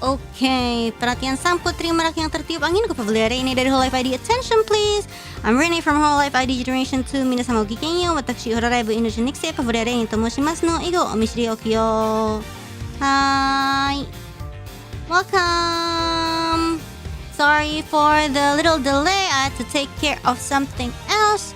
Okay, perhatian sang putri merak yang tertiup angin ke Pavolia Reine dari hololive ID. Attention please. I'm Reine from hololive ID Generation 2. Minasama o gikenyo. Watashi horaraibu Indonesian Nixie Pavolia Reine to moshimasu no igo o mishiri okiyo. Hi. Welcome. Sorry for the little delay. I had to take care of something else.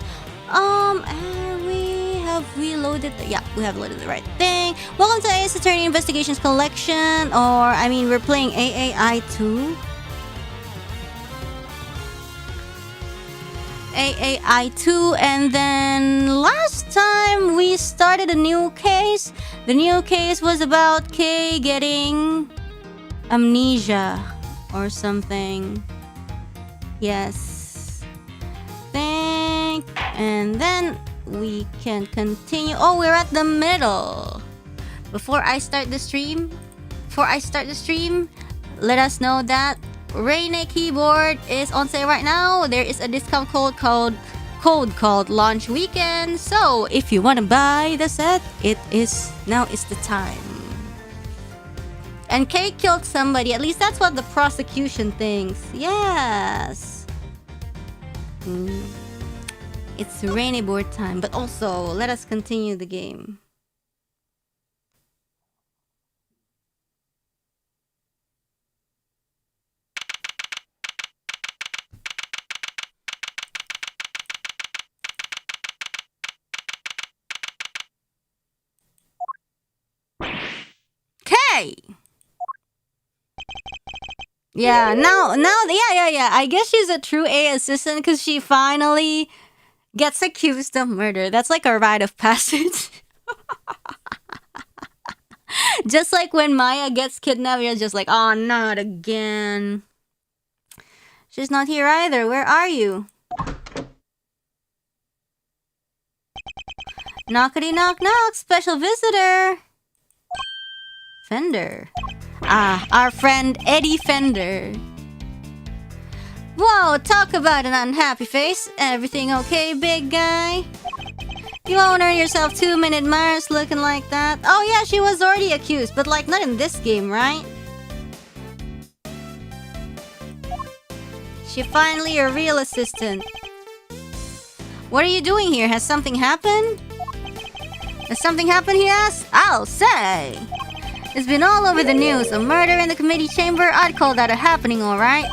Have we loaded yeah, we have loaded the right thing. Welcome to Ace Attorney Investigations Collection, or I mean we're playing AAI2. AAI2, and then last time we started a new case. The new case was about Kay getting amnesia or something. Yes. And then we can continue. Oh, we're at the middle. Before I start the stream, let us know that Reine keyboard is on sale right now. There is a discount code called Launch Weekend. So if you want to buy the set, now is the time. And Kay killed somebody. At least that's what the prosecution thinks. Yes. It's rainy board time, but also let us continue the game. Okay. Yeah, yeah. I guess she's a true A assistant because she finally gets accused of murder. That's like a rite of passage. Just like when Maya gets kidnapped, you're just like, oh, not again. She's not here either. Where are you? Knockity knock knock. Special visitor. Fender. Ah, our friend Eddie Fender. Whoa, talk about an unhappy face. Everything okay, big guy? You won't earn yourself 2-minute Mars looking like that. Oh yeah, she was already accused, but like not in this game, right? She finally a real assistant. What are you doing here? Has something happened? Has something happened, he asks? I'll say. It's been all over the news. A murder in the committee chamber? I'd call that a happening, alright?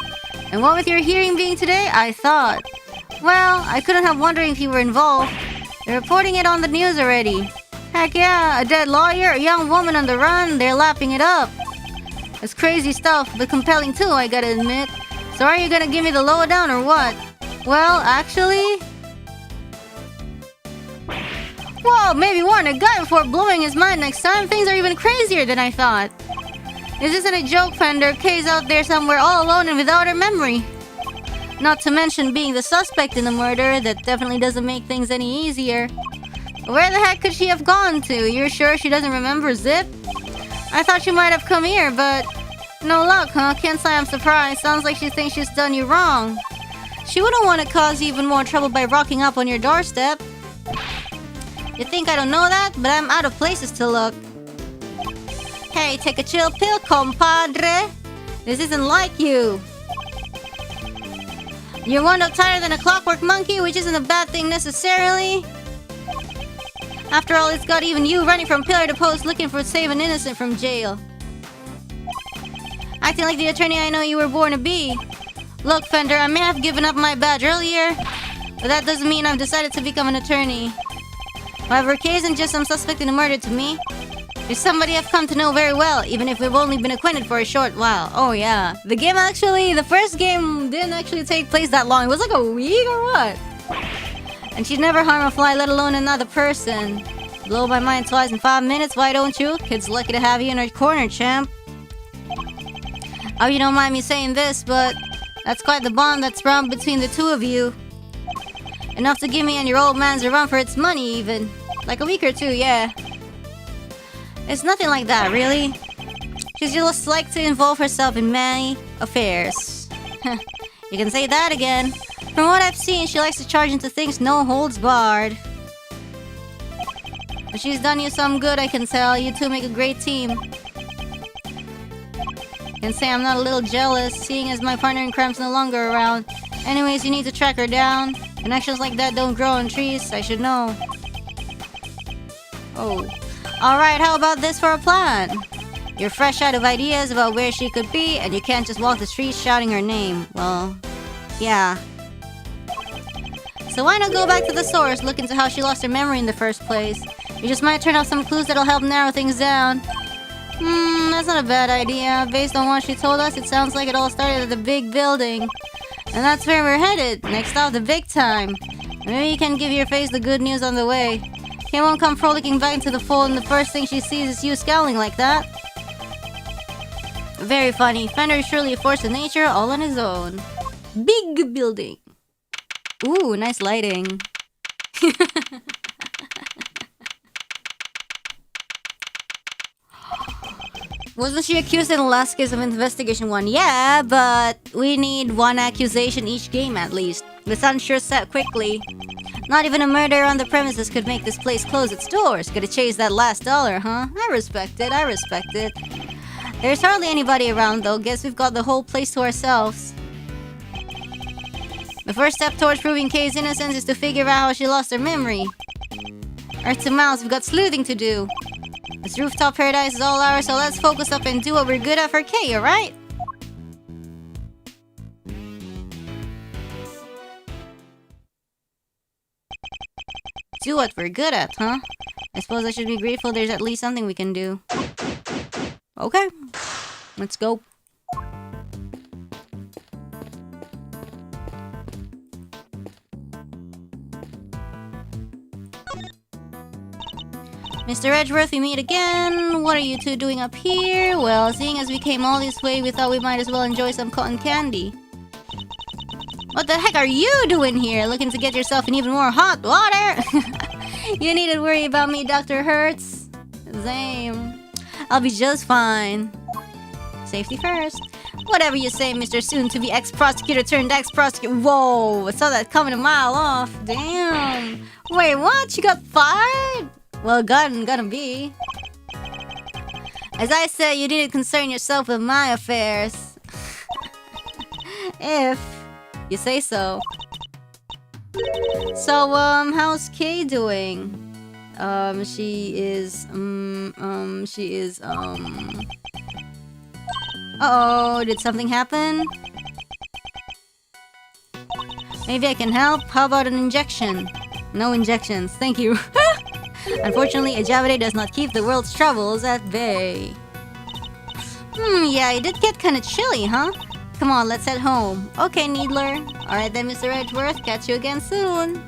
And what with your hearing being today, I thought. Well, I couldn't help wondering if you were involved. They're reporting it on the news already. Heck yeah, a dead lawyer, a young woman on the run, they're lapping it up. It's crazy stuff, but compelling too, I gotta admit. So are you gonna give me the lowdown or what? Well, actually... Whoa, maybe warn a guy before blowing his mind next time. Things are even crazier than I thought. This isn't a joke, Fender. Kay's out there somewhere all alone and without her memory. Not to mention being the suspect in the murder. That definitely doesn't make things any easier. Where the heck could she have gone to? You're sure she doesn't remember Zip? I thought she might have come here, but... No luck, huh? Can't say I'm surprised. Sounds like she thinks she's done you wrong. She wouldn't want to cause even more trouble by rocking up on your doorstep. You think I don't know that? But I'm out of places to look. Hey, take a chill pill, compadre. This isn't like you. You're one up tighter than a clockwork monkey, which isn't a bad thing necessarily. After all, it's got even you running from pillar to post looking for save an innocent from jail. Acting like the attorney I know you were born to be. Look, Fender, I may have given up my badge earlier, but that doesn't mean I've decided to become an attorney. However, Kay isn't just some suspect in a murder to me. She's somebody I've come to know very well, even if we've only been acquainted for a short while. Oh yeah. The first game didn't actually take place that long. It was like a week or what? And she'd never harm a fly, let alone another person. Blow my mind twice in 5 minutes, why don't you? Kid's lucky to have you in her corner, champ. Oh, you don't mind me saying this, but that's quite the bond that's sprung between the two of you. Enough to give me and your old man's a run for its money, even. Like a week or two, yeah. It's nothing like that, really. She just likes to involve herself in many affairs. You can say that again. From what I've seen, she likes to charge into things no holds barred. But she's done you some good, I can tell. You two make a great team. Can say I'm not a little jealous, seeing as my partner in crime's no longer around. Anyways, you need to track her down. Connections like that don't grow on trees, I should know. Oh. Alright, how about this for a plan? You're fresh out of ideas about where she could be, and you can't just walk the streets shouting her name. Well, yeah. So why not go back to the source, look into how she lost her memory in the first place? You just might turn up some clues that'll help narrow things down. That's not a bad idea. Based on what she told us, it sounds like it all started at the big building. And that's where we're headed. Next stop, the big time. Maybe you can give your face the good news on the way. Kay won't come frolicking back into the fold and the first thing she sees is you scowling like that. Very funny. Fender is surely a force of nature all on his own. Big building. Ooh, nice lighting. Wasn't she accused in the last case of Investigation 1? Yeah, but we need one accusation each game at least. The sun sure set quickly. Not even a murder on the premises could make this place close its doors. Gotta chase that last dollar, huh? I respect it, I respect it. There's hardly anybody around though. Guess we've got the whole place to ourselves. The first step towards proving Kay's innocence is to figure out how she lost her memory. Earth to Mouse, we've got sleuthing to do. This rooftop paradise is all ours, so let's focus up and do what we're good at for Kay, alright? Do what we're good at, huh? I suppose I should be grateful there's at least something we can do. Okay, let's go. Mr. Edgeworth, we meet again. What are you two doing up here? Well, seeing as we came all this way, we thought we might as well enjoy some cotton candy. What the heck are you doing here? Looking to get yourself in even more hot water? You needn't worry about me, Dr. Hertz. Same. I'll be just fine. Safety first. Whatever you say, Mr. Soon-to-be ex-prosecutor turned ex-prosecutor. Whoa, I saw that coming a mile off. Damn. Wait, what? You got fired? Well, gonna be. As I said, you didn't concern yourself with my affairs. If you say so. So, how's Kay doing? Uh-oh, did something happen? Maybe I can help? How about an injection? No injections, thank you. Unfortunately, a Javade does not keep the world's troubles at bay. Yeah, it did get kinda chilly, huh? Come on, let's head home. Okay, Needler. Alright then, Mr. Edgeworth, catch you again soon.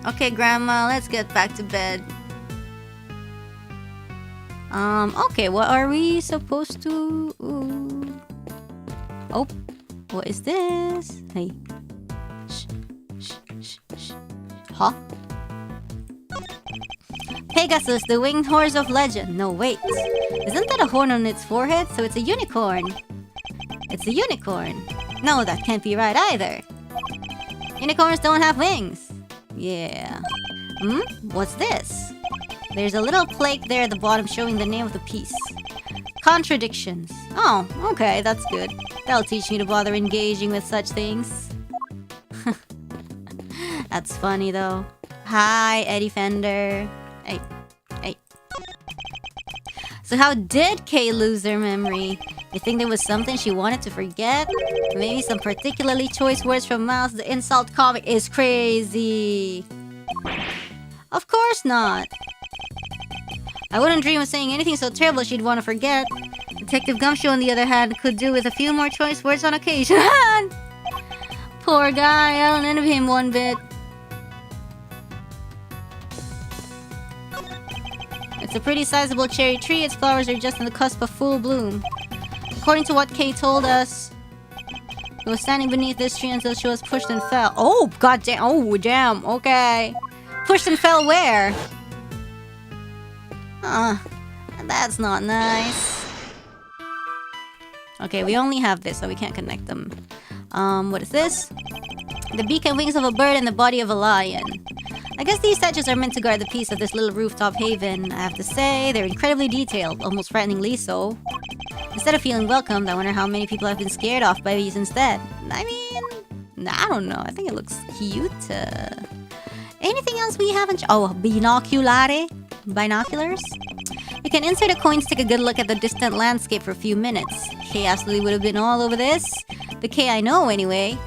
Okay, Grandma, let's get back to bed. Okay, what are we supposed to... Ooh. Oh, what is this? Hey. Shh. Huh? Pegasus, the winged horse of legend. No, wait. Isn't that a horn on its forehead? So it's a unicorn. It's a unicorn. No, that can't be right either. Unicorns don't have wings. Yeah. What's this? There's a little plaque there at the bottom showing the name of the piece. Contradictions. Oh, okay, that's good. That'll teach me to bother engaging with such things. That's funny though. Hi, Eddie Fender. Hey. So how did Kay lose her memory? You think there was something she wanted to forget? Maybe some particularly choice words from Miles the Insult comic is crazy. Of course not. I wouldn't dream of saying anything so terrible she'd want to forget. Detective Gumshoe, on the other hand, could do with a few more choice words on occasion. Poor guy, I don't envy him one bit. It's a pretty sizable cherry tree. Its flowers are just on the cusp of full bloom. According to what Kay told us, he was standing beneath this tree until she was pushed and fell. Oh, goddamn. Oh, damn. Okay. Pushed and fell where? That's not nice. Okay, we only have this, so we can't connect them. What is this? The beak and wings of a bird and the body of a lion. I guess these statues are meant to guard the peace of this little rooftop haven. I have to say, they're incredibly detailed, almost frighteningly so. Instead of feeling welcomed, I wonder how many people have been scared off by these instead. I mean, I don't know. I think it looks cute. Anything else we haven't? Oh, binoculare? Binoculars? You can insert a coin to take a good look at the distant landscape for a few minutes. K absolutely would have been all over this. The K I know, anyway.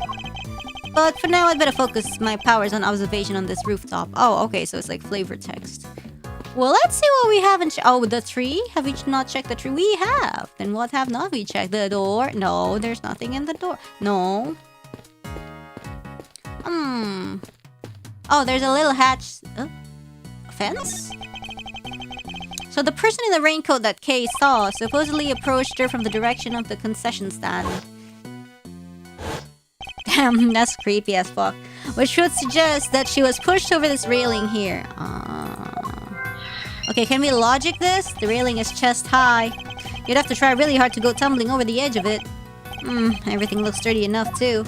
But for now, I'd better focus my powers on observation on this rooftop. Oh, okay, so it's like flavor text. Well, let's see what we haven't oh, the tree? Have we not checked the tree? We have! Then what have not we checked? The door? No, there's nothing in the door. No. Oh, there's a little hatch. A fence? So the person in the raincoat that Kay saw supposedly approached her from the direction of the concession stand. Damn, that's creepy as fuck. Which would suggest that she was pushed over this railing here. Okay, can we logic this? The railing is chest high. You'd have to try really hard to go tumbling over the edge of it. Everything looks sturdy enough too.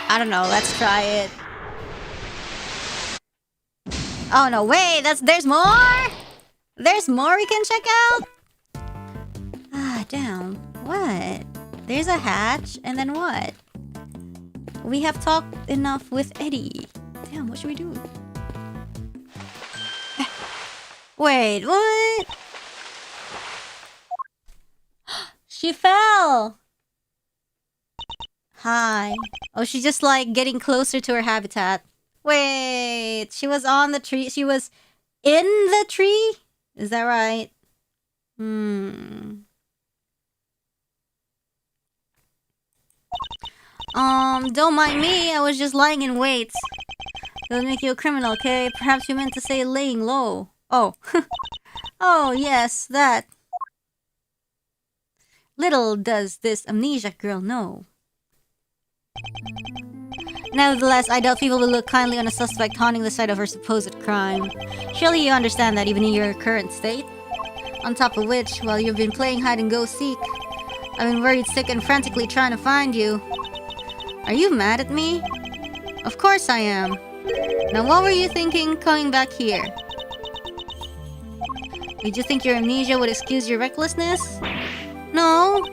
I don't know, let's try it. Oh no, wait, there's more? There's more we can check out? Ah, damn. What? There's a hatch, and then what? We have talked enough with Eddie. Damn, what should we do? Wait, what? She fell! Hi. Oh, she's just like getting closer to her habitat. Wait, she was on the tree. She was in the tree? Is that right? Don't mind me. I was just lying in wait. It'll make you a criminal, okay? Perhaps you meant to say laying low. Oh. Oh, yes, that. Little does this amnesiac girl know. Nevertheless, I doubt people will look kindly on a suspect haunting the site of her supposed crime. Surely you understand that even in your current state? On top of which, while you've been playing hide-and-go-seek, I've been worried sick and frantically trying to find you. Are you mad at me? Of course I am. Now what were you thinking coming back here? Did you think your amnesia would excuse your recklessness? No.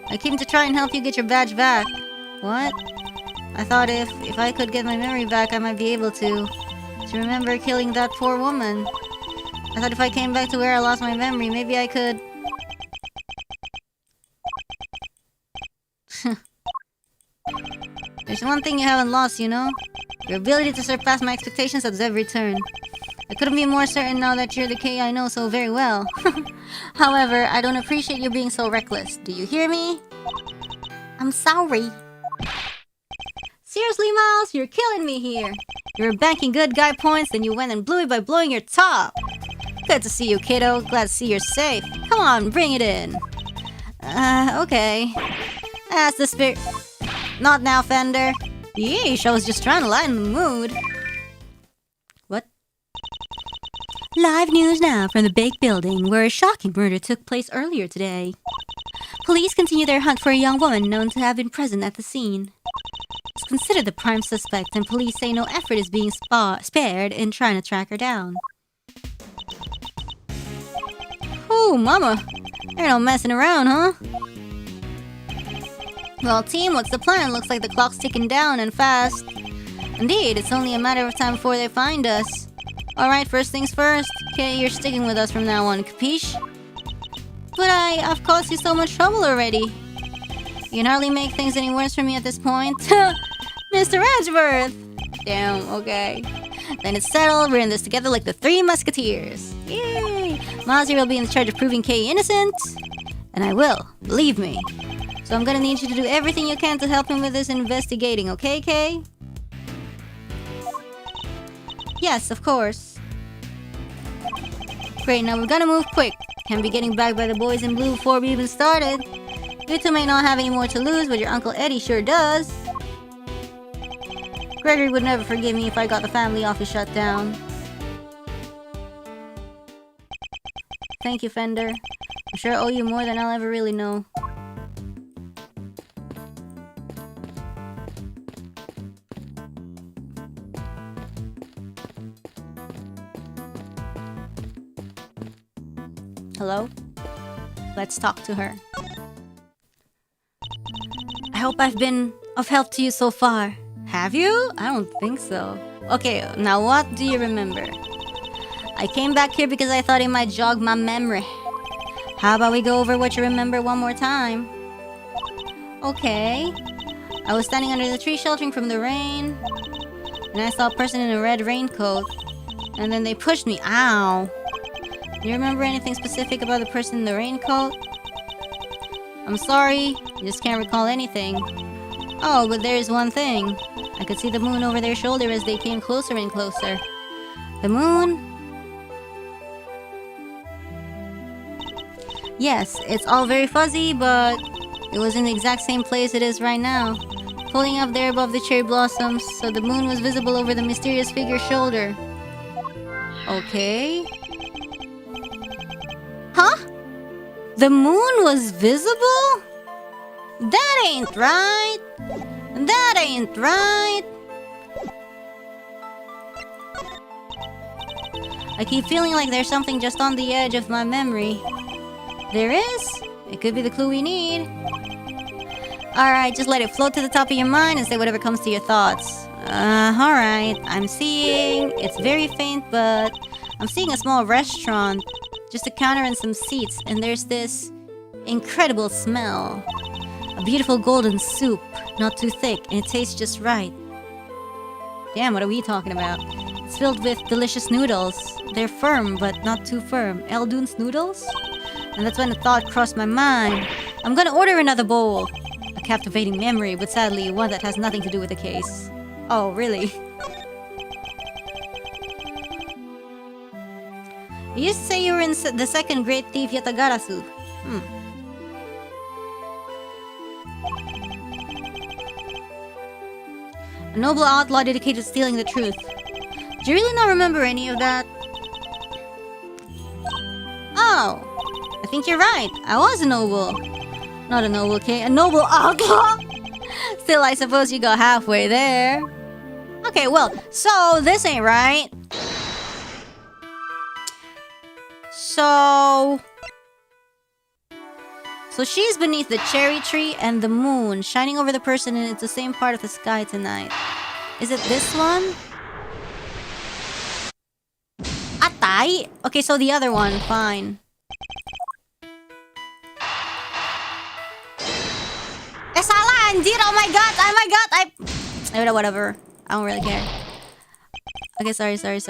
I came to try and help you get your badge back. What? I thought if I could get my memory back, I might be able to remember killing that poor woman. I thought if I came back to where I lost my memory, maybe I could... There's one thing you haven't lost, you know? Your ability to surpass my expectations at every turn. I couldn't be more certain now that you're the K I know so very well. However, I don't appreciate you being so reckless. Do you hear me? I'm sorry. Seriously, Miles, you're killing me here. You were banking good guy points, then you went and blew it by blowing your top. Good to see you, kiddo. Glad to see you're safe. Come on, bring it in. Okay. That's the spirit. Not now, Fender. Yeesh, I was just trying to lighten the mood. What? Live news now from the Bake Building, where a shocking murder took place earlier today. Police continue their hunt for a young woman known to have been present at the scene. It's considered the prime suspect, and police say no effort is being spared in trying to track her down. Ooh, mama. You're not messing around, huh? Well, team, what's the plan? Looks like the clock's ticking down and fast. Indeed, it's only a matter of time before they find us. Alright, first things first. Okay, you're sticking with us from now on, capiche? But I've caused you so much trouble already. You can hardly make things any worse for me at this point. Mr. Edgeworth! Damn, okay. Then it's settled, we're in this together like the Three Musketeers. Yay! Miles here will be in charge of proving Kay innocent. And I will, believe me. So I'm gonna need you to do everything you can to help him with this investigating, okay, Kay? Yes, of course. Great, now we're gonna move quick. Can't be getting back by the boys in blue before we even started. You two may not have any more to lose, but your Uncle Eddie sure does. Gregory would never forgive me if I got the family office shut down. Thank you, Fender. I'm sure I owe you more than I'll ever really know. Hello? Let's talk to her. I hope I've been of help to you so far. Have you? I don't think so. Okay, now what do you remember? I came back here because I thought it might jog my memory. How about we go over what you remember one more time? Okay. I was standing under the tree sheltering from the rain, and I saw a person in a red raincoat, and then they pushed me. Ow. Do you remember anything specific about the person in the raincoat? I'm sorry, I just can't recall anything. Oh, but there's one thing. I could see the moon over their shoulder as they came closer and closer. The moon? Yes, it's all very fuzzy, but it was in the exact same place it is right now. Floating up there above the cherry blossoms, so the moon was visible over the mysterious figure's shoulder. Okay. Huh? The moon was visible? That ain't right. That ain't right. I keep feeling like there's something just on the edge of my memory. There is? It could be the clue we need. Alright, just let it float to the top of your mind and say whatever comes to your thoughts. Alright. I'm seeing... It's very faint, but... I'm seeing a small restaurant. Just a counter and some seats. And there's this... incredible smell. A beautiful golden soup. Not too thick, and it tastes just right. Damn, what are we talking about? It's filled with delicious noodles. They're firm, but not too firm. Eldoon's noodles? And that's when a thought crossed my mind. I'm gonna order another bowl. A captivating memory, but sadly one that has nothing to do with the case. Oh, really? You used to say you were in the second great thief Yatagarasu. A noble outlaw dedicated to stealing the truth. Do you really not remember any of that? Oh! I think you're right. I was a noble. Not a noble king, a noble outlaw! Still, I suppose you got halfway there. Okay, well, so this ain't right. So she's beneath the cherry tree and the moon shining over the person, and it's the same part of the sky tonight. Is it this one? Atay? Okay, so the other one, fine. Salah, indeed, oh my god, whatever. I don't really care. Okay, sorry. This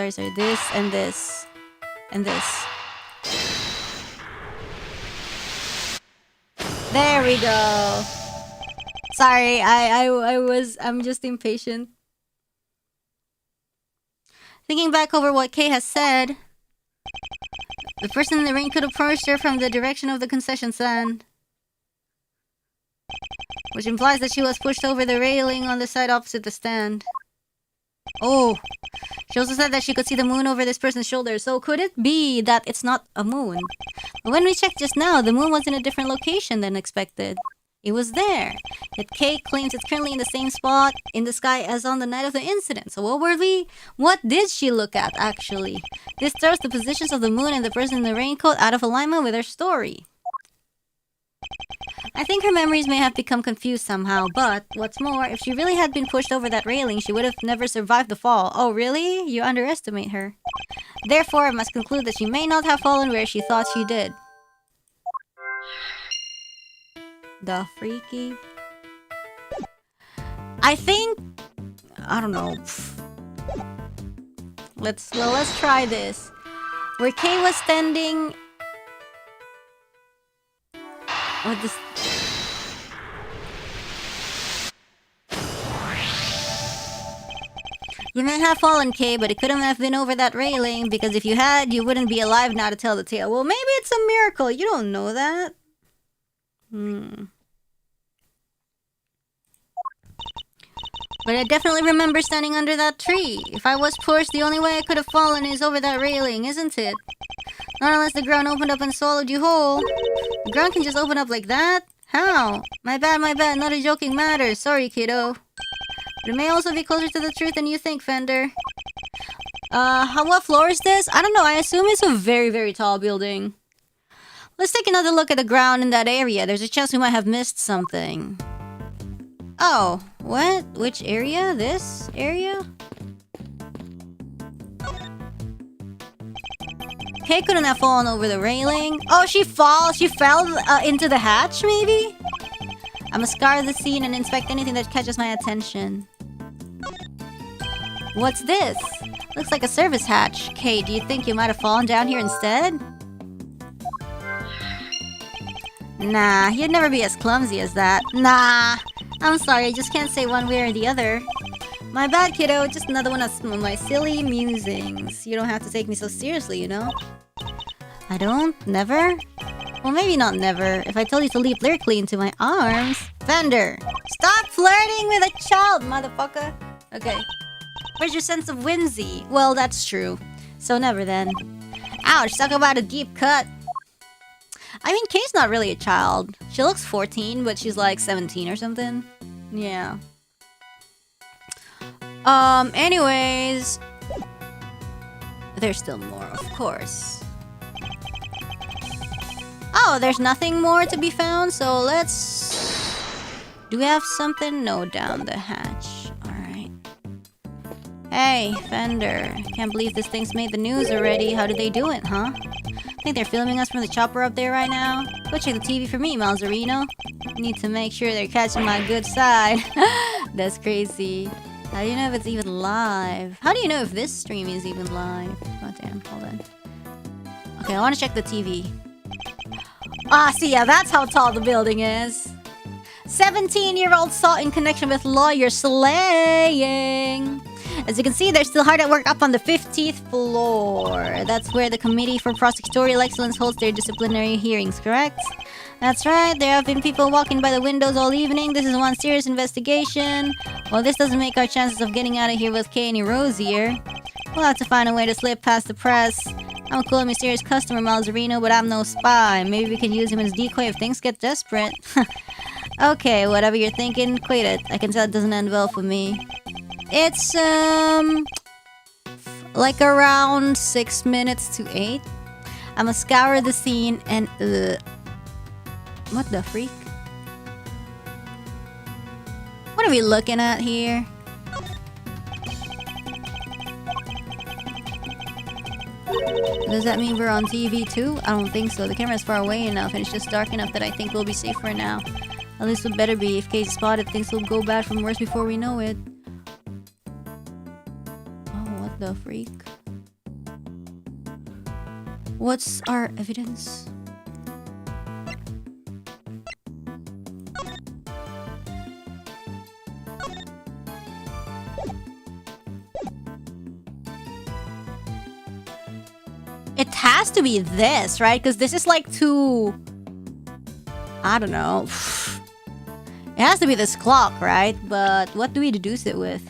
and this. And this. There we go. Sorry, I'm just impatient. Thinking back over what Kay has said, the person in the ring could have approached her from the direction of the concession stand, which implies that she was pushed over the railing on the side opposite the stand. Oh, she also said that she could see the moon over this person's shoulder, so could it be that it's not a moon? But when we checked just now, the moon was in a different location than expected. It was there. Yet Kate claims it's currently in the same spot in the sky as on the night of the incident. So what did she look at, actually? This throws the positions of the moon and the person in the raincoat out of alignment with her story. I think her memories may have become confused somehow, but what's more, if she really had been pushed over that railing, she would have never survived the fall. Oh, really? You underestimate her. Therefore, I must conclude that she may not have fallen where she thought she did. The freaky. I think... I don't know. Let's try this. Where Kay was standing... What this... You may have fallen, Kay, but it couldn't have been over that railing, because if you had, you wouldn't be alive now to tell the tale. Well, maybe it's a miracle. You don't know that. But I definitely remember standing under that tree. If I was pushed, the only way I could have fallen is over that railing, isn't it? Not unless the ground opened up and swallowed you whole. The ground can just open up like that? How? My bad, not a joking matter. Sorry, kiddo. But it may also be closer to the truth than you think, Fender. What floor is this? I don't know, I assume it's a very, very tall building. Let's take another look at the ground in that area. There's a chance we might have missed something. Oh, what? Which area? This area? Kay couldn't have fallen over the railing. Oh, she fell into the hatch, maybe? I must scour the scene and inspect anything that catches my attention. What's this? Looks like a service hatch. Kay, do you think you might have fallen down here instead? Nah, you'd never be as clumsy as that. Nah, I'm sorry, I just can't say one way or the other. My bad, kiddo. Just another one of my silly musings. You don't have to take me so seriously, you know? I don't? Never? Well, maybe not never. If I told you to leap lyrically into my arms... Fender! Stop flirting with a child, motherfucker! Okay. Where's your sense of whimsy? Well, that's true. So never then. Ouch, talk about a deep cut. I mean, Kay's not really a child. She looks 14, but she's like 17 or something. Yeah. Anyways... There's still more, of course. Oh, there's nothing more to be found, so let's... Do we have something? No, down the hatch. Alright. Hey, Fender. Can't believe this thing's made the news already. How did they do it, huh? Think they're filming us from the chopper up there right now? Go check the TV for me, Malzarino. Need to make sure they're catching my good side. That's crazy. How do you know if it's even live? How do you know if this stream is even live? God damn, hold on. Okay, I want to check the TV. Ah, see, yeah, that's how tall the building is. 17-year-old sought in connection with lawyer slaying. As you can see, they're still hard at work up on the 50th floor. That's where the Committee for Prosecutorial Excellence holds their disciplinary hearings, correct? That's right, there have been people walking by the windows all evening. This is one serious investigation. Well, this doesn't make our chances of getting out of here with Kay any rosier. We'll have to find a way to slip past the press. I'm a cool and mysterious customer, Malzarino, but I'm no spy. Maybe we can use him as decoy if things get desperate. Okay, whatever you're thinking, quit it. I can tell it doesn't end well for me. It's, like around 6 minutes to 8. I'ma scour the scene and, what the freak? What are we looking at here? Does that mean we're on TV too? I don't think so. The camera's far away enough and it's just dark enough that I think we'll be safe for now. At least it better be. If Kay's spotted, things will go bad from worse before we know it. Oh, what the freak? What's our evidence? It has to be this, right? Because this is like too... I don't know. It has to be this clock, right? But what do we deduce it with?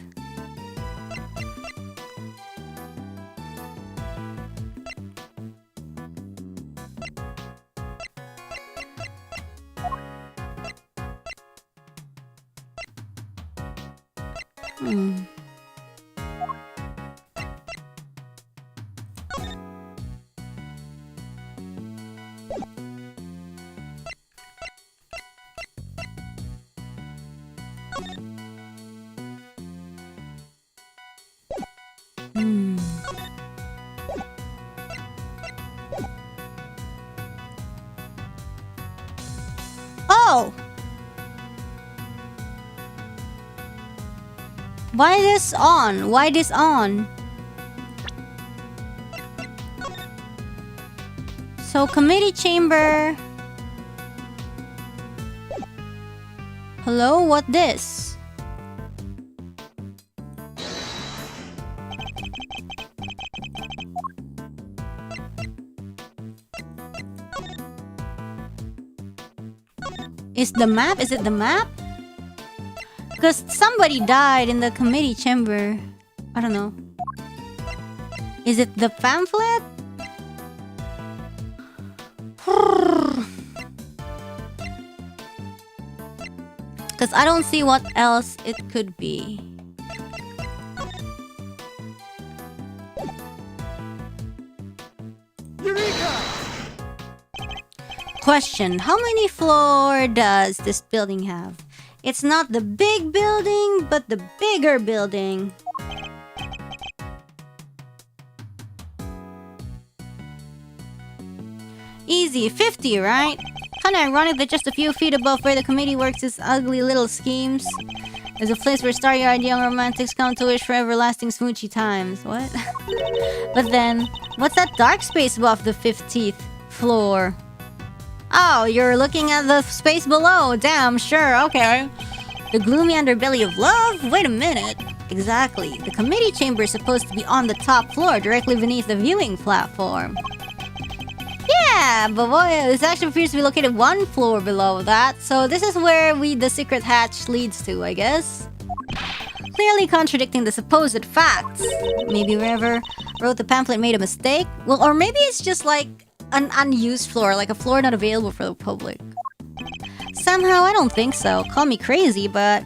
Oh! Why this on? Why this on? So, committee chamber. Hello, what this? Is the map? Is it the map? Because somebody died in the committee chamber. I don't know. Is it the pamphlet? Because I don't see what else it could be. Question, how many floors does this building have? It's not the big building, but the bigger building. Easy, 50, right? Kinda ironic that just a few feet above where the committee works its ugly little schemes is a place where starry-eyed young romantics come to wish for everlasting smoochy times. What? But then, what's that dark space above the 50th floor? Oh, you're looking at the space below. Damn, sure, okay. The gloomy underbelly of love? Wait a minute. Exactly. The committee chamber is supposed to be on the top floor, directly beneath the viewing platform. Yeah, but this actually appears to be located one floor below that, so this is where the secret hatch leads to, I guess. Clearly contradicting the supposed facts. Maybe whoever wrote the pamphlet made a mistake? Well, or maybe it's just like an unused floor, like a floor not available for the public. Somehow, I don't think so. Call me crazy, but...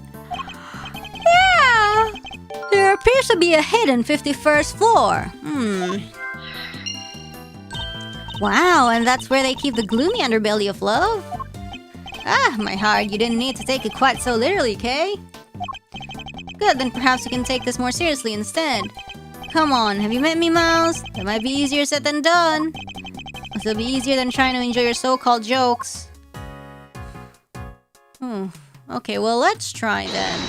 yeah! There appears to be a hidden 51st floor. Wow, and that's where they keep the gloomy underbelly of love? Ah, my heart, you didn't need to take it quite so literally, Kay? Good, then perhaps we can take this more seriously instead. Come on, have you met me, Miles? That might be easier said than done. It'll be easier than trying to enjoy your so-called jokes. Okay, well, let's try then.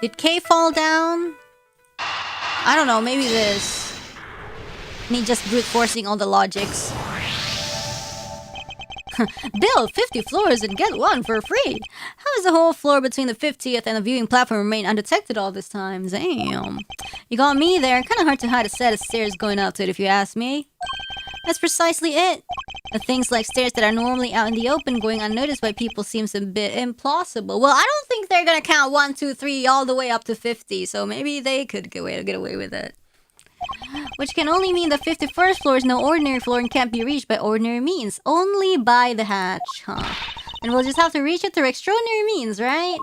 Did Kay fall down? I don't know, maybe this. Me just brute forcing all the logics. Build 50 floors and get one for free. How does the whole floor between the 50th and the viewing platform remain undetected all this time? Damn. You got me there. Kinda hard to hide a set of stairs going up to it if you ask me. That's precisely it. The things like stairs that are normally out in the open going unnoticed by people seems a bit implausible. Well, I don't think they're gonna count 1, 2, 3 all the way up to 50, so maybe they could get away with it. Which can only mean the 51st floor is no ordinary floor and can't be reached by ordinary means. Only by the hatch, huh? And we'll just have to reach it through extraordinary means, right?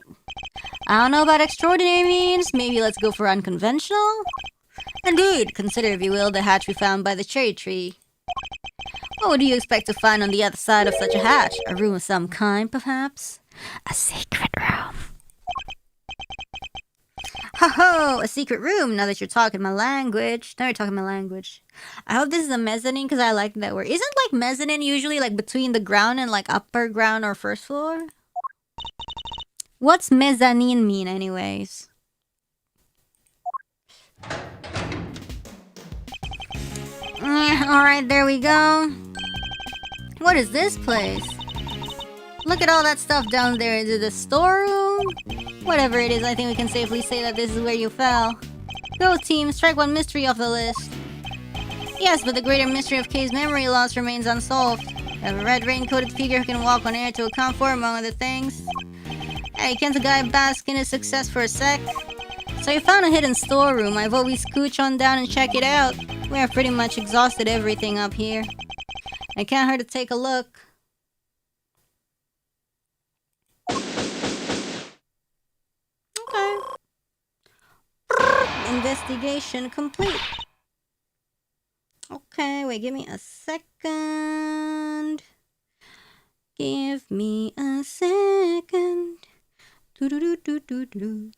I don't know about extraordinary means. Maybe let's go for unconventional? Indeed, consider if you will the hatch we found by the cherry tree. What would you expect to find on the other side of such a hatch? A room of some kind, perhaps? A secret room. Ho-ho! A secret room, now that you're talking my language. Now you're talking my language. I hope this is a mezzanine, because I like that word. Isn't, like, mezzanine usually, like, between the ground and, like, upper ground or first floor? What's mezzanine mean, anyways? Alright, there we go. What is this place? Look at all that stuff down there. Is it a storeroom? Whatever it is, I think we can safely say that this is where you fell. Go team, strike one mystery off the list. Yes, but the greater mystery of Kay's memory loss remains unsolved. You have a red rain-coated figure who can walk on air to account for, among other things. Hey, can't the guy bask in his success for a sec? So you found a hidden storeroom. I vote we scooch on down and check it out. We have pretty much exhausted everything up here. It can't hurt to take a look. Okay. Investigation complete. Okay, wait, give me a second. Give me a second. Do-do-do-do-do-do.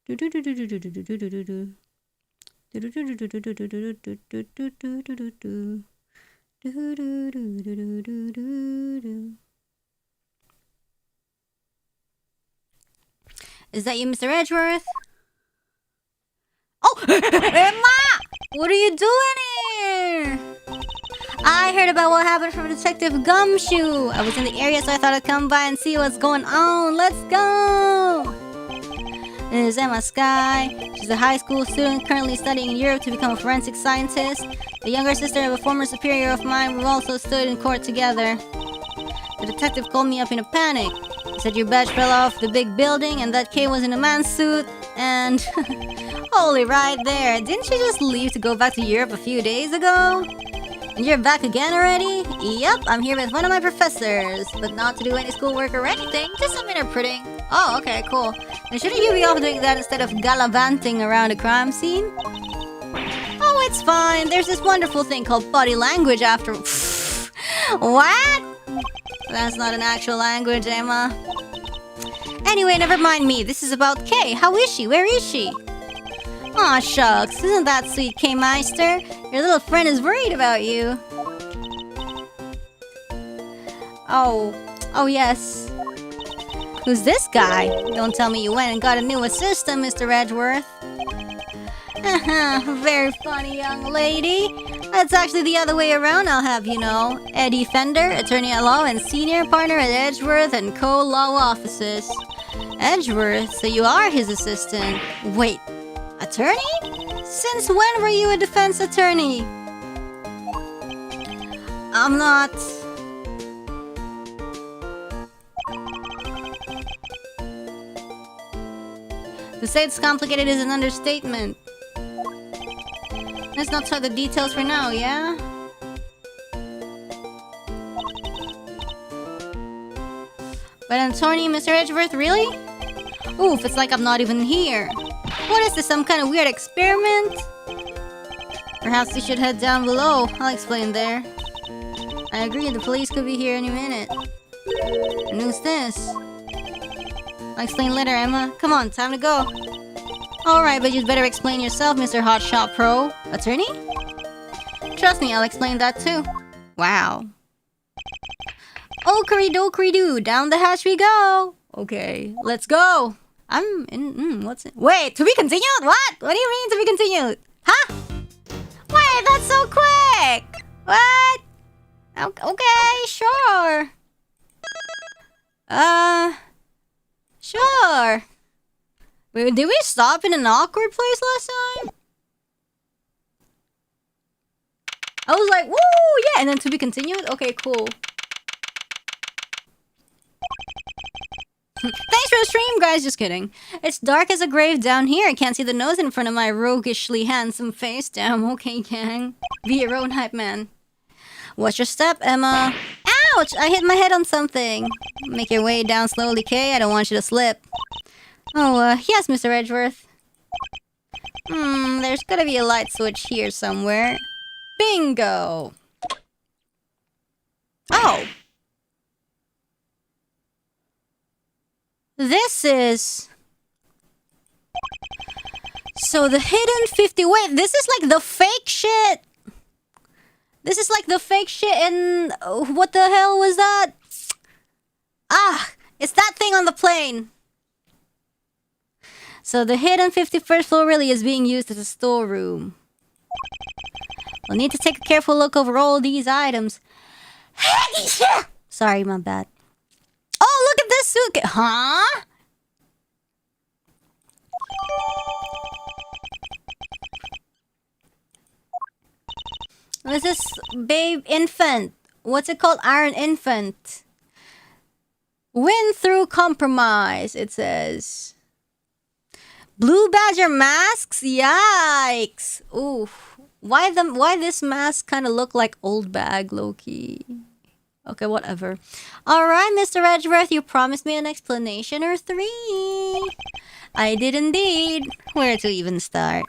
Do-do-do-do-do-do-do-do-do-do. Do-do-do-do-do-do-do-do-do-do-do. Do-do-do-do-do-do-do-do. Is that you, Mr. Edgeworth? Oh! Emma! What are you doing here? I heard about what happened from Detective Gumshoe. I was in the area, so I thought I'd come by and see what's going on. Let's go! This is Ema Skye. She's a high school student currently studying in Europe to become a forensic scientist. The younger sister of a former superior of mine. We also stood in court together. The detective called me up in a panic. He said your badge fell off the big building and that Kay was in a man's suit and... Holy right there. Didn't you just leave to go back to Europe a few days ago? And you're back again already? Yep, I'm here with one of my professors. But not to do any schoolwork or anything, just some interpreting. Oh, okay, cool. And shouldn't you be off doing that instead of gallivanting around a crime scene? Oh, it's fine. There's this wonderful thing called body language after... What? That's not an actual language, Ema. Anyway, never mind me. This is about Kay. How is she? Where is she? Aw, shucks. Isn't that sweet, K-Meister? Your little friend is worried about you. Oh yes. Who's this guy? Don't tell me you went and got a new assistant, Mr. Edgeworth. Very funny, young lady. That's actually the other way around, I'll have you know. Eddie Fender, attorney at law and senior partner at Edgeworth and Co-Law Offices. Edgeworth, so you are his assistant. Wait, attorney? Since when were you a defense attorney? I'm not... To say it's complicated is an understatement. Let's not talk the details for now, yeah? But an attorney, Mr. Edgeworth, really? Oof, it's like I'm not even here. What is this, some kind of weird experiment? Perhaps we should head down below. I'll explain there. I agree, the police could be here any minute. And who's this? I'll explain later, Ema. Come on, time to go. Alright, but you'd better explain yourself, Mr. Hotshot Pro. Attorney? Trust me, I'll explain that too. Wow. Okery-dokery-doo, down the hatch we go. Okay, let's go. I'm in, what's it? Wait, to be continued? What? What do you mean to be continued? Huh? Wait, that's so quick. What? Okay, sure. Sure. Wait, did we stop in an awkward place last time? I was like, woo, yeah, and then to be continued? Okay, cool. Thanks for the stream, guys. Just kidding. It's dark as a grave down here. I can't see the nose in front of my roguishly handsome face. Damn, okay, gang. Be your own hype man. Watch your step, Ema. Ouch! I hit my head on something. Make your way down slowly, Kay. I don't want you to slip. Oh, yes, Mr. Edgeworth. There's gotta be a light switch here somewhere. Bingo! Oh! This is... So the hidden 50... Wait, this is like the fake shit! This is like the fake shit in... What the hell was that? Ah! It's that thing on the plane! So the hidden 51st floor really is being used as a storeroom. We'll need to take a careful look over all these items. Sorry, my bad. Oh, look at this suitcase! Huh? This is babe infant. What's it called? Iron infant. Win through compromise, it says. Blue badger masks? Yikes. Oof. Why this mask kind of look like old bag, low-key? Okay, whatever. Alright, Mr. Edgeworth, you promised me an explanation or 3. I did indeed. Where to even start?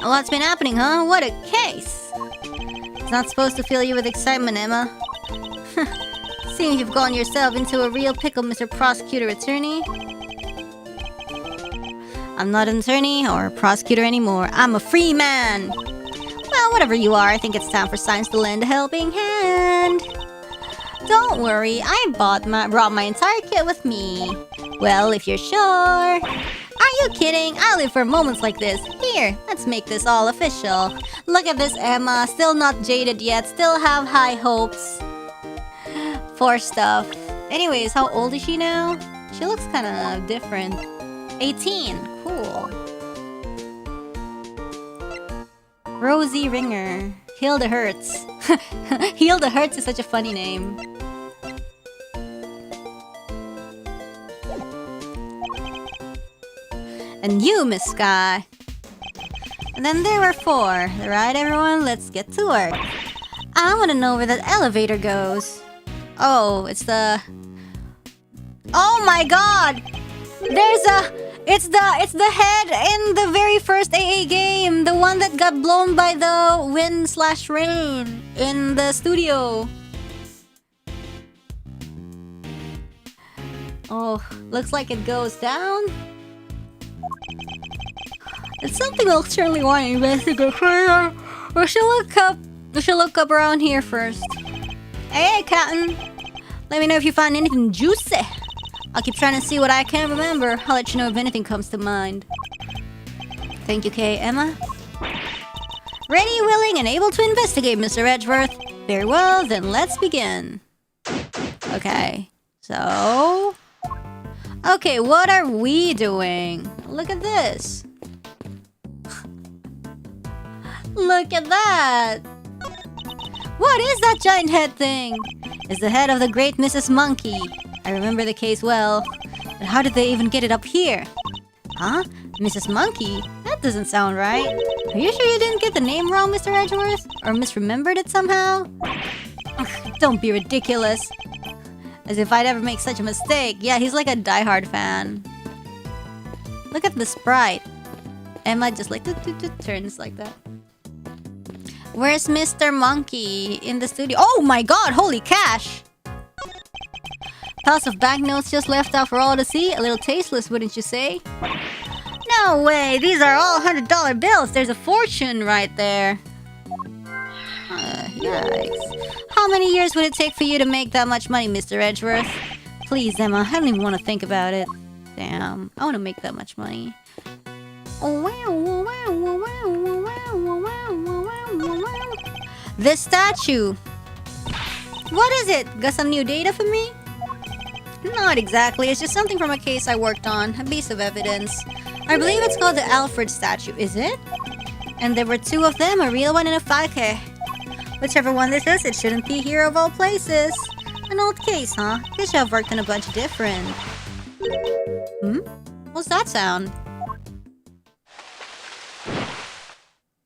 What's been happening, huh? What a case! It's not supposed to fill you with excitement, Ema. Seems you've gotten yourself into a real pickle, Mr. Prosecutor Attorney. I'm not an attorney or a prosecutor anymore. I'm a free man! Well, whatever you are, I think it's time for science to lend a helping hand. Don't worry, I brought my entire kit with me. Well, if you're sure. Are you kidding? I live for moments like this. Here, let's make this all official. Look at this, Ema. Still not jaded yet. Still have high hopes for stuff. Anyways, how old is she now? She looks kind of different. 18. Cool. Rosie Ringer. Hilda Hertz. Hilda Hertz is such a funny name. And you, Miss Skye. And then there were 4. Alright, everyone, let's get to work. I want to know where that elevator goes. Oh, it's the... Oh my god! There's a It's the head in the very first AA game, the one that got blown by the wind/rain in the studio. Oh, looks like it goes down. It's something we'll certainly want to investigate further. We should look up around here first. Hey, Captain. Let me know if you find anything juicy. I'll keep trying to see what I can remember. I'll let you know if anything comes to mind. Thank you, Kay. Emma? Ready, willing, and able to investigate, Mr. Edgeworth. Very well, then let's begin. Okay, so... Okay, what are we doing? Look at this. Look at that. What is that giant head thing? It's the head of the great Mrs. Monkey. I remember the case well. But how did they even get it up here? Huh? Mrs. Monkey? That doesn't sound right. Are you sure you didn't get the name wrong, Mr. Edgeworth? Or misremembered it somehow? Ugh, don't be ridiculous. As if I'd ever make such a mistake. Yeah, he's like a diehard fan. Look at the sprite. Emma just like turns like that. Where's Mr. Monkey in the studio? Oh my god, holy cash! Piles of banknotes just left out for all to see. A little tasteless, wouldn't you say? No way, these are all $100 bills. There's a fortune right there. Yikes. How many years would it take for you to make that much money, Mr. Edgeworth? Please, Emma, I don't even want to think about it. Damn, I want to make that much money. This statue. What is it? Got some new data for me? Not exactly. It's just something from a case I worked on. A piece of evidence. I believe it's called the Alfred statue. Is it? And there were two of them, a real one and a fake. Whichever one this is, it shouldn't be here of all places. An old case, huh? Guess you have worked on a bunch of different... Hmm? What's that sound?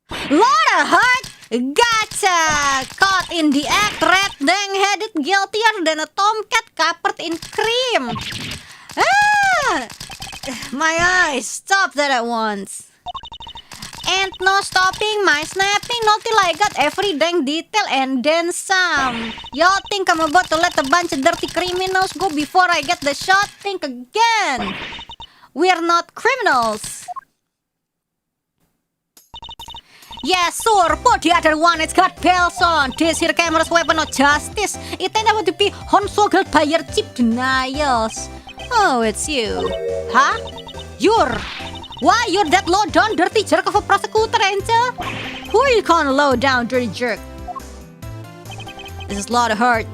Lotta Hart! Gotcha! Caught in the act, red dang-headed, guiltier than a tomcat covered in cream! Ah! My eyes! Stop that at once! Ain't no stopping my snapping, not till I got every dang detail and then some. Y'all think I'm about to let a bunch of dirty criminals go before I get the shot? Think again! We're not criminals! Yes, sir, but the other one, it's got bells on. This here camera's weapon of justice. It ain't about to be unsoggled by your cheap denials. Oh, it's you. Huh? You're... Why, you're that low-down dirty jerk of a prosecutor, ain't ya? Who are you calling a low-down dirty jerk? This is Lotta Hart.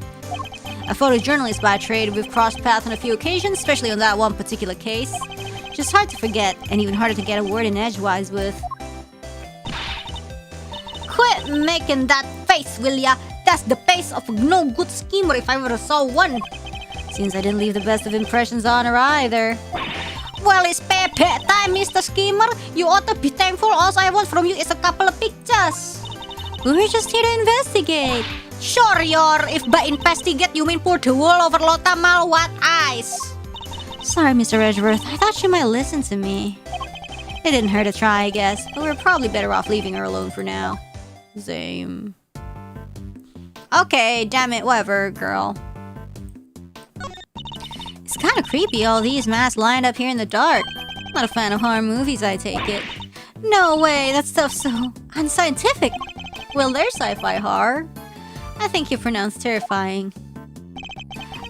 A photojournalist by trade. We've crossed paths on a few occasions, especially on that one particular case. Just hard to forget, and even harder to get a word in edgewise with. Quit making that face, will ya? That's the face of a no-good schemer if I ever saw one. Seems I didn't leave the best of impressions on her either. Well, it's Pepe time, Mr. Schemer. You ought to be thankful. All I want from you is a couple of pictures. We're just here to investigate. Sure you're. If by investigate you mean pour the wool over Lotta Malwat eyes. Sorry, Mr. Edgeworth. I thought you might listen to me. It didn't hurt to try, I guess. But we're probably better off leaving her alone for now. Same. Okay, damn it, whatever, girl. It's kind of creepy, all these masks lined up here in the dark. Not a fan of horror movies, I take it. No way, that stuff's so unscientific. Well, there's sci-fi horror. I think you pronounced terrifying.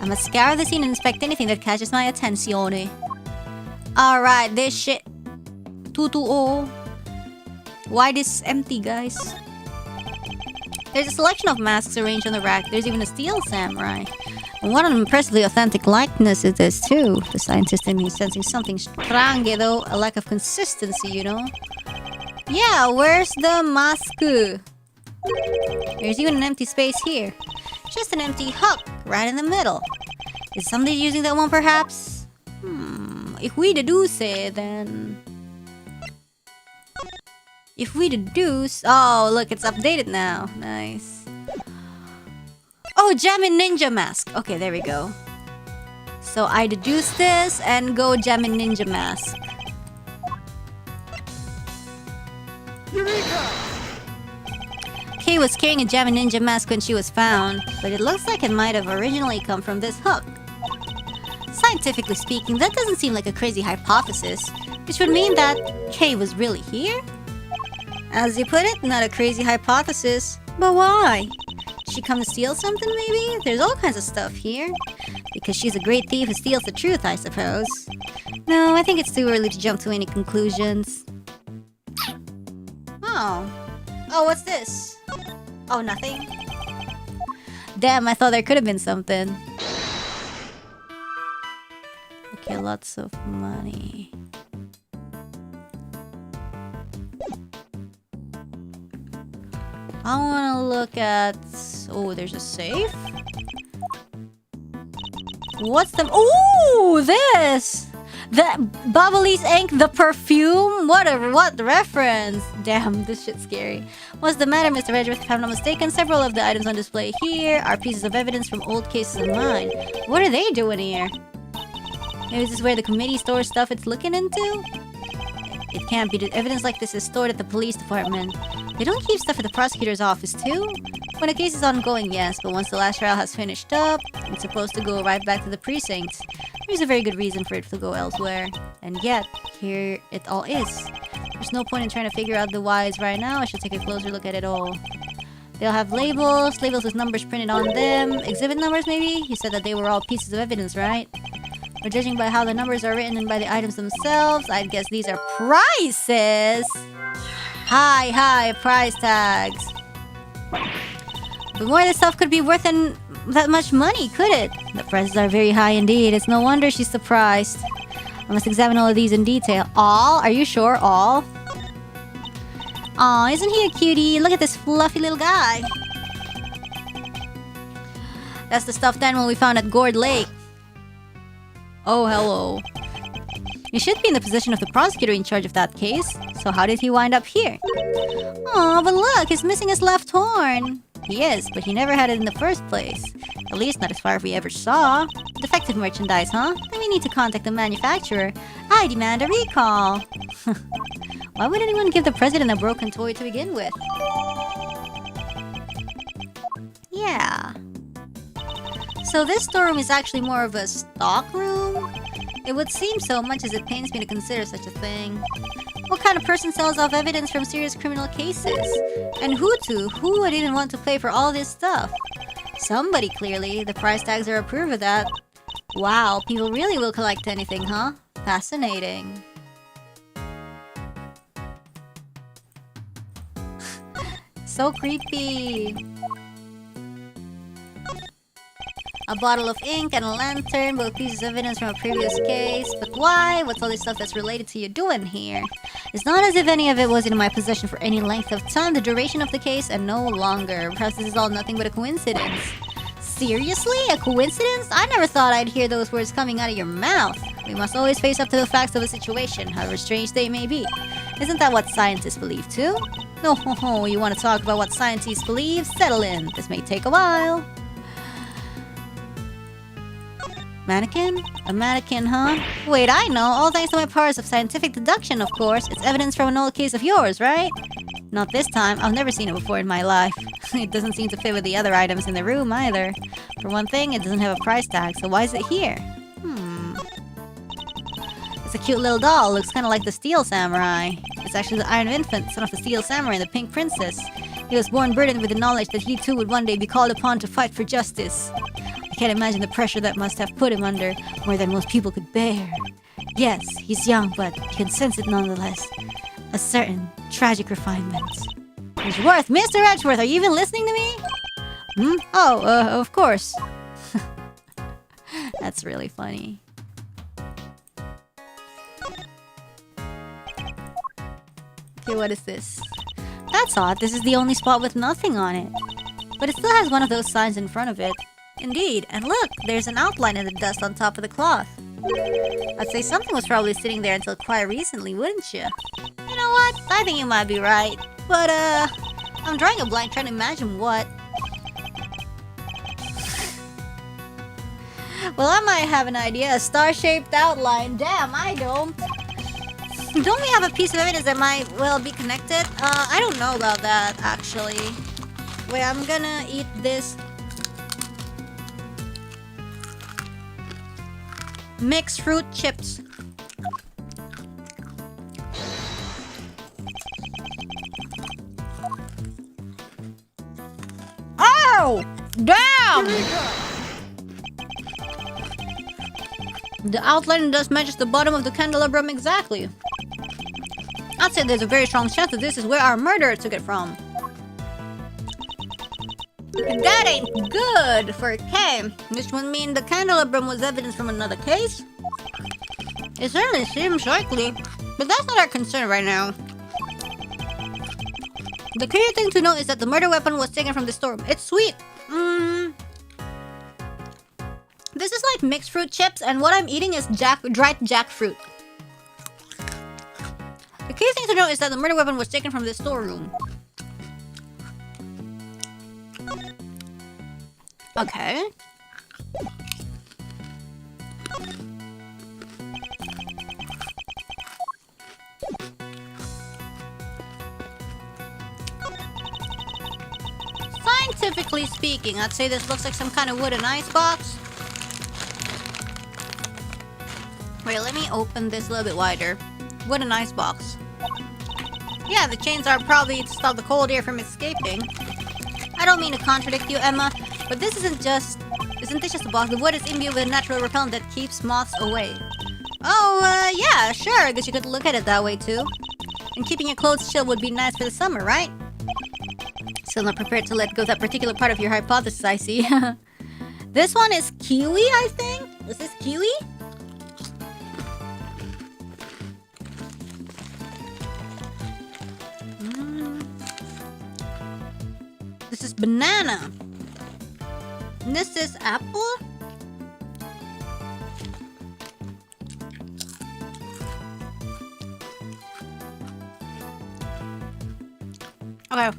I must scour the scene and inspect anything that catches my attention. Alright, this shit. 220. Why this empty, guys? There's a selection of masks arranged on the rack. There's even a steel samurai. And what an impressively authentic likeness it is, too. The scientist in me sensing something strange, though. A lack of consistency, you know? Yeah, where's the mask? There's even an empty space here. Just an empty hook right in the middle. Is somebody using that one, perhaps? If we deduce it, then... If we deduce... Oh, look, it's updated now. Nice. Oh, Jamming Ninja Mask. Okay, there we go. So I deduce this and go Jamming Ninja Mask. Kay was carrying a Java Ninja mask when she was found, but it looks like it might have originally come from this hook. Scientifically speaking, that doesn't seem like a crazy hypothesis, which would mean that Kay was really here? As you put it, not a crazy hypothesis. But why? Did she come to steal something maybe? There's all kinds of stuff here. Because she's a great thief who steals the truth, I suppose. No, I think it's too early to jump to any conclusions. Oh. Oh, what's this? Oh, nothing? Damn, I thought there could have been something. Okay, lots of money. I wanna look at... Oh, there's a safe? What's the... Ooh, this! That Bubbly's ink, the perfume? What reference? Damn, this shit's scary. What's the matter, Mr. Redworth? If I'm not mistaken, several of the items on display here are pieces of evidence from old cases of mine. What are they doing here? Maybe this is where the committee stores stuff it's looking into? It can't be. Evidence like this is stored at the police department. They don't keep stuff at the prosecutor's office too? When a case is ongoing, yes, but once the last trial has finished up, it's supposed to go right back to the precinct. There's a very good reason for it to go elsewhere. And yet, here it all is. There's no point in trying to figure out the whys right now. I should take a closer look at it all. They'll have labels with numbers printed on them. Exhibit numbers, maybe? You said that they were all pieces of evidence, right? But judging by how the numbers are written and by the items themselves, I'd guess these are prices! High price tags. But more of this stuff could be worth that much money, could it? The prices are very high indeed. It's no wonder she's surprised. I must examine all of these in detail. All? Are you sure? All? Aw, isn't he a cutie? Look at this fluffy little guy. That's the stuffed animal we found at Gourd Lake. Oh, hello. You should be in the position of the prosecutor in charge of that case. So how did he wind up here? Aw, but look, he's missing his left horn. He is, but he never had it in the first place. At least not as far as we ever saw. Defective merchandise, huh? Then we need to contact the manufacturer. I demand a recall. Why would anyone give the president a broken toy to begin with? Yeah. So this storeroom is actually more of a stock room? It would seem so, much as it pains me to consider such a thing. What kind of person sells off evidence from serious criminal cases? And who to? Who would even want to pay for all this stuff? Somebody, clearly. The price tags are a proof of that. Wow, people really will collect anything, huh? Fascinating. So creepy. A bottle of ink and a lantern, both pieces of evidence from a previous case. But why? What's all this stuff that's related to you doing here? It's not as if any of it was in my possession for any length of time, the duration of the case, and no longer. Perhaps this is all nothing but a coincidence. Seriously? A coincidence? I never thought I'd hear those words coming out of your mouth. We must always face up to the facts of a situation, however strange they may be. Isn't that what scientists believe too? No, you want to talk about what scientists believe? Settle in. This may take a while. Mannequin? A mannequin, huh? Wait, I know. All thanks to my powers of scientific deduction, of course. It's evidence from an old case of yours, right? Not this time. I've never seen it before in my life. It doesn't seem to fit with the other items in the room, either. For one thing, it doesn't have a price tag, so why is it here? It's a cute little doll. Looks kind of like the Steel Samurai. It's actually the Iron Infant, son of the Steel Samurai and the Pink Princess. He was born burdened with the knowledge that he too would one day be called upon to fight for justice. I can't imagine the pressure that must have put him under, more than most people could bear. Yes, he's young, but you can sense it nonetheless. A certain tragic refinement. Edgeworth! Mr. Edgeworth, are you even listening to me? Oh, of course. That's really funny. Okay, what is this? That's odd. This is the only spot with nothing on it. But it still has one of those signs in front of it. Indeed. And look, there's an outline in the dust on top of the cloth. I'd say something was probably sitting there until quite recently, wouldn't you? You know what? I think you might be right. But, I'm drawing a blank trying to imagine what. Well, I might have an idea. A star-shaped outline. Damn, I don't. Don't we have a piece of evidence that might well be connected? I don't know about that, actually. Wait, I'm gonna eat this mixed fruit chips. Oh! Damn! The outline does matches the bottom of the candelabrum exactly. I'd say there's a very strong chance that this is where our murderer took it from. That ain't good for a K. Which would mean the candelabrum was evidence from another case? It certainly seems likely, but that's not our concern right now. The key thing to know is that the murder weapon was taken from the store. It's sweet. This is like mixed fruit chips, and what I'm eating is dried jackfruit. The key thing to know is that the murder weapon was taken from the storeroom. Okay. Scientifically speaking, I'd say this looks like some kind of wooden icebox. Wait, let me open this a little bit wider. Wooden icebox. Yeah, the chains are probably to stop the cold air from escaping. I don't mean to contradict you, Emma, but this isn't this just a box? The wood is imbued with a natural repellent that keeps moths away. Oh, yeah, sure, I guess you could look at it that way too. And keeping your clothes chilled would be nice for the summer, right? Still not prepared to let go of that particular part of your hypothesis, I see. This one is kiwi, I think? Is this kiwi? This is banana. And this is apple? Okay.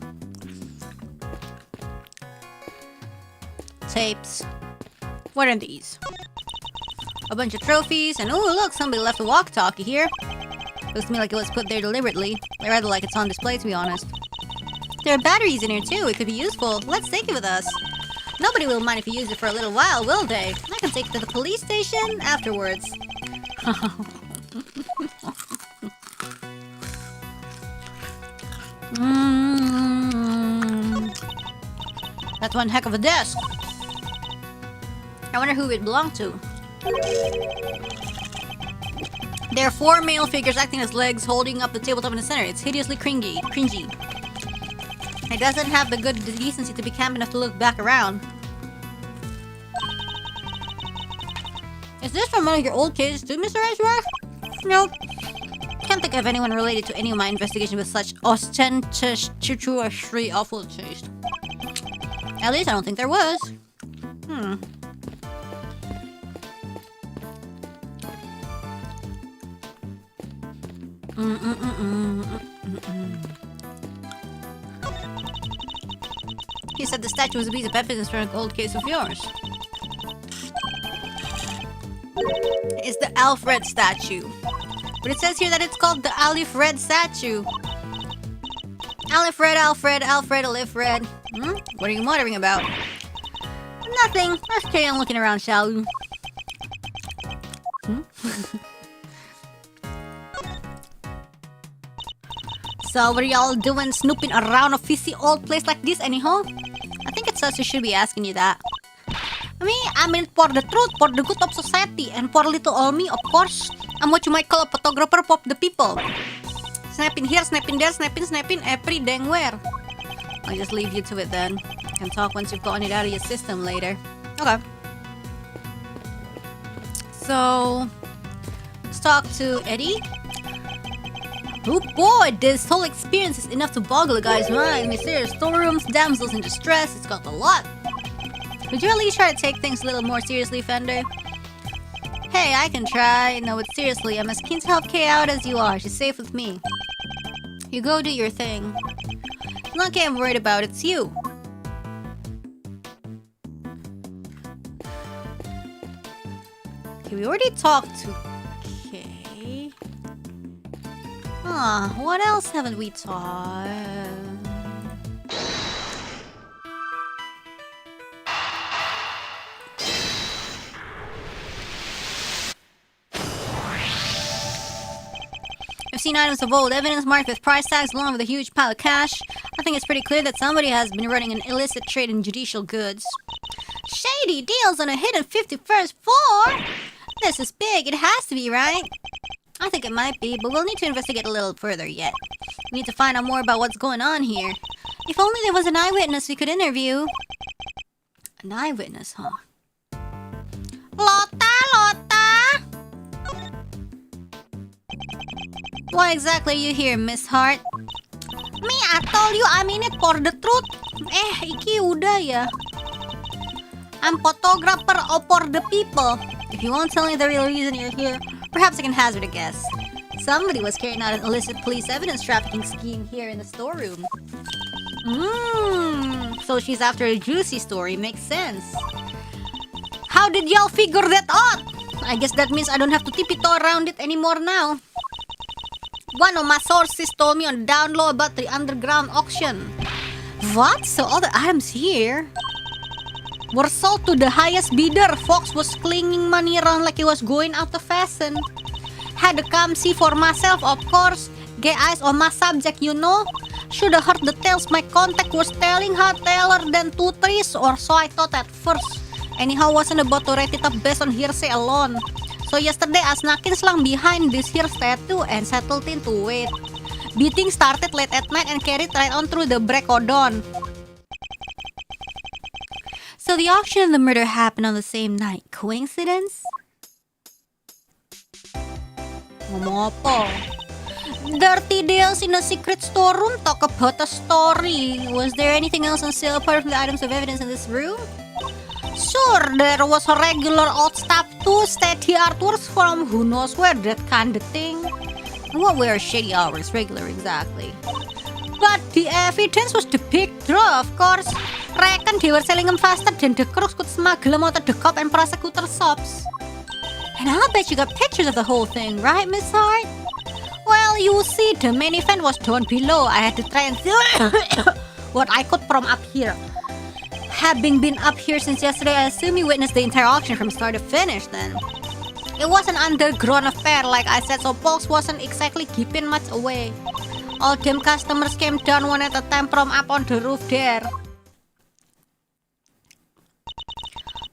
Tapes. What are these? A bunch of trophies, and oh look, somebody left a walkie-talkie here. Looks to me like it was put there deliberately. I rather like it's on display, to be honest. There are batteries in here too, it could be useful. Let's take it with us. Nobody will mind if you use it for a little while, will they? I can take it to the police station afterwards. That's one heck of a desk. I wonder who it belonged to. There are 4 male figures acting as legs holding up the tabletop in the center. It's hideously cringy. It doesn't have the good decency to be camp enough to look back around. Is this from one of your old cases too, Mr. Edgeworth? Nope. Can't think of anyone related to any of my investigations with such ostentatiously awful taste. At least I don't think there was. He said the statue was a piece of evidence for an old case of yours. It's the Alfred statue. But it says here that it's called the Alfred statue. Alfred, Alfred. What are you muttering about? Nothing. Let's carry on looking around, shall we? So, what are y'all doing snooping around a fishy old place like this anyhow? I think it's us who should be asking you that. I mean for the truth, for the good of society, and for little old me, of course. I'm what you might call a photographer of the people. Snapping here, snapping there, snapping every dang where. I'll just leave you to it then. You can talk once you've gotten it out of your system later. Okay. So, let's talk to Eddie. Oh boy, this whole experience is enough to boggle a guy's mind. Mysterious storerooms, damsels in distress, it's got a lot. Would you at least try to take things a little more seriously, Fender? Hey, I can try. No, but seriously, I'm as keen to help Kay out as you are. She's safe with me. You go do your thing. It's not Kay I'm worried about, it's you. Okay, we already talked to Kay. What else haven't we taught? I've seen items of old evidence marked with price tags along with a huge pile of cash. I think it's pretty clear that somebody has been running an illicit trade in judicial goods. Shady deals on a hidden 51st floor? This is big. It has to be, right? I think it might be, but we'll need to investigate a little further yet. We need to find out more about what's going on here. If only there was an eyewitness we could interview. An eyewitness, huh? Lotta! What exactly are you here, Miss Hart? Me, I told you I'm in it for the truth. Iki udah ya. I'm photographer for the people. If you won't tell me the real reason you're here, perhaps I can hazard a guess. Somebody was carrying out an illicit police evidence trafficking scheme here in the storeroom. So she's after a juicy story. Makes sense. How did y'all figure that out? I guess that means I don't have to tiptoe around it anymore now. One of my sources told me on the down low about the underground auction. What? So all the items here were sold to the highest bidder. Fox was slinging money around like he was going out of fashion. Had to come see for myself, of course. Get eyes on my subject, you know. Should have heard the tales my contact was telling her taller than 2 trees, or so I thought at first. Anyhow, wasn't about to write it up based on hearsay alone. So yesterday I snuck in slung behind this here statue and settled into it. Beating started late at night and carried right on through the break of dawn. So the auction and the murder happened on the same night. Coincidence? Ngomong apa? Dirty deals in a secret storeroom? Talk about a story. Was there anything else on sale apart from the items of evidence in this room? Sure, there was a regular old stuff too. Steady artworks from who knows where, that kind of thing. What were shady hours? Regular, exactly. But the evidence was the big draw, of course. Reckon they were selling them faster than the crooks could smuggle them out of the cop and prosecutor shops. And I'll bet you got pictures of the whole thing, right, Miss Hart? Well, you see, the main event was down below. I had to try and see what I could from up here. Having been up here since yesterday, I assume you witnessed the entire auction from start to finish then. It was an underground affair, like I said, so folks wasn't exactly keeping much away. All them customers came down one at a time from up on the roof there.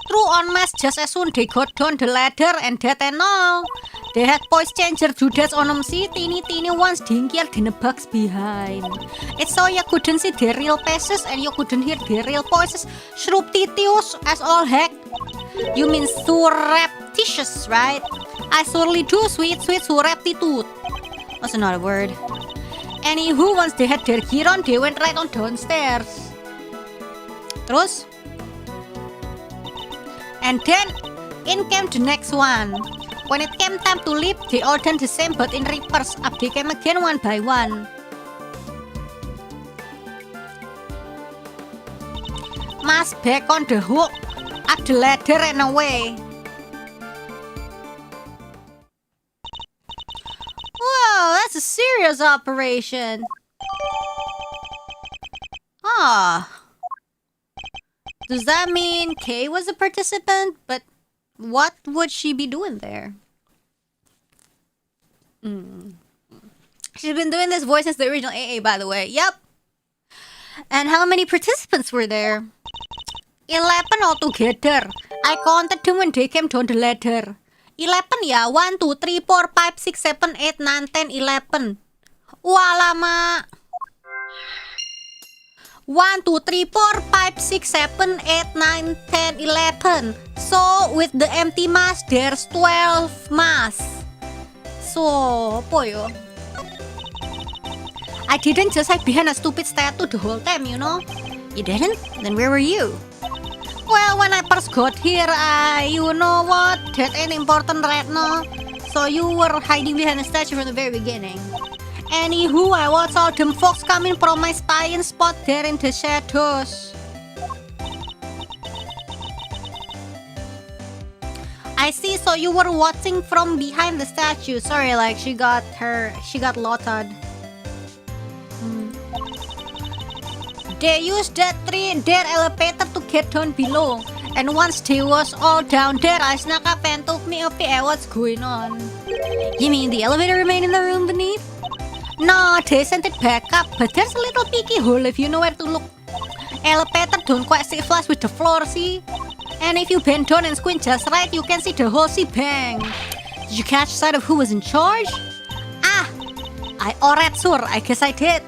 Through en masse just as soon they got down the ladder and that and all. They had voice changer Judas on them, see, teeny ones dinkier in the box behind. It's so you couldn't see their real faces and you couldn't hear their real voices. Surreptitious as all heck. You mean surreptitious, right? I surely do, sweet surreptitude. What's another word? Anywho, once they had their gear on, they went right on downstairs. Terus? And then, in came the next one. When it came time to leave, they all done the same but in reverse. Up they came again one by one. Mas back on the hook, up the ladder and away. Whoa, that's a serious operation. Does that mean Kay was a participant? But what would she be doing there? She's been doing this voice since the original AA, by the way. Yep. And how many participants were there? 11 altogether. I counted them when they came down the ladder. 11 ya? 1, 2, 3, 4, 5, 6, 7, 8, 9, 10, 11. Wah lama. 1, 2, 3, 4, 5, 6, 7, 8, 9, 10, 11. So, with the empty mass, there's 12 mass. So, apa yo? I didn't just hide behind a stupid statue the whole time, you know? You didn't? Then where were you? Well, when I first got here, you know what? That ain't important right now. So you were hiding behind a statue from the very beginning. Anywho, I watched all them folks coming from my spying spot there in the shadows. I see, so you were watching from behind the statue. Sorry, like she got Lotta'd. They used that elevator to get down below. And once they was all down there, I snuck up and took me up the air. What's going on? You mean the elevator remained in the room beneath? No, they sent it back up, but there's a little peeky hole if you know where to look. Elevator don't quite sit flush with the floor, see? And if you bend down and squint just right, you can see the whole shebang. Did you catch sight of who was in charge? I already sure, I guess I did.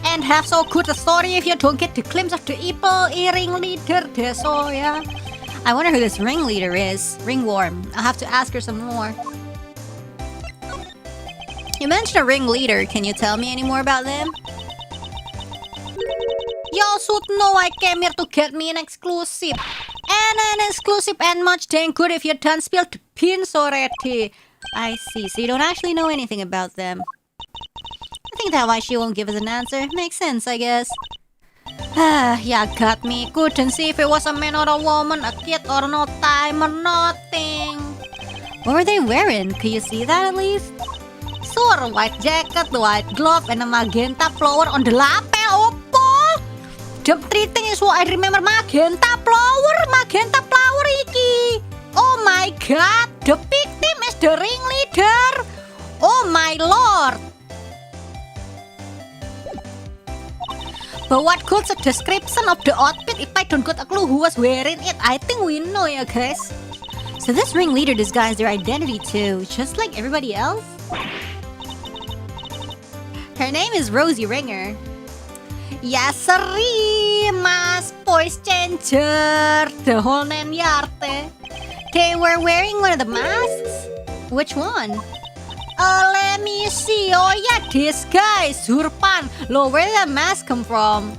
And have so good a story if you don't get the glimpse of the evil ringleader there, so yeah. I wonder who this ringleader is. Ringworm. I'll have to ask her some more. You mentioned a ringleader. Can you tell me any more about them? You should know I came here to get me an exclusive. And an exclusive and much dang good if you done spilled the beans already. I see. So you don't actually know anything about them. I think that's why she won't give us an answer. Makes sense, I guess. Yeah, got me. Couldn't see if it was a man or a woman, a kid or no time or nothing. What were they wearing? Could you see that at least? Sure, white jacket, white glove, and a magenta flower on the lapel. Oppo! The three things is what I remember. Magenta flower iki. Oh my god, the victim is the ringleader. Oh my lord. But what good's a description of the outfit if I don't got a clue who was wearing it? I think we know, yeah, guys. So this ringleader disguised their identity too, just like everybody else? Her name is Rosie Ringer. Yes, sirree, mas voice changer, the whole nine yarte. They were wearing one of the masks? Which one? Let me see. Oh yeah, this guy, Surpan. Lo, where did that mask come from?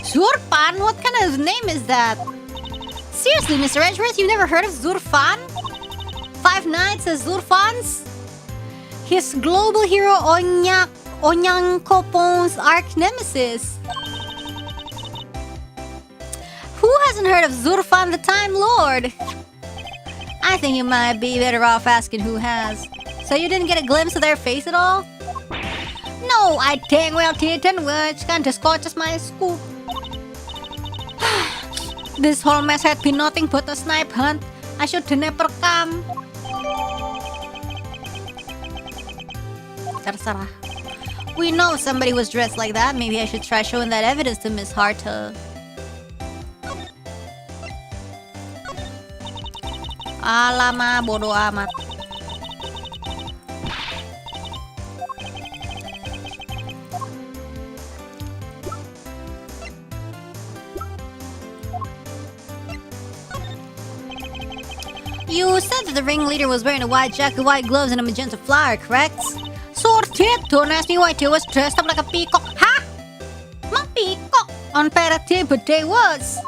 Surpan? What kind of name is that? Seriously, Mr. Edgeworth, you never heard of Zurfan? Five Nights as Zurfans? His global hero Onyankopon's arch nemesis. Who hasn't heard of Zurfan the Time Lord? I think you might be better off asking who has. So you didn't get a glimpse of their face at all? No, I dang well didn't, which kinda scorches my scoop. This whole mess had been nothing but a snipe hunt. I should never come. Terserah. We know somebody was dressed like that. Maybe I should try showing that evidence to Miss Hart. Alamak, bodoh amat. You said that the ringleader was wearing a white jacket, white gloves, and a magenta flower, correct? Sorted! Don't ask me why they was dressed up like a peacock. Ha! Mang peacock! On Perhatian, but they was.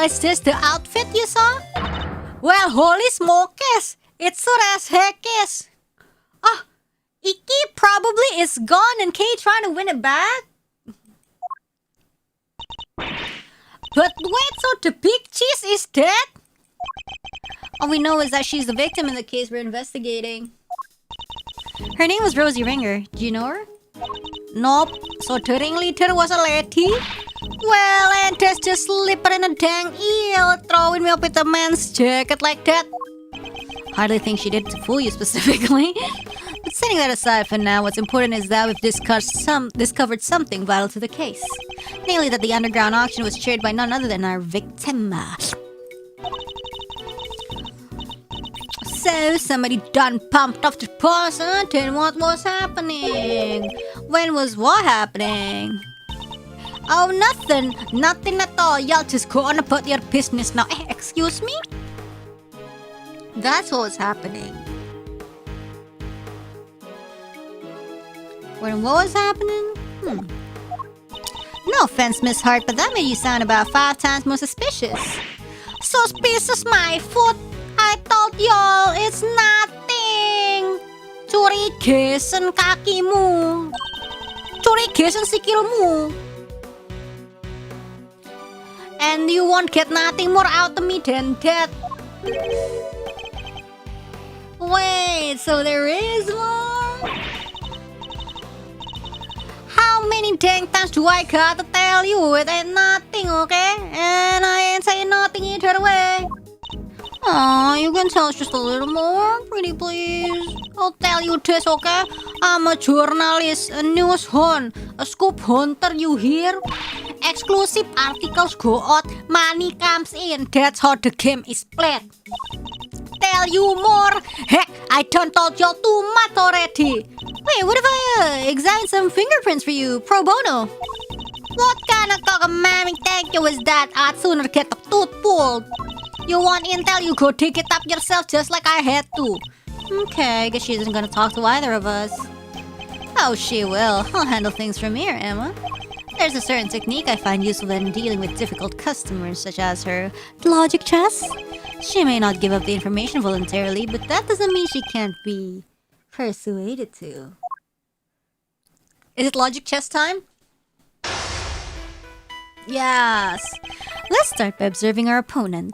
Is this the outfit you saw? Well, holy smokes! It's sure as heck is. Oh, Iki probably is gone and Kay trying to win it back? But wait, so the big cheese is dead? All we know is that she's the victim in the case we're investigating. Her name was Rosie Ringer. Do you know her? Nope. So the ringleader was a lady? Well, and that's just slipper in a dang eel, throwing me up with a man's jacket like that. Hardly think she did to fool you specifically. But setting that aside for now, what's important is that we've discovered something vital to the case. Namely that the underground auction was chaired by none other than our victim. So, somebody done pumped off the person, then what was happening? When was what happening? Oh, nothing. Nothing at all. Y'all just go on about your business now. Excuse me? That's what was happening. When what was happening? No offense, Miss Hart, but that made you sound about 5 times more suspicious. Suspicious, my foot. I told y'all it's nothing. Curigasan kakimu. Curigasan sikilmu. And you won't get nothing more out of me than that. Wait, so there is more? How many dang times do I gotta tell you it ain't nothing, okay? And I ain't saying nothing either way. Aw, you can tell us just a little more, pretty please. I'll tell you this, okay? I'm a journalist, a news hound, a scoop hunter, you hear? Exclusive articles go out, money comes in. That's how the game is played. Tell you more? Heck, I done told you too much already. Wait, what if I examine some fingerprints for you, pro bono? What kind of cockamamie thank you is that? I'd sooner get the tooth pulled. You want intel, you go dig it up yourself just like I had to. Okay, I guess she isn't gonna talk to either of us. Oh, she will. I'll handle things from here, Emma. There's a certain technique I find useful when dealing with difficult customers, such as her logic chess. She may not give up the information voluntarily, but that doesn't mean she can't be persuaded to. Is it logic chess time? Yes. Let's start by observing our opponent.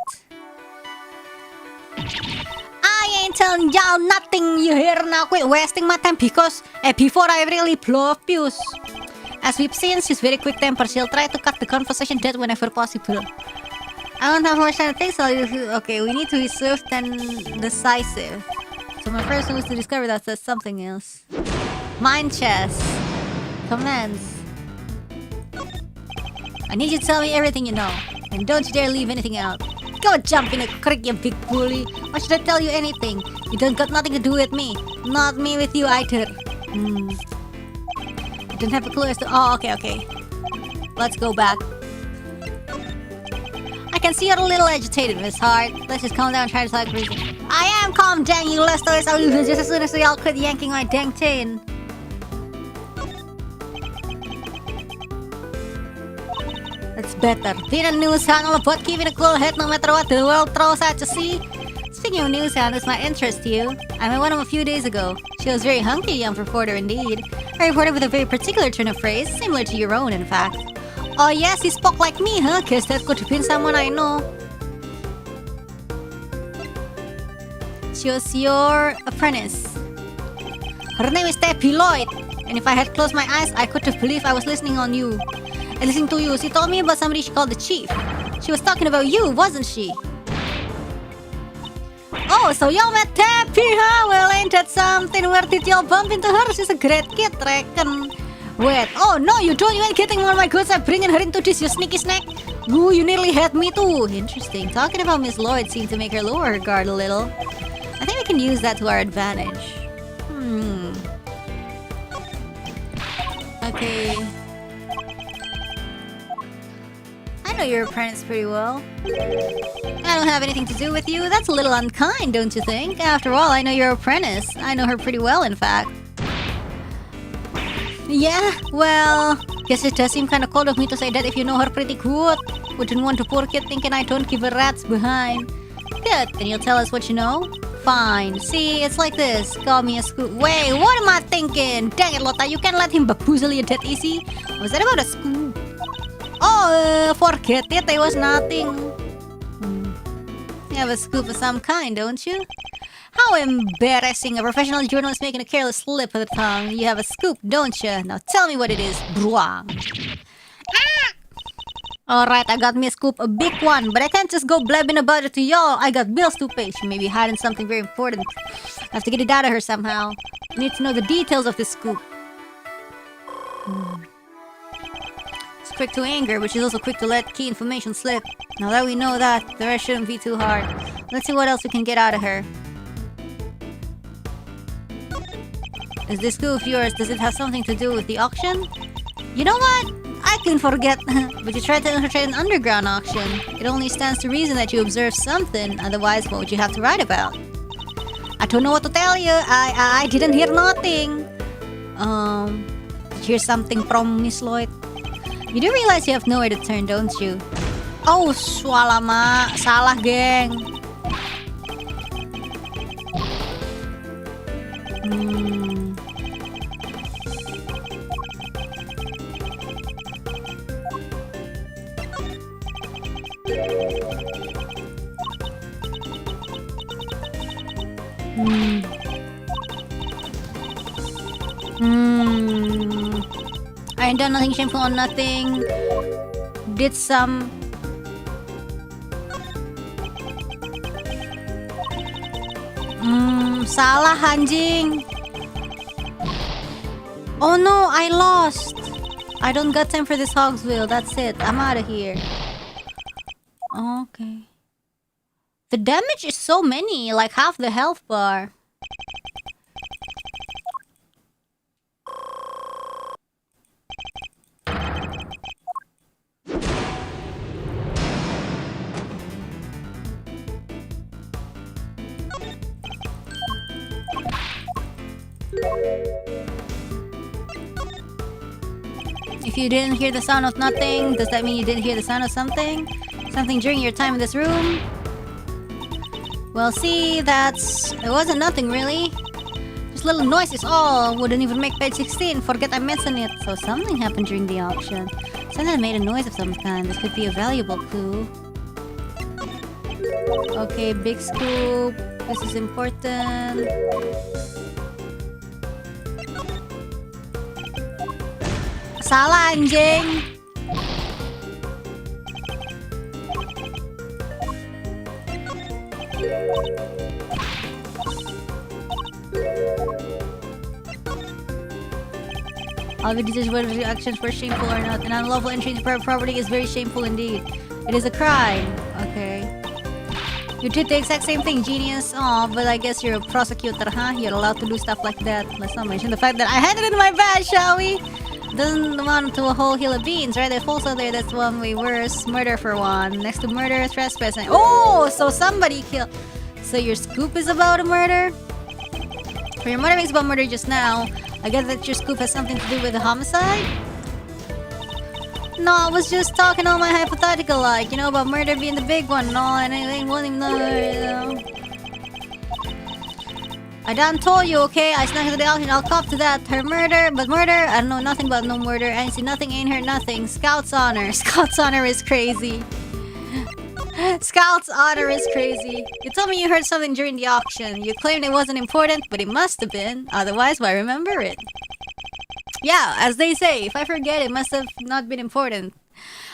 I ain't telling y'all nothing, you hear? Now quit wasting my time before I really blow up fuse. As we've seen, she's very quick-tempered. She'll try to cut the conversation dead whenever possible. I don't have much time to think, so okay, we need to be swift and decisive. So my first one is to discover that says something else. Mind chess. Commands. I need you to tell me everything you know. And don't you dare leave anything out. Go jump in a creek, you big bully. Why should I tell you anything? You don't got nothing to do with me. Not me with you either. I don't have a clue as to... Oh, okay. Let's go back. I can see you're a little agitated, Miss Hart. Let's just calm down and try to talk reason. I am calm, dang you, let's always I'll lose just as soon as we all quit yanking my dang chain. That's better. Being a news hound all about keeping a cool head no matter what the world throws at you, see? Speaking of news hound, it's my interest to you. I met one of them a few days ago. She was very hunky, young reporter indeed. A reporter with a very particular turn of phrase, similar to your own, in fact. Oh yes, he spoke like me, huh? Guess that could have been someone I know. She was your apprentice. Her name is Pippi, and if I had closed my eyes, I could have believed I was listening to you. She told me about somebody she called the chief. She was talking about you, wasn't she? Oh, so y'all met Pippi, huh? Well, ain't that something? Where did y'all bump into her? She's a great kid, reckon. Wait, oh no, you don't even getting all my goods. I'm bringing her into this, you sneaky snack. Ooh, you nearly had me too. Interesting. Talking about Miss Lloyd seemed to make her lower her guard a little. I think we can use that to our advantage. Okay. I know your apprentice pretty well. I don't have anything to do with you. That's a little unkind, don't you think? After all, I know your apprentice. I know her pretty well, in fact. Yeah, well, guess it does seem kind of cold of me to say that if you know her pretty good. Wouldn't want a poor kid thinking I don't give a rat's behind. Good, then you'll tell us what you know? Fine. See, it's like this. Call me a scoop. Wait, what am I thinking? Dang it, Lotta, you can't let him bamboozle you that easy. Was that about a scoop? Oh, forget it. It was nothing. You have a scoop of some kind, don't you? How embarrassing, a professional journalist making a careless slip of the tongue. You have a scoop, don't you? Now tell me what it is, bruang. Alright, I got me a scoop, a big one, but I can't just go blabbing about it to y'all. I got bills to pay. She may be hiding something very important. I have to get it out of her somehow. I need to know the details of this scoop. It's quick to anger, but she's also quick to let key information slip. Now that we know that, the rest shouldn't be too hard. Let's see what else we can get out of her. Is this scoop of yours? Does it have something to do with the auction? You know what? I can forget. But you tried to infiltrate an underground auction. It only stands to reason that you observed something. Otherwise, what would you have to write about? I don't know what to tell you. I didn't hear nothing. Did you hear something from Miss Lloyd? You do realize you have nowhere to turn, don't you? Oh, swalama. Salah, geng. Hmm. I ain't done nothing shameful or nothing. Did some... salah anjing. Oh no, I lost. I don't got time for this hog's wheel. That's it. I'm out of here. Okay. The damage is so many, like half the health bar. If you didn't hear the sound of nothing, does that mean you didn't hear the sound of something? Something during your time in this room? Well, see, it wasn't nothing really. Just little noises all. Wouldn't even make page 16. Forget I mentioned it. So something happened during the auction. Something made a noise of some kind. This could be a valuable clue. Okay, big scoop. This is important. Salah anjing. I'll be decided whether the actions were shameful or not. An unlawful entry into private property is very shameful indeed. It is a crime. Okay. You did the exact same thing, genius. Oh, but I guess you're a prosecutor, huh? You're allowed to do stuff like that. Let's not mention the fact that I had it in my bag, shall we? Doesn't amount to a whole hill of beans, right? If also there, that's one way worse. Murder for one. Next to murder, trespassing. Oh, so somebody killed. So your scoop is about a murder? For your murder is about murder just now. I guess that your scoop has something to do with a homicide? No, I was just talking all my hypothetical like, you know, about murder being the big one. No, and I ain't wanting no, you know. I done told you, okay? I snuck into the auction, I'll cop to that. Her murder, but murder? I don't know nothing about no murder. I ain't seen nothing, ain't heard nothing. Scout's honor. Scout's honor is crazy. Scout's honor is crazy. You told me you heard something during the auction. You claimed it wasn't important, but it must have been. Otherwise, why remember it? Yeah, as they say, if I forget, it must have not been important.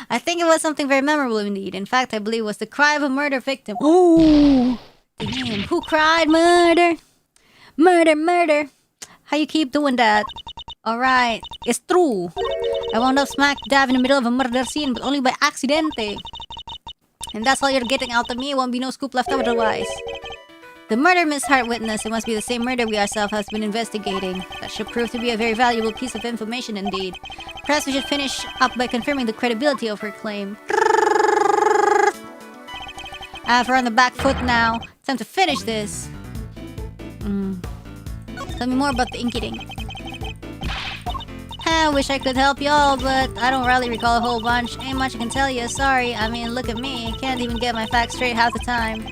I think it was something very memorable indeed. In fact, I believe it was the cry of a murder victim. Oh! Damn, who cried murder? Murder, murder. How you keep doing that? Alright, it's true. I wound up smack dab in the middle of a murder scene, but only by accidente. And that's all you're getting out of me. It won't be no scoop left otherwise. The murder Miss Hart witnessed, it must be the same murder we ourselves have been investigating. That should prove to be a very valuable piece of information indeed. Perhaps we should finish up by confirming the credibility of her claim. I have her on the back foot now. Time to finish this. Tell me more about the inking. I wish I could help y'all, but I don't really recall a whole bunch. Ain't much I can tell you, sorry. I mean, look at me. Can't even get my facts straight half the time.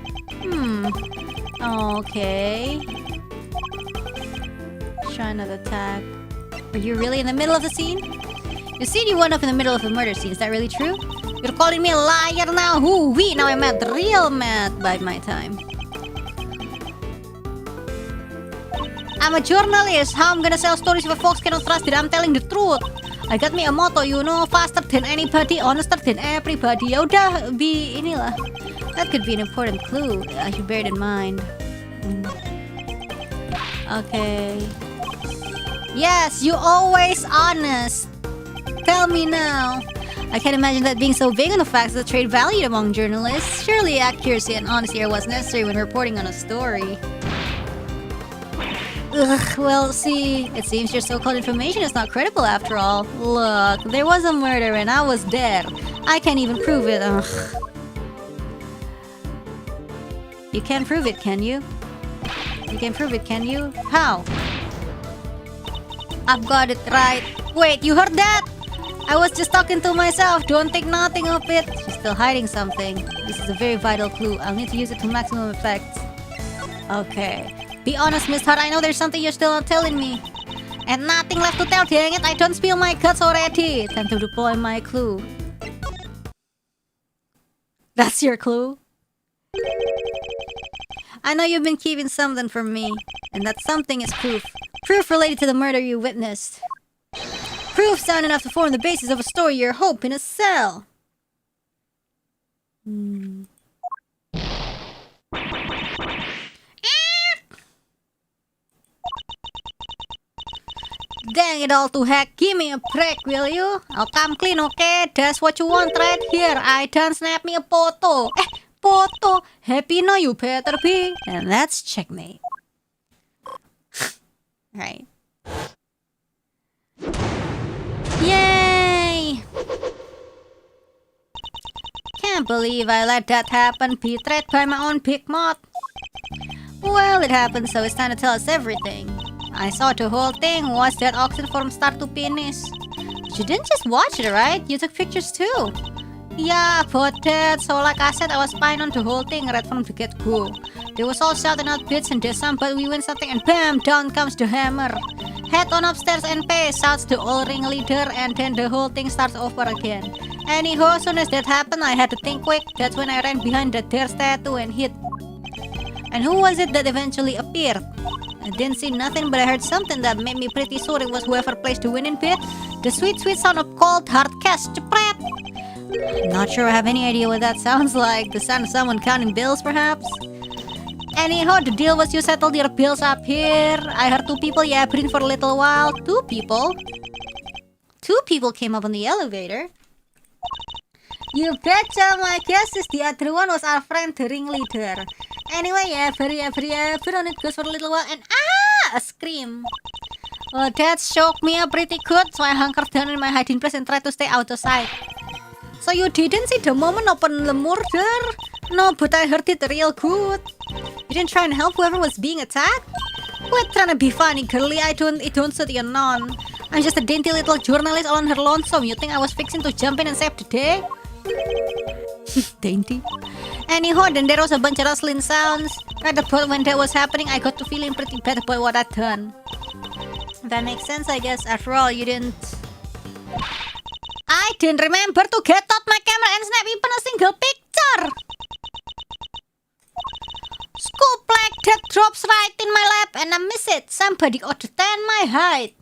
Okay. Try another attack. Are you really in the middle of the scene? You said you wound up in the middle of a murder scene. Is that really true? You're calling me a liar now? Hoo-wee! Now I'm mad, real mad. Bide my time. I'm a journalist. How I'm gonna sell stories if folks cannot trust it? I'm telling the truth. I got me a motto, you know, faster than anybody, honester than everybody. Yaudah, inilah. That could be an important clue. I should bear it in mind. Okay. Yes, you always honest. Tell me now. I can't imagine that being so vague on the facts that trade valued among journalists. Surely accuracy and honesty are what's necessary when reporting on a story. Ugh, well, see, it seems your so-called information is not credible after all. Look, there was a murder and I was there. I can't even prove it. Ugh. You can't prove it, can you? You can prove it, can you? How? I've got it right. Wait, you heard that? I was just talking to myself. Don't think nothing of it. She's still hiding something. This is a very vital clue. I'll need to use it to maximum effect. Okay. Be honest, Miss Hart. I know there's something you're still not telling me. And nothing left to tell, dang it. I don't spill my guts already. Time to deploy my clue. That's your clue? I know you've been keeping something from me, and that something is proof. Proof related to the murder you witnessed. Proof sound enough to form the basis of a story you're hope in a cell. Dang it all to heck, give me a break, will you? I'll come clean, okay? That's what you want right here. I done snap me a photo. Photo. Happy no, you better be. And that's checkmate. Right. Yay! Can't believe I let that happen. Betrayed by my own big mouth. Well, it happened, so it's time to tell us everything. I saw the whole thing, watched that auction from start to finish. You didn't just watch it, right? You took pictures too. Yeah, but that. So like I said, I was spying on the whole thing right from the get-go. They was all shouting out bits and this some, but we win something and bam, down comes the hammer. Head on upstairs and pay, shouts the old ringleader, and then the whole thing starts over again. Anyhow, as soon as that happened, I had to think quick. That's when I ran behind the deer statue and hid. And who was it that eventually appeared? I didn't see nothing, but I heard something that made me pretty sure it was whoever placed the winning bid. The sweet, sweet sound of cold, hard cash. Not sure I have any idea what that sounds like. The sound of someone counting bills, perhaps? Anyhow, the deal was you settled your bills up here. I heard two people yabbering for a little while. Two people? Two people came up on the elevator. You betcha, my guess is the other one was our friend, the ringleader. Anyway, yabber on it goes for a little while and a scream. Well, that shocked me up pretty good, so I hunkered down in my hiding place and tried to stay out of sight. So you didn't see the moment upon the murder? No, but I heard it real good. You didn't try and help whoever was being attacked? Quit trying to be funny, girlie. It don't suit you none. I'm just a dainty little journalist all on her lonesome. You think I was fixing to jump in and save the day? Dainty. Anyhow, then there was a bunch of rustling sounds. Right about when that was happening, I got to feeling pretty bad about what I'd done. That makes sense, I guess. After all, you didn't... I didn't remember to get out my camera and snap even a single picture! Scoop like that drops right in my lap and I miss it. Somebody ought to stand my height.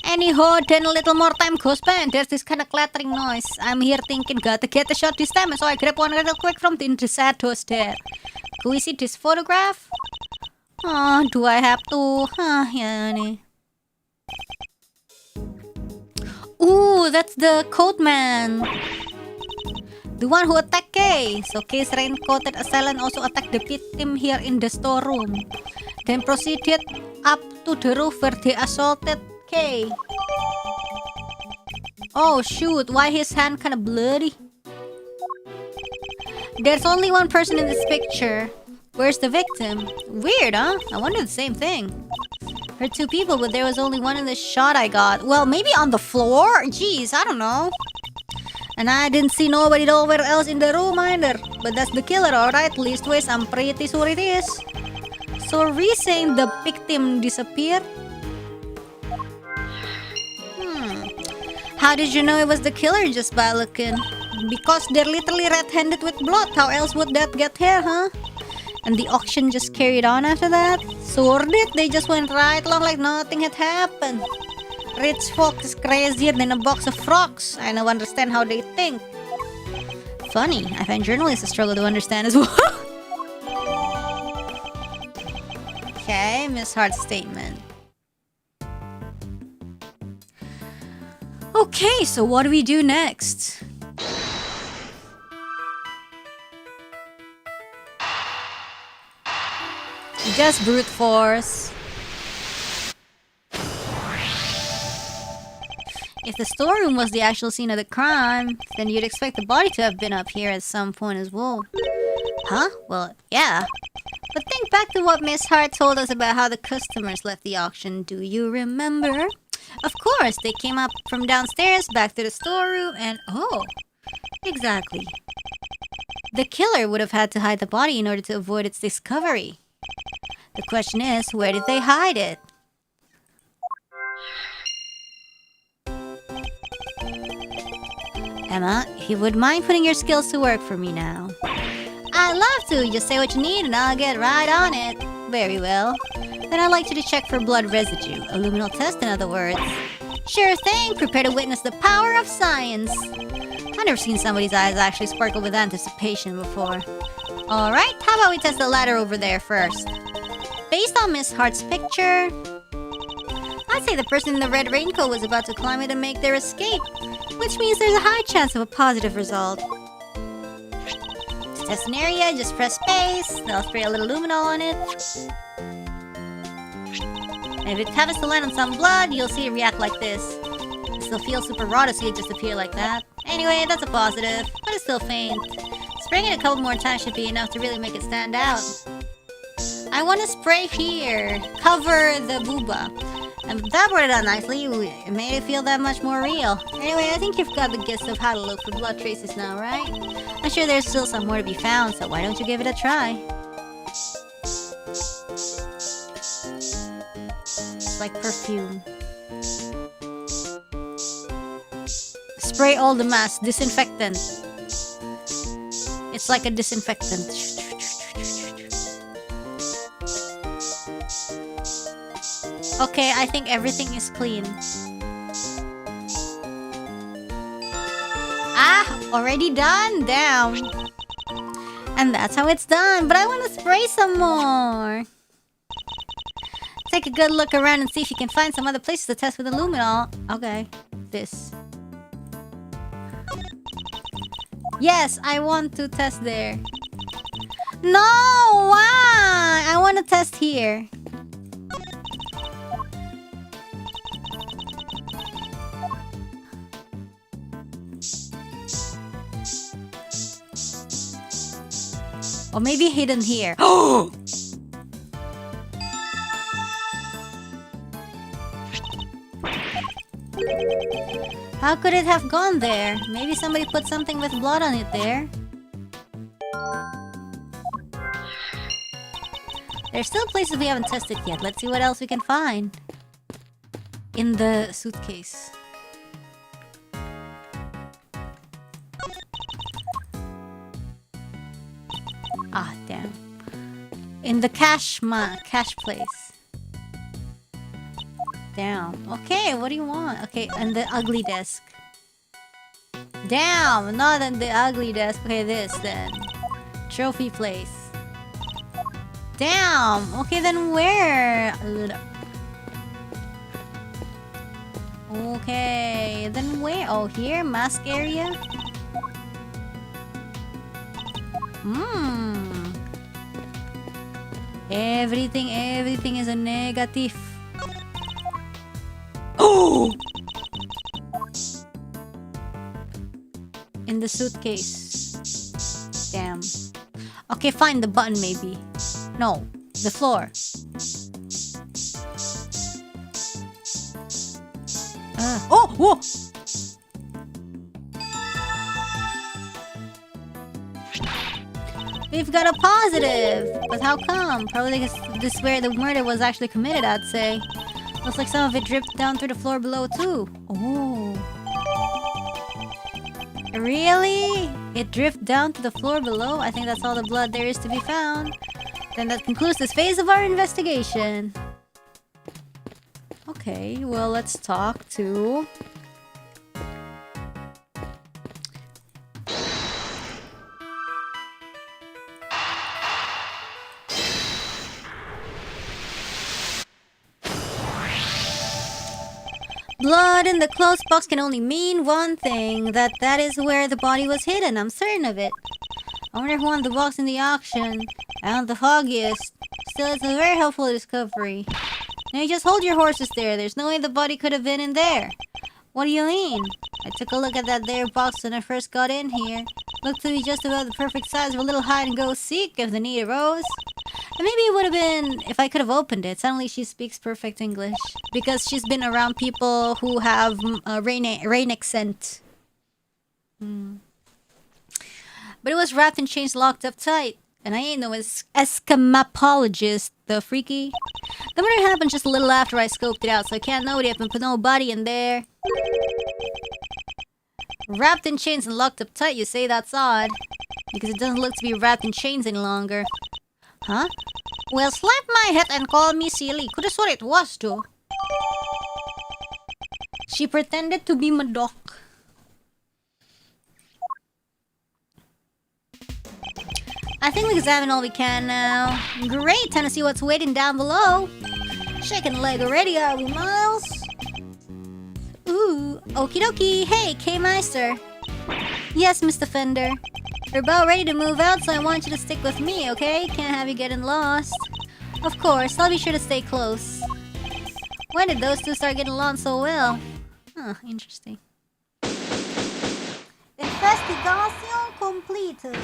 Anyhow, then a little more time goes by and there's this kind of clattering noise. I'm here thinking, gotta get a shot this time, so I grab one real quick from the shadows there. Can we see this photograph? Oh, do I have to? Yeah. Ooh, that's the coat man. The one who attacked Kay. So Kay's rain-coated assailant also attacked the victim here in the storeroom. Then proceeded up to the roof where they assaulted Kay. Oh shoot, why his hand kinda bloody? There's only one person in this picture. Where's the victim? Weird, huh? I wonder the same thing. Heard two people, but there was only one in the shot I got. Well, maybe on the floor? Jeez, I don't know. And I didn't see nobody nowhere else in the room either. But that's the killer, alright? Leastways, I'm pretty sure it is. So, re-saying the victim disappeared? How did you know it was the killer just by looking? Because they're literally red-handed with blood. How else would that get here, huh? And the auction just carried on after that? Sure did. They just went right along like nothing had happened. Rich folk is crazier than a box of frogs. I don't understand how they think. Funny, I find journalists struggle to understand as well. Okay, Miss Hart's statement. Okay, so what do we do next? Just brute force. If the storeroom was the actual scene of the crime, then you'd expect the body to have been up here at some point as well. Huh? Well, yeah. But think back to what Miss Hart told us about how the customers left the auction. Do you remember? Of course, they came up from downstairs back to the storeroom and... Oh, exactly. The killer would have had to hide the body in order to avoid its discovery. The question is, where did they hide it? Ema, If you would mind putting your skills to work for me now. I'd love to. Just say what you need and I'll get right on it. Very well. Then I'd like you to check for blood residue. A luminal test, in other words. Sure thing. Prepare to witness the power of science. I've never seen somebody's eyes actually sparkle with anticipation before. Alright, how about we test the ladder over there first? Based on Miss Hart's picture, I'd say the person in the red raincoat was about to climb it and make their escape, which means there's a high chance of a positive result. To test an area, just press space, then I'll spray a little luminol on it. And if it happens to land on some blood, you'll see it react like this. It still feels super raw to see it just appear like that. Anyway, that's a positive, but it's still faint. Spraying it a couple more times should be enough to really make it stand out. I want to spray here. Cover the booba. And that brought it out nicely. It made it feel that much more real. Anyway, I think you've got the gist of how to look for blood traces now, right? I'm sure there's still some more to be found, so why don't you give it a try? It's like perfume. Spray all the mass. Disinfectant. It's like a disinfectant. Okay, I think everything is clean. Ah, already done? Damn. And that's how it's done. But I want to spray some more. Take a good look around and see if you can find some other places to test with the luminol. Okay, this. Yes, I want to test there. No, why? I want to test here. Or maybe hidden here. Oh! How could it have gone there? Maybe somebody put something with blood on it there. There's still places we haven't tested yet. Let's see what else we can find. In the suitcase. Ah, damn. In the cash place. Damn. Okay, what do you want? Okay, and the ugly desk. Damn, not in the ugly desk. Okay, this then. Trophy place. Damn. Okay, then where? Okay, then where? Oh, here? Mask area? Everything is a negative. Oh! In the suitcase. Damn. Okay, find the button maybe. No, the floor. Oh! Whoa! We've got a positive! But how come? Probably because this is where the murder was actually committed, I'd say. Looks like some of it dripped down through the floor below, too. Oh. Really? It dripped down to the floor below? I think that's all the blood there is to be found. Then that concludes this phase of our investigation. Okay, well, let's talk to... Blood in the clothes box can only mean one thing. That is where the body was hidden. I'm certain of it. I wonder who won the box in the auction. I don't the foggiest. Still, it's a very helpful discovery. Now you just hold your horses there. There's no way the body could have been in there. What do you mean? I took a look at that there box when I first got in here. Looked to be just about the perfect size of a little hide-and-go-seek if the need arose. And maybe it would have been if I could have opened it. Suddenly she speaks perfect English. Because she's been around people who have rain accent. But it was wrapped in chains locked up tight. And I ain't no escamapologist, the freaky. The murder happened just a little after I scoped it out, so I can't know what happened, put no body in there. Wrapped in chains and locked up tight, you say that's odd. Because it doesn't look to be wrapped in chains any longer. Huh? Well, slap my head and call me silly. Could've sworn it was too. She pretended to be Madoc. I think we examine all we can now. Great, time to see what's waiting down below. Shaking a leg already, are we, Miles? Ooh, okie dokie. Hey, K-Meister. Yes, Mr. Fender. We're about ready to move out, so I want you to stick with me, okay? Can't have you getting lost. Of course, I'll be sure to stay close. When did those two start getting along so well? Huh, interesting. Investigation completed.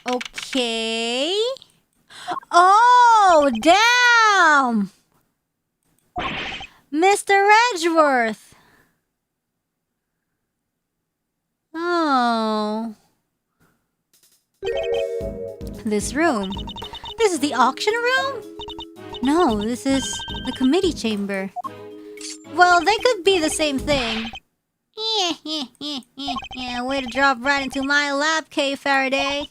Okay. Oh, damn! Mr. Edgeworth! Oh. This room. This is the auction room? No, this is the committee chamber. Well, they could be the same thing. Yeah, way to drop right into my lap, K. Faraday.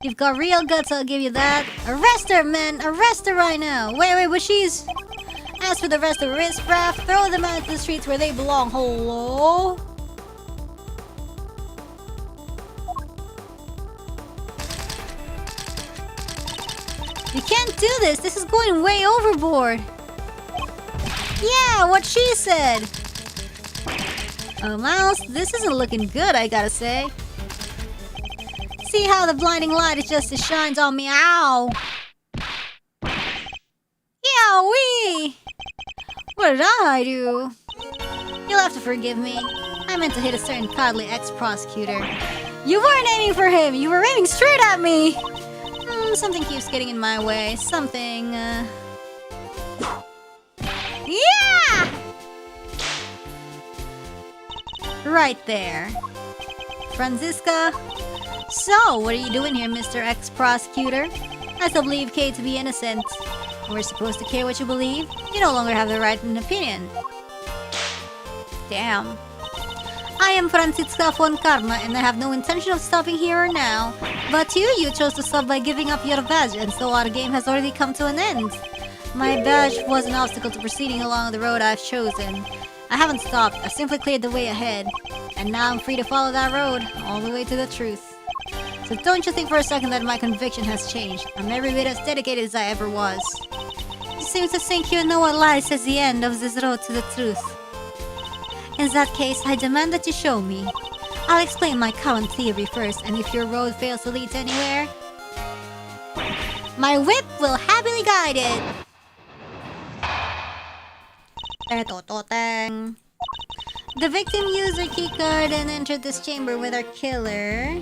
You've got real guts, I'll give you that. Arrest her, men! Arrest her right now! Wait, but she's... As for the rest of the riffraff, throw them out to the streets where they belong, hello? You can't do this! This is going way overboard! Yeah, what she said! Oh, Miles, this isn't looking good, I gotta say. See how the blinding light is just as shines on me, ow! Yowie! What did I do? You'll have to forgive me. I meant to hit a certain cuddly ex-prosecutor. You weren't aiming for him, you were aiming straight at me! Something keeps getting in my way. Something, Yeah! Right there. Franziska. So, what are you doing here, Mr. Ex-Prosecutor? I still believe Kay to be innocent. We're supposed to care what you believe? You no longer have the right to an opinion. Damn. I am Franziska von Karma, and I have no intention of stopping here or now. But you chose to stop by giving up your badge, and so our game has already come to an end. My badge was an obstacle to proceeding along the road I've chosen. I haven't stopped, I simply cleared the way ahead. And now I'm free to follow that road, all the way to the truth. So don't you think for a second that my conviction has changed. I'm every bit as dedicated as I ever was. You seem to think you know what lies is the end of this road to the truth. In that case, I demand that you show me. I'll explain my current theory first, and if your road fails to lead to anywhere, my whip will happily guide it. The victim used her keycard and entered this chamber with our killer.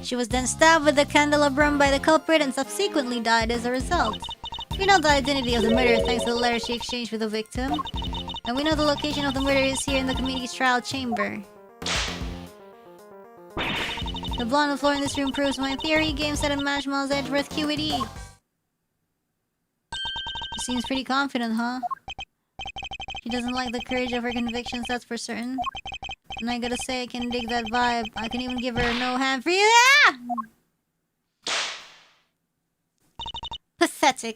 She was then stabbed with the candelabrum by the culprit and subsequently died as a result. We know the identity of the murderer thanks to the letter she exchanged with the victim. And we know the location of the murderer is here in the committee's trial chamber. The blood on the floor in this room proves my theory. Game set and match Miles Edgeworth QED. Seems pretty confident, huh? She doesn't like the courage of her convictions, that's for certain. And I gotta say, I can dig that vibe. I can even give her a no hand for you. Ah! Pathetic.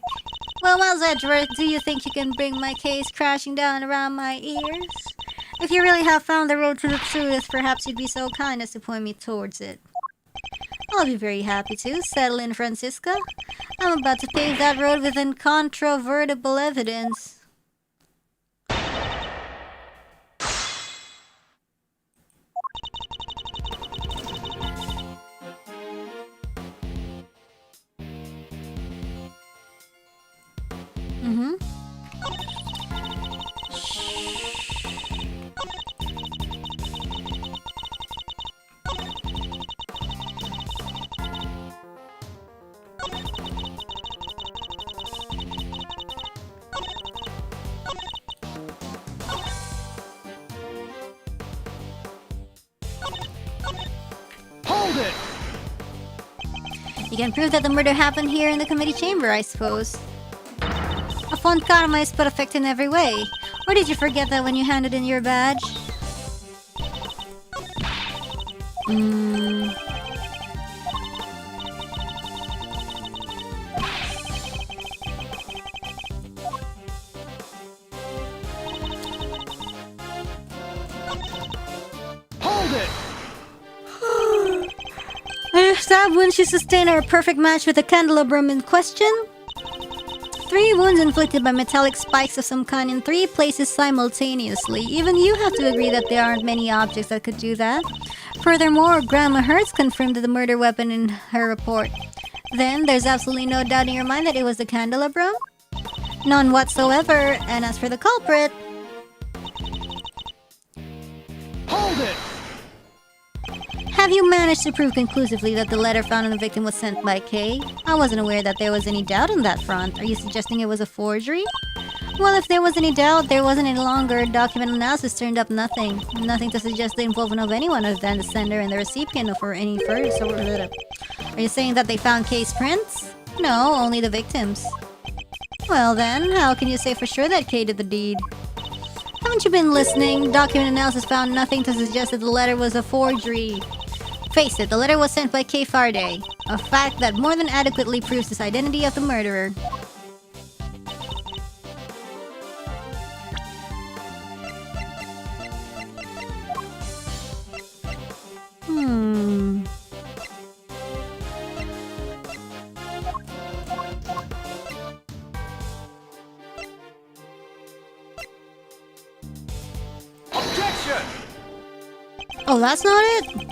Well, Miles Edgeworth, do you think you can bring my case crashing down around my ears? If you really have found the road to the truth, perhaps you'd be so kind as to point me towards it. I'll be very happy to. Settle in, Franziska. I'm about to pave that road with incontrovertible evidence. it! You can prove that the murder happened here in the committee chamber, I suppose. A fond karma is perfect in every way. Or did you forget that when you handed in your badge? Hold it! Stab wounds she sustained are a perfect match with the candelabrum in question. 3 wounds inflicted by metallic spikes of some kind in 3 places simultaneously. Even you have to agree that there aren't many objects that could do that. Furthermore, Grandma Hertz confirmed the murder weapon in her report. Then, there's absolutely no doubt in your mind that it was the candelabrum? None whatsoever. And as for the culprit... Hold it! Have you managed to prove conclusively that the letter found on the victim was sent by Kay? I wasn't aware that there was any doubt on that front. Are you suggesting it was a forgery? Well, if there was any doubt, there wasn't any longer. Document analysis turned up nothing. Nothing to suggest the involvement of anyone other than the sender and the recipient or any further. Are you saying that they found Kay's prints? No, only the victims. Well then, how can you say for sure that Kay did the deed? Haven't you been listening? Document analysis found nothing to suggest that the letter was a forgery. Face it, the letter was sent by Kay Faraday, a fact that more than adequately proves his identity of the murderer. Objection! Oh, that's not it?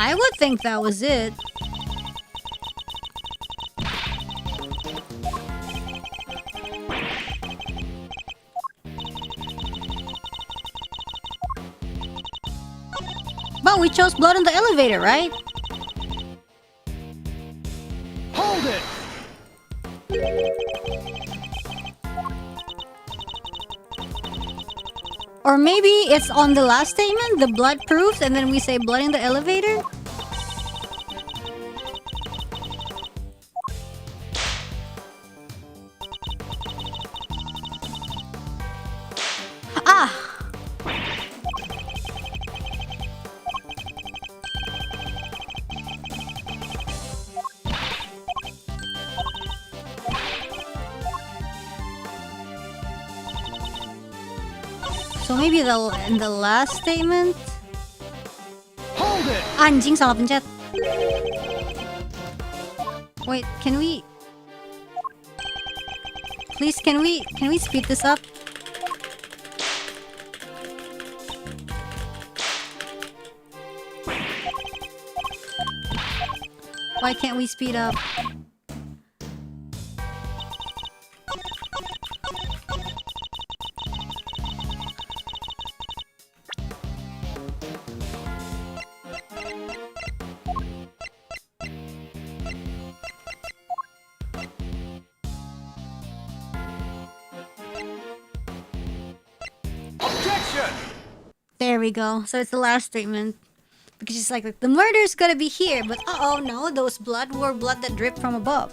I would think that was it. But we chose blood in the elevator, right? Hold it! Or maybe it's on the last statement, the blood proofs, and then we say blood in the elevator? Ah! So maybe in the last statement? Hold it! Anjing, salah pencet. Wait, can we... Please, can we speed this up? Why can't we speed up? There we go. So it's the last statement. Because she's like, the murder's gotta be here, but uh-oh, no, those blood were blood that dripped from above.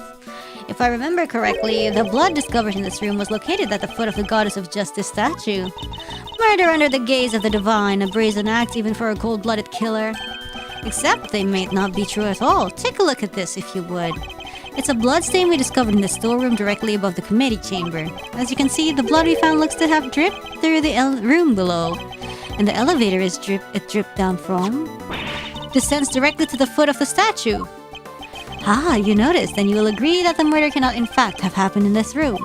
If I remember correctly, the blood discovered in this room was located at the foot of the Goddess of Justice statue. Murder under the gaze of the divine, a brazen act even for a cold-blooded killer. Except they may not be true at all. Take a look at this, if you would. It's a blood stain we discovered in the storeroom directly above the committee chamber. As you can see, the blood we found looks to have dripped through the room below. And the elevator it dripped down from descends directly to the foot of the statue. Ah, you noticed, then you will agree that the murder cannot in fact have happened in this room.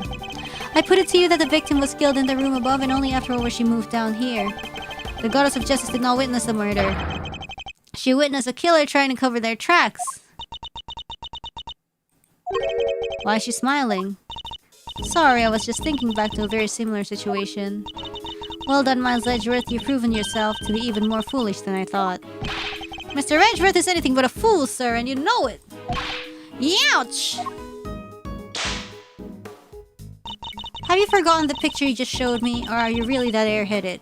I put it to you that the victim was killed in the room above and only afterward she moved down here. The Goddess of Justice did not witness the murder. She witnessed a killer trying to cover their tracks. Why is she smiling? Sorry, I was just thinking back to a very similar situation. Well done, Miles Edgeworth. You've proven yourself to be even more foolish than I thought. Mr. Edgeworth is anything but a fool, sir, and you know it! Youch! Have you forgotten the picture you just showed me, or are you really that airheaded?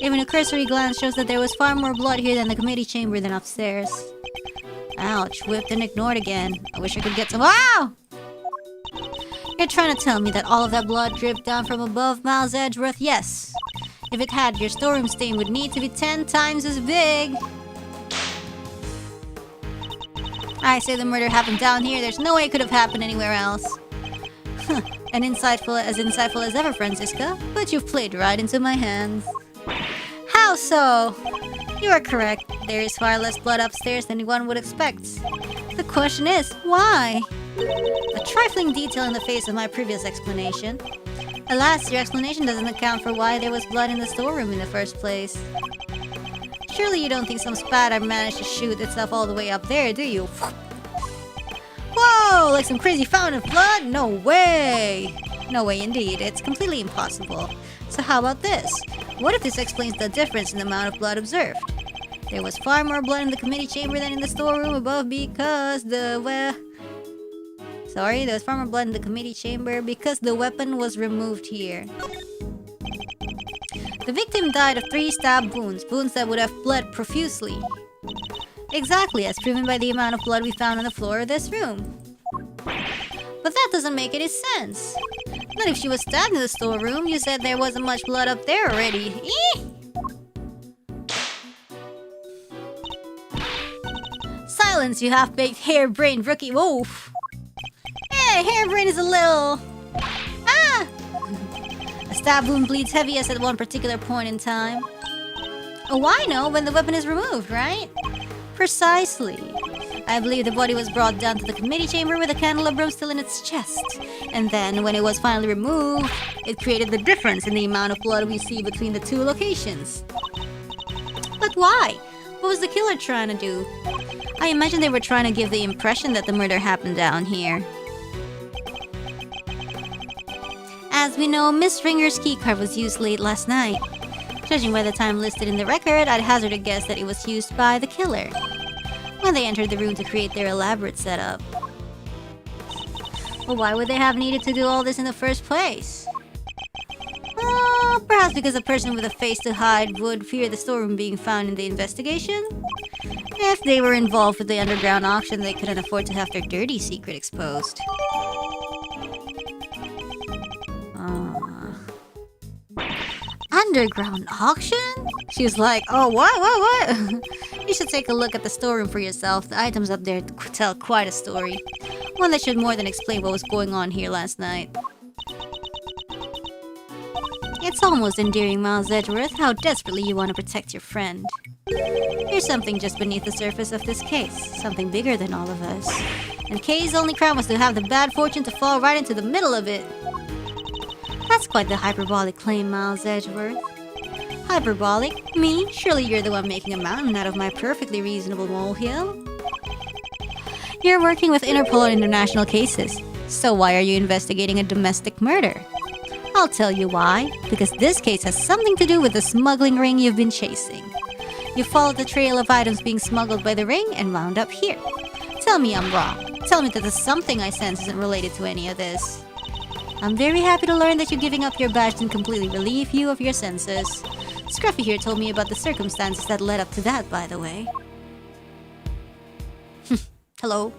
Even a cursory glance shows that there was far more blood here than the committee chamber than upstairs. Ouch, whipped and ignored again. I wish I could get some— Wow! You're trying to tell me that all of that blood dripped down from above Miles Edgeworth? Yes. If it had, your storeroom stain would need to be 10 times as big. I say the murder happened down here. There's no way it could have happened anywhere else. And insightful as ever, Francisca. But you've played right into my hands. How so? You are correct. There is far less blood upstairs than one would expect. The question is, why? A trifling detail in the face of my previous explanation. Alas, your explanation doesn't account for why there was blood in the storeroom in the first place. Surely you don't think some spatter managed to shoot itself all the way up there, do you? Whoa! Like some crazy fountain of blood? No way! No way indeed. It's completely impossible. So how about this? What if this explains the difference in the amount of blood observed? There was far more blood in the committee chamber than in the storeroom above because there was far more blood in the committee chamber because the weapon was removed here. The victim died of 3 stab wounds, wounds that would have bled profusely. Exactly, as proven by the amount of blood we found on the floor of this room. But that doesn't make any sense. Not if she was stabbed in the storeroom. You said there wasn't much blood up there already. Eee! Silence, you half-baked harebrained rookie. Whoa! Hey, harebrained is a little... Ah! A stab wound bleeds heaviest at one particular point in time. Oh, I know, when the weapon is removed, right? Precisely. I believe the body was brought down to the committee chamber with a candelabrum still in its chest. And then, when it was finally removed, it created the difference in the amount of blood we see between the 2 locations. But why? What was the killer trying to do? I imagine they were trying to give the impression that the murder happened down here. As we know, Miss Ringer's keycard was used late last night. Judging by the time listed in the record, I'd hazard a guess that it was used by the killer when they entered the room to create their elaborate setup. But why would they have needed to do all this in the first place? Perhaps because a person with a face to hide would fear the storeroom being found in the investigation? If they were involved with the underground auction, they couldn't afford to have their dirty secret exposed. Underground auction? She was like, oh, what? You should take a look at the storeroom for yourself. The items up there tell quite a story. One that should more than explain what was going on here last night. It's almost endearing, Miles Edgeworth, how desperately you want to protect your friend. Here's something just beneath the surface of this case. Something bigger than all of us. And Kay's only crime was to have the bad fortune to fall right into the middle of it. That's quite the hyperbolic claim, Miles Edgeworth. Hyperbolic? Me? Surely you're the one making a mountain out of my perfectly reasonable molehill. You're working with Interpol on international cases. So why are you investigating a domestic murder? I'll tell you why. Because this case has something to do with the smuggling ring you've been chasing. You followed the trail of items being smuggled by the ring and wound up here. Tell me I'm wrong. Tell me that the something I sense isn't related to any of this. I'm very happy to learn that you giving up your badge didn't completely relieve you of your senses. Scruffy here told me about the circumstances that led up to that, by the way. Hello.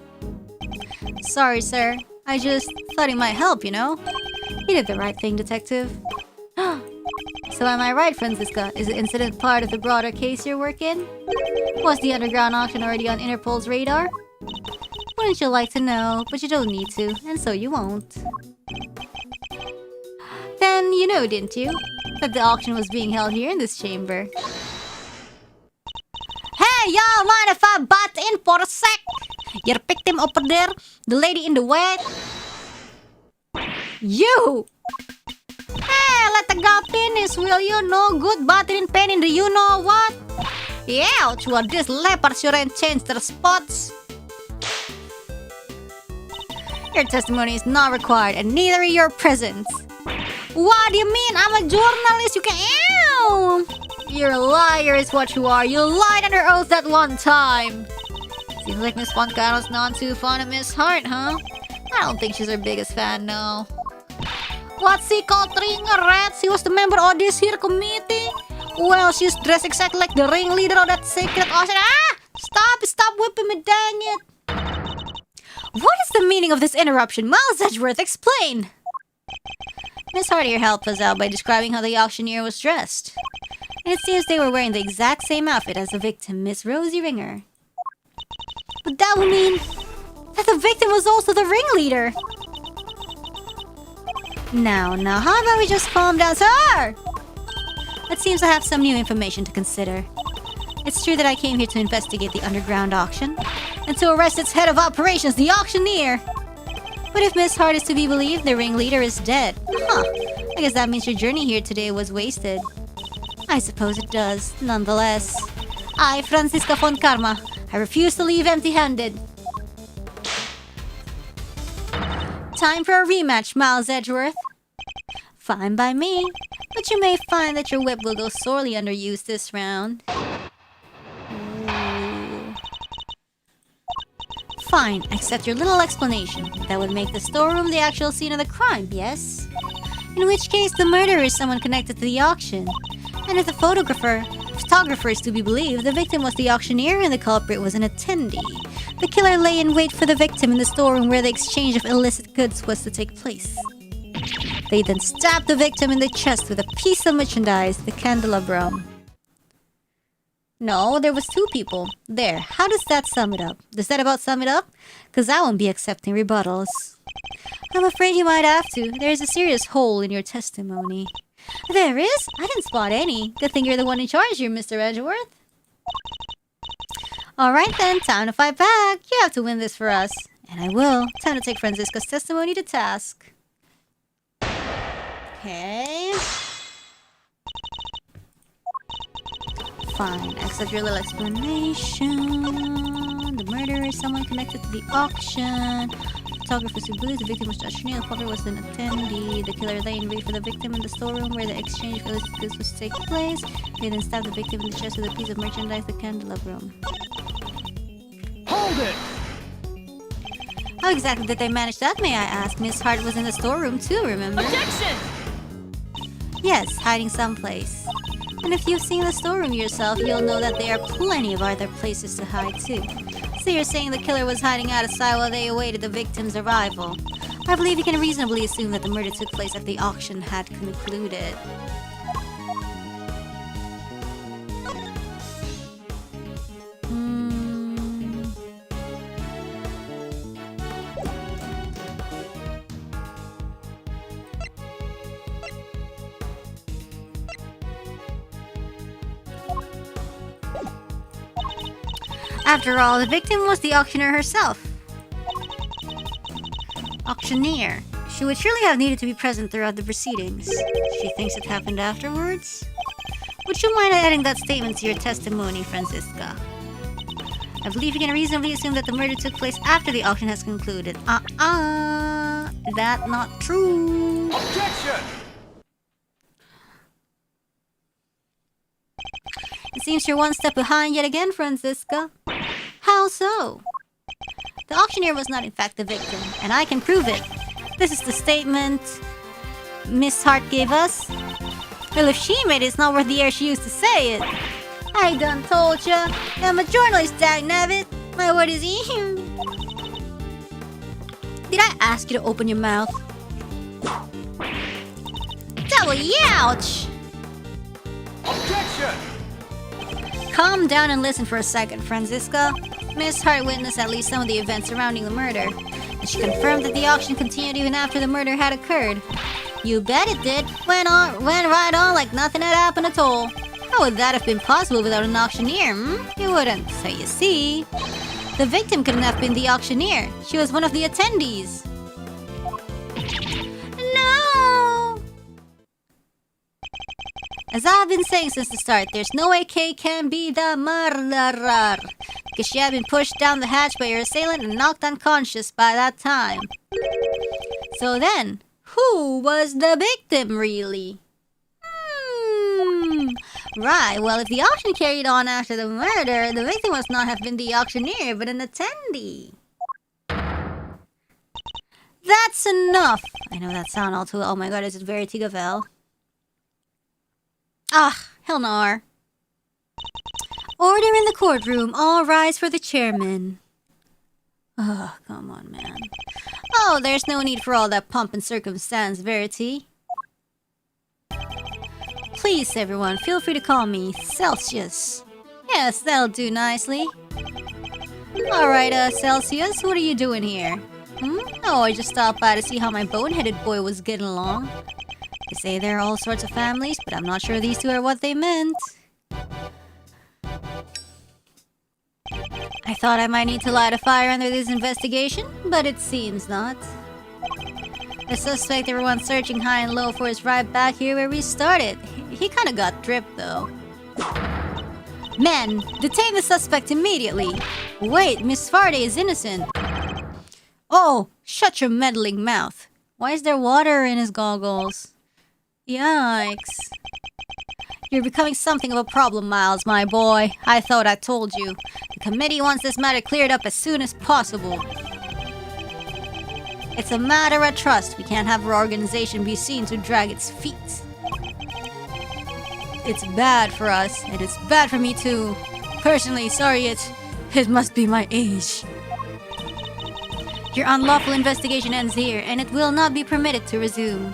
Sorry, sir. I just thought it might help, you know? You did the right thing, detective. So am I right, Francisca? Is the incident part of the broader case you're working? Was the underground auction already on Interpol's radar? Wouldn't you like to know? But you don't need to, and so you won't. Then you know, didn't you? That the auction was being held here in this chamber. Hey, y'all, mind if I butt in for a sec? Your victim over there, the lady in the white. You! Hey, let the girl finish, will you? No good buttering pain in the you-know-what? Ouch, well, these leopards shouldn't change their spots. Your testimony is not required, and neither are your presence. What do you mean? I'm a journalist. You can... Ew! You're a liar is what you are. You lied under oath that one time. Seems like Miss Foncano's not too fond of Miss Hart, huh? I don't think she's her biggest fan, no. What's he called rats? He was the member of this here committee. Well, she's dressed exactly like the ringleader of that sacred auction. Ah! Stop whipping me, dang it. What is the meaning of this interruption? Miles Edgeworth, explain! Miss Hart here helped us out by describing how the auctioneer was dressed. And it seems they were wearing the exact same outfit as the victim, Miss Rosie Ringer. But that would mean that the victim was also the ringleader. Now, how about we just calm down, sir? It seems I have some new information to consider. It's true that I came here to investigate the underground auction and to arrest its head of operations, the auctioneer. But if Miss Hart is to be believed, the ringleader is dead. I guess that means your journey here today was wasted. I suppose it does, nonetheless. I, Franziska von Karma, I refuse to leave empty-handed. Time for a rematch, Miles Edgeworth. Fine by me, but you may find that your whip will go sorely underused this round. Ooh. Fine, accept your little explanation. That would make the storeroom the actual scene of the crime, yes? In which case, the murderer is someone connected to the auction. And if the photographer is to be believed, the victim was the auctioneer and the culprit was an attendee. The killer lay in wait for the victim in the storeroom where the exchange of illicit goods was to take place. They then stabbed the victim in the chest with a piece of merchandise, the candelabrum. No, there was two people. There, how does that sum it up? Does that about sum it up? Because I won't be accepting rebuttals. I'm afraid you might have to. There's a serious hole in your testimony. There is? I didn't spot any. Good thing you're the one in charge here, Mr. Edgeworth. Alright then, time to fight back. You have to win this for us. And I will. Time to take Franziska's testimony to task. Okay. Fine, accept your little explanation. The murderer is someone connected to the auction. Photographers who believe the victim was Josh Neal. The culprit was an attendee. The killer lay in wait for the victim in the storeroom where the exchange of illicit goods was to take place. They then stabbed the victim in the chest with a piece of merchandise, the candelabrum. Hold it! How exactly did they manage that, may I ask? Miss Hart was in the storeroom too, remember? Objection! Yes, hiding someplace. And if you've seen the storeroom yourself, you'll know that there are plenty of other places to hide too. So you're saying the killer was hiding out of sight while they awaited the victim's arrival. I believe you can reasonably assume that the murder took place after the auction had concluded. After all, the victim was the auctioneer herself. Auctioneer. She would surely have needed to be present throughout the proceedings. She thinks it happened afterwards? Would you mind adding that statement to your testimony, Franziska? I believe you can reasonably assume that the murder took place after the auction has concluded. That not true. Objection! It seems you're one step behind yet again, Franziska. How so? The auctioneer was not in fact the victim, and I can prove it. This is the statement Miss Hart gave us. Well, if she made it, it's not worth the air she used to say it. I done told ya. I'm a journalist, dagnabbit. My word is Did I ask you to open your mouth? Double youch! Objection! Calm down and listen for a second, Franziska. Miss Hart witnessed at least some of the events surrounding the murder, and she confirmed that the auction continued even after the murder had occurred. You bet it did. Went right on like nothing had happened at all. How would that have been possible without an auctioneer, It wouldn't. So you see, the victim couldn't have been the auctioneer. She was one of the attendees. No! As I've been saying since the start, there's no way Kay can be the murderer, because she had been pushed down the hatch by her assailant and knocked unconscious by that time. So then, who was the victim really? Right, well, if the auction carried on after the murder, the victim must not have been the auctioneer, but an attendee. That's enough! I know that sound all too well. Oh my god, is it very Tigavel? Ah, hell no. Order in the courtroom. All rise for the chairman. Oh, come on, man. Oh, there's no need for all that pomp and circumstance, Verity. Please, everyone, feel free to call me Celsius. Yes, that'll do nicely. Alright, Celsius, what are you doing here? Oh, I just stopped by to see how my bone-headed boy was getting along. They say there are all sorts of families, but I'm not sure these two are what they meant. I thought I might need to light a fire under this investigation, but it seems not. The suspect everyone's searching high and low for is right back here where we started. He kinda got tripped, though. Men, detain the suspect immediately! Wait, Miss Faraday is innocent. Oh, shut your meddling mouth. Why is there water in his goggles? Yikes. You're becoming something of a problem, Miles, my boy. I thought I told you. The committee wants this matter cleared up as soon as possible. It's a matter of trust. We can't have our organization be seen to drag its feet. It's bad for us, and it's bad for me too. Personally, sorry, it must be my age. Your unlawful investigation ends here, and it will not be permitted to resume.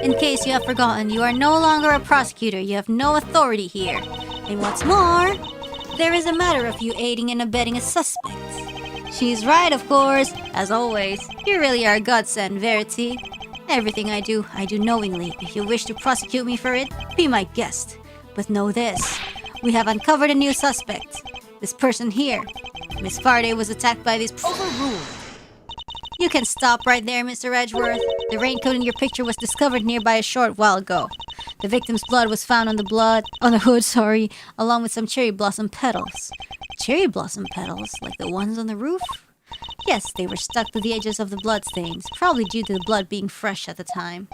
In case you have forgotten, you are no longer a prosecutor. You have no authority here. And what's more, there is a matter of you aiding and abetting a suspect. She's right, of course. As always, you really are a godsend, Verity. Everything I do knowingly. If you wish to prosecute me for it, be my guest. But know this. We have uncovered a new suspect. This person here. Miss Faraday was attacked by these... Overruled. You can stop right there, Mr. Edgeworth. The raincoat in your picture was discovered nearby a short while ago. The victim's blood was found on the hood, along with some cherry blossom petals. Cherry blossom petals? Like the ones on the roof? Yes, they were stuck to the edges of the bloodstains, probably due to the blood being fresh at the time.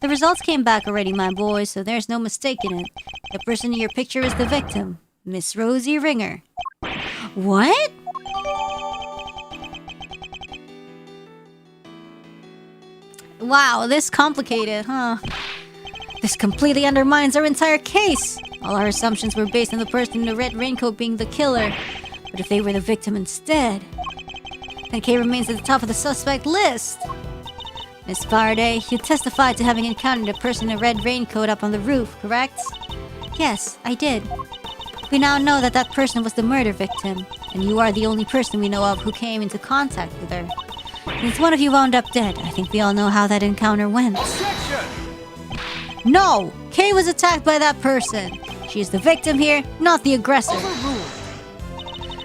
The results came back already, my boy, so there's no mistaking it. The person in your picture is the victim, Miss Rosie Ringer. What? Wow, this complicated, huh? This completely undermines our entire case. All our assumptions were based on the person in the red raincoat being the killer. But if they were the victim instead, then Kay remains at the top of the suspect list. Miss Faraday, you testified to having encountered a person in a red raincoat up on the roof, correct? Yes, I did. We now know that that person was the murder victim, and you are the only person we know of who came into contact with her. Since one of you wound up dead, I think we all know how that encounter went. Objection! No! Kay was attacked by that person. She is the victim here, not the aggressor. Overruled.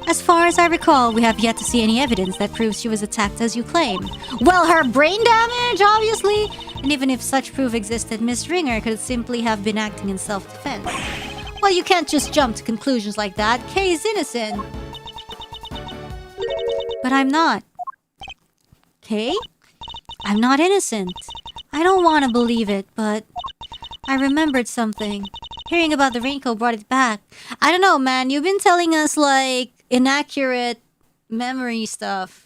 As far as I recall, we have yet to see any evidence that proves she was attacked as you claim. Well, her brain damage, obviously! And even if such proof existed, Miss Ringer could simply have been acting in self-defense. Well, you can't just jump to conclusions like that. Kay is innocent. But I'm not. Kay? I'm not innocent. I don't want to believe it, but I remembered something. Hearing about the raincoat brought it back. I don't know, man. You've been telling us, like, inaccurate memory stuff.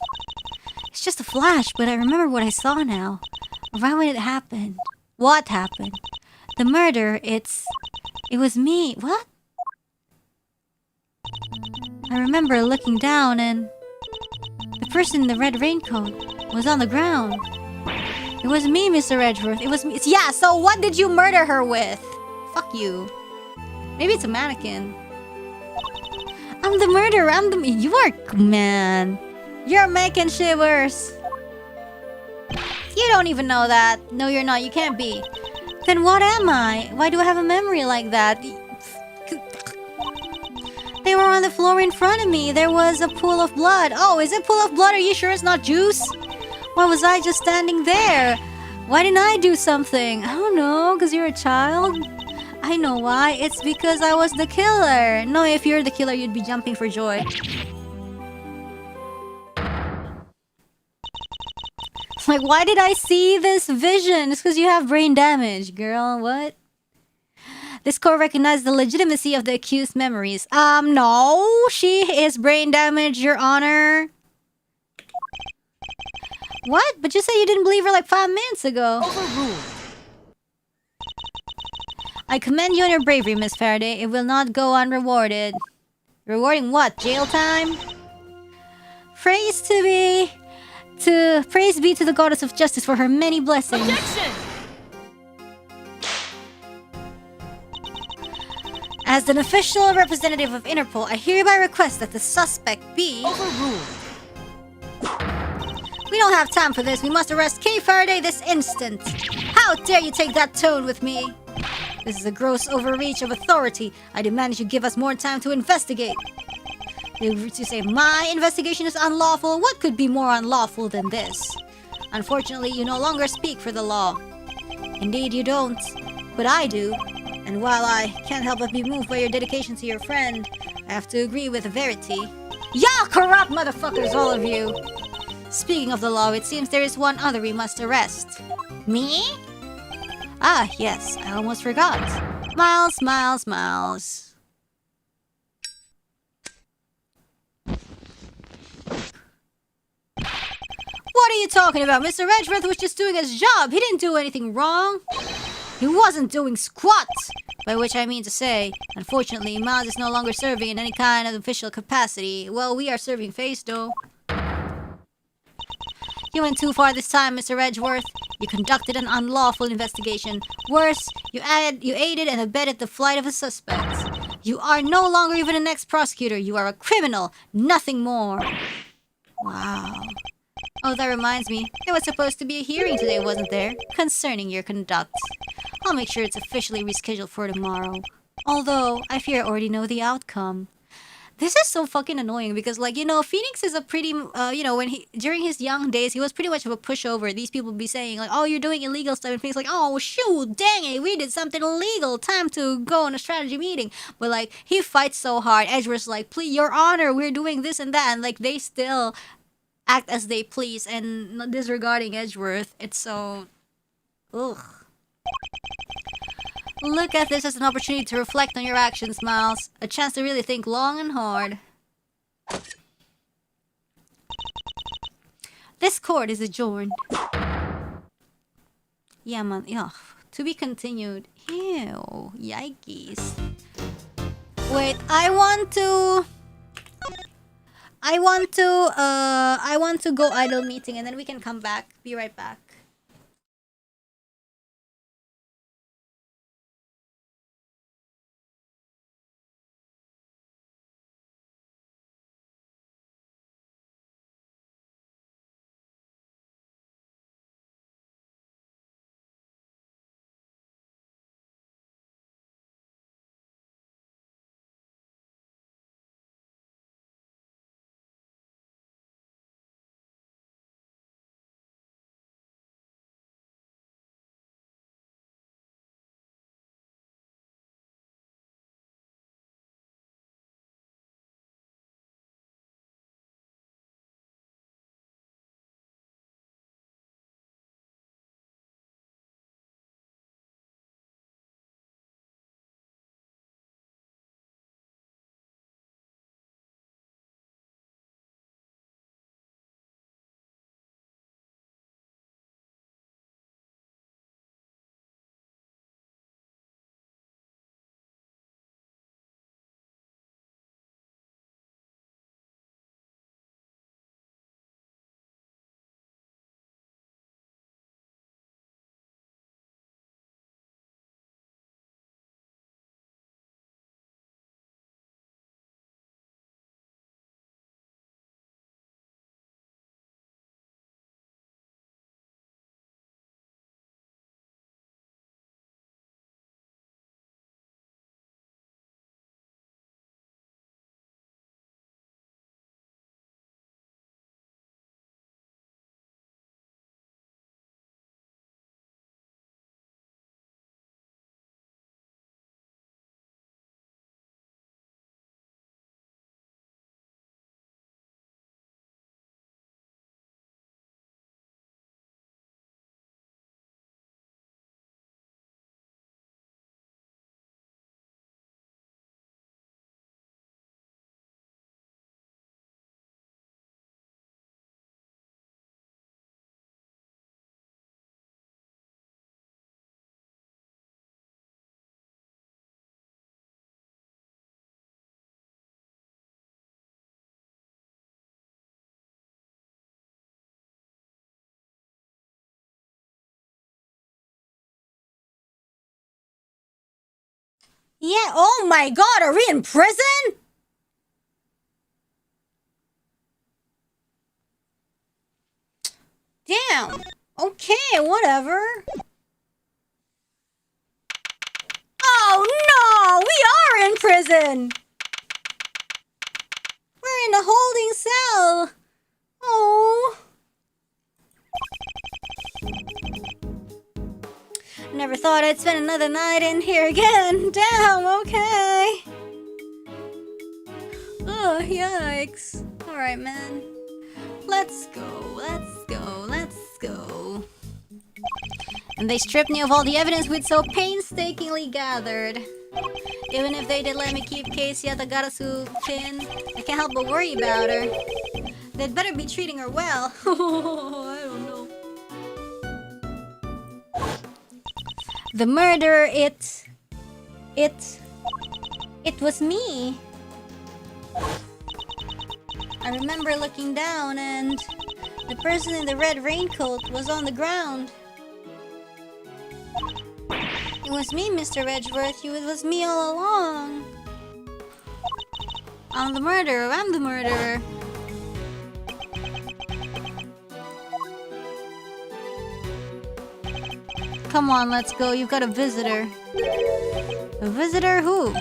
It's just a flash, but I remember what I saw now. Right when it happened. What happened? The murder, it was me. What? I remember looking down and the person in the red raincoat was on the ground. It was me, Mr. Edgeworth. It was me. Yeah, so what did you murder her with? Fuck you. Maybe it's a mannequin. I'm the murderer. You are... Man. You're making shit worse. You don't even know that. No, you're not. You can't be. Then what am I? Why do I have a memory like that? They were on the floor in front of me. There was a pool of blood. Oh, is it pool of blood? Are you sure it's not juice? Why was I just standing there? Why didn't I do something? I don't know, because you're a child? I know why. It's because I was the killer. No, if you're the killer, you'd be jumping for joy. Like, why did I see this vision? It's because you have brain damage, girl. What? This court recognized the legitimacy of the accused's memories. No. She is brain damaged, Your Honor. What? But you said you didn't believe her like 5 minutes ago. Overruled. I commend you on your bravery, Miss Faraday. It will not go unrewarded. Rewarding what? Jail time? Praise be to the goddess of justice for her many blessings. Objection! As an official representative of Interpol, I hereby request that the suspect be... Overruled. We don't have time for this. We must arrest Kay Faraday this instant. How dare you take that tone with me? This is a gross overreach of authority. I demand that you give us more time to investigate. You say my investigation is unlawful? What could be more unlawful than this? Unfortunately, you no longer speak for the law. Indeed, you don't. But I do. And while I can't help but be moved by your dedication to your friend, I have to agree with Verity. Y'all corrupt motherfuckers, all of you! Speaking of the law, it seems there is one other we must arrest. Me? Ah, yes, I almost forgot. Miles. What are you talking about? Mr. Edgeworth was just doing his job. He didn't do anything wrong. He wasn't doing squat. By which I mean to say, unfortunately, Miles is no longer serving in any kind of official capacity. Well, we are serving face, though. You went too far this time, Mr. Edgeworth. You conducted an unlawful investigation. Worse, you aided and abetted the flight of a suspect. You are no longer even an ex-prosecutor. You are a criminal. Nothing more. Wow. Oh, that reminds me. There was supposed to be a hearing today, wasn't there? Concerning your conduct. I'll make sure it's officially rescheduled for tomorrow. Although, I fear I already know the outcome. This is so fucking annoying because, like, you know, Phoenix is a pretty, you know, during his young days, he was pretty much of a pushover. These people be saying, like, oh, you're doing illegal stuff. And Phoenix like, oh, shoot, dang it, we did something illegal. Time to go on a strategy meeting. But, like, he fights so hard. Edgeworth's like, please, your honor, we're doing this and that. And, like, they still act as they please and disregarding Edgeworth. It's so... ugh. Look at this as an opportunity to reflect on your actions, Miles. A chance to really think long and hard. This court is adjourned. Yeah, man. Yeah. To be continued. Ew. Yikes. Wait, I want to go idle meeting and then we can come back. Be right back. Yeah, oh my god, are we in prison? Damn. Okay, whatever. Oh no, we are in prison. We're in a holding cell. Oh. Never thought I'd spend another night in here again. Damn, okay. Oh, yikes. Alright, man. Let's go, let's go, let's go. And they stripped me of all the evidence we'd so painstakingly gathered. Even if they did let me keep Casey Yatagarasu pin, I can't help but worry about her. They'd better be treating her well. I don't know. The murderer, it was me. I remember looking down and the person in the red raincoat was on the ground. It was me, Mr. Edgeworth. It was me all along. I'm the murderer. I'm the murderer. Come on, let's go. You've got a visitor. A visitor? Who?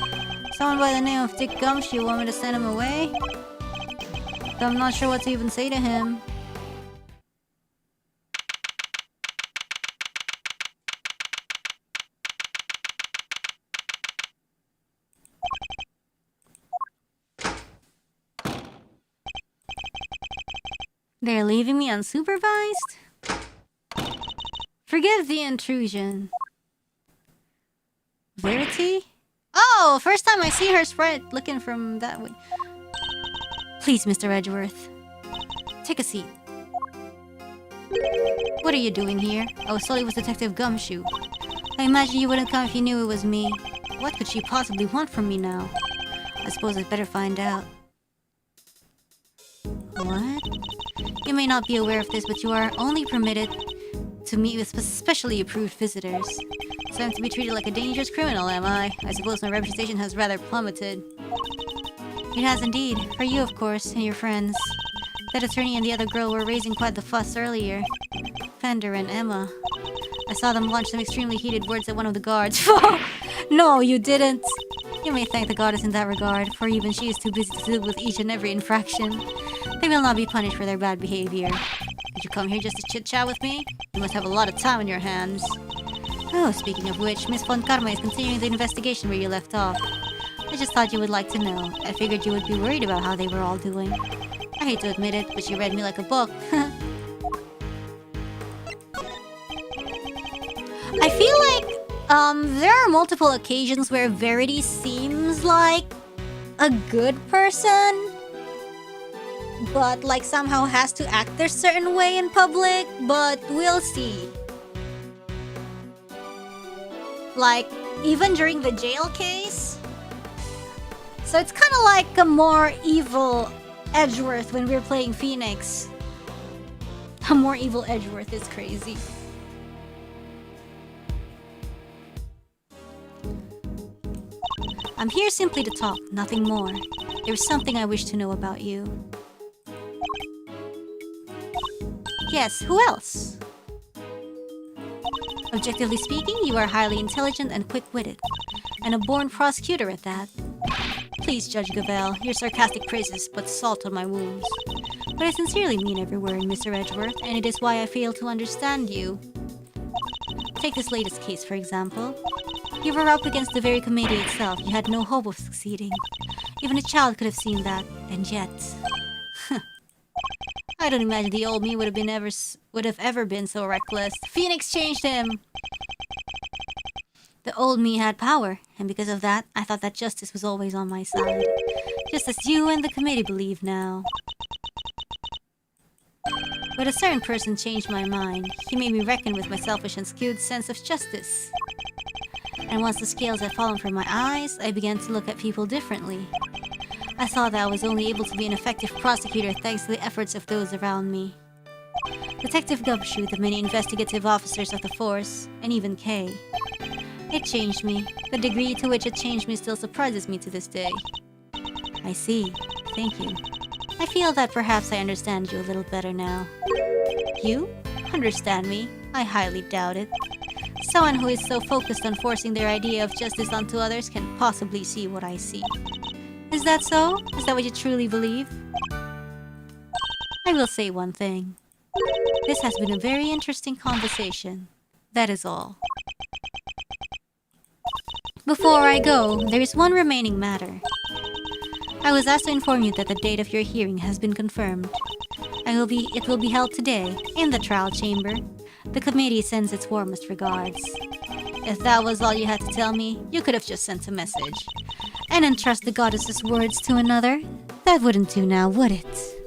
Someone by the name of Dick Gumshoe. You want me to send him away? I'm not sure what to even say to him. They're leaving me unsupervised? Forgive the intrusion. Verity? Oh, first time I see her sprite looking from that way. Please, Mr. Edgeworth. Take a seat. What are you doing here? I was told it was Detective Gumshoe. I imagine you wouldn't come if you knew it was me. What could she possibly want from me now? I suppose I'd better find out. What? You may not be aware of this, but you are only permitted to meet with specially approved visitors. So I'm to be treated like a dangerous criminal, am I? I suppose my reputation has rather plummeted. It has indeed. For you, of course, and your friends. That attorney and the other girl were raising quite the fuss earlier. Fender and Emma. I saw them launch some extremely heated words at one of the guards. No, you didn't. You may thank the goddess in that regard, for even she is too busy to deal with each and every infraction. They will not be punished for their bad behavior. Did you come here just to chit-chat with me? You must have a lot of time on your hands. Oh, speaking of which, Miss Von Karma is continuing the investigation where you left off. I just thought you would like to know. I figured you would be worried about how they were all doing. I hate to admit it, but you read me like a book. I feel like there are multiple occasions where Verity seems like a good person, but like somehow has to act a certain way in public, but we'll see. Like, even during the jail case. So it's kind of like a more evil Edgeworth when we're playing Phoenix. A more evil Edgeworth is crazy. I'm here simply to talk, nothing more. There's something I wish to know about you. Yes, who else? Objectively speaking, you are highly intelligent and quick-witted. And a born prosecutor at that. Please, Judge Gavel, your sarcastic praises but salt on my wounds. But I sincerely mean every word, Mr. Edgeworth, and it is why I fail to understand you. Take this latest case, for example. You were up against the very committee itself. You had no hope of succeeding. Even a child could have seen that, and yet... I don't imagine the old me would have ever been so reckless. Phoenix changed him! The old me had power, and because of that, I thought that justice was always on my side. Just as you and the committee believe now. But a certain person changed my mind. He made me reckon with my selfish and skewed sense of justice. And once the scales had fallen from my eyes, I began to look at people differently. I saw that I was only able to be an effective prosecutor thanks to the efforts of those around me. Detective Gumshoe, the many investigative officers of the force, and even Kay. It changed me. The degree to which it changed me still surprises me to this day. I see. Thank you. I feel that perhaps I understand you a little better now. You? Understand me? I highly doubt it. Someone who is so focused on forcing their idea of justice onto others can possibly see what I see. Is that so? Is that what you truly believe? I will say one thing. This has been a very interesting conversation. That is all. Before I go, there is one remaining matter. I was asked to inform you that the date of your hearing has been confirmed. It will be held today, in the trial chamber. The committee sends its warmest regards. If that was all you had to tell me, you could have just sent a message. And entrust the goddess's words to another? That wouldn't do now, would it?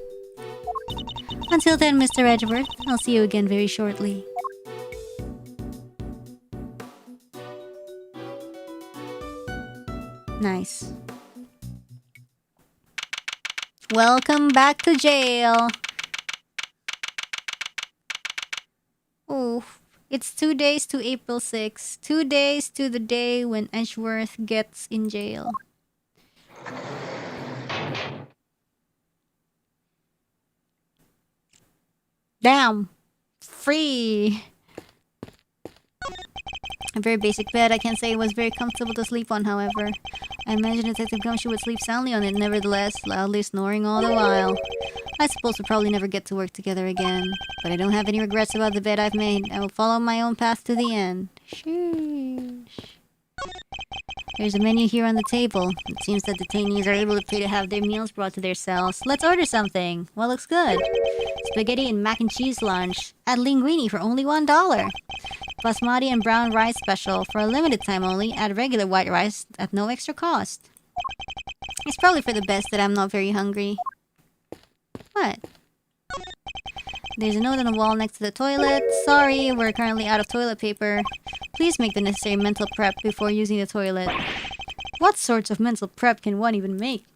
Until then, Mr. Edgeworth, I'll see you again very shortly. Nice. Welcome back to jail. Oof. It's 2 days to April 6th. 2 days to the day when Edgeworth gets in jail. Damn. Free. A very basic bed. I can't say it was very comfortable to sleep on, however. I imagine Detective Gumshoe would sleep soundly on it, nevertheless, loudly snoring all the while. I suppose we'll probably never get to work together again. But I don't have any regrets about the bed I've made. I will follow my own path to the end. Sheesh. There's a menu here on the table. It seems that detainees are able to pay to have their meals brought to their cells. Let's order something. What looks good? Spaghetti and mac and cheese lunch. Add linguine for only $1. Basmati and brown rice special. For a limited time only, add regular white rice at no extra cost. It's probably for the best that I'm not very hungry. What? There's a note on the wall next to the toilet. Sorry, we're currently out of toilet paper. Please make the necessary mental prep before using the toilet. What sorts of mental prep can one even make?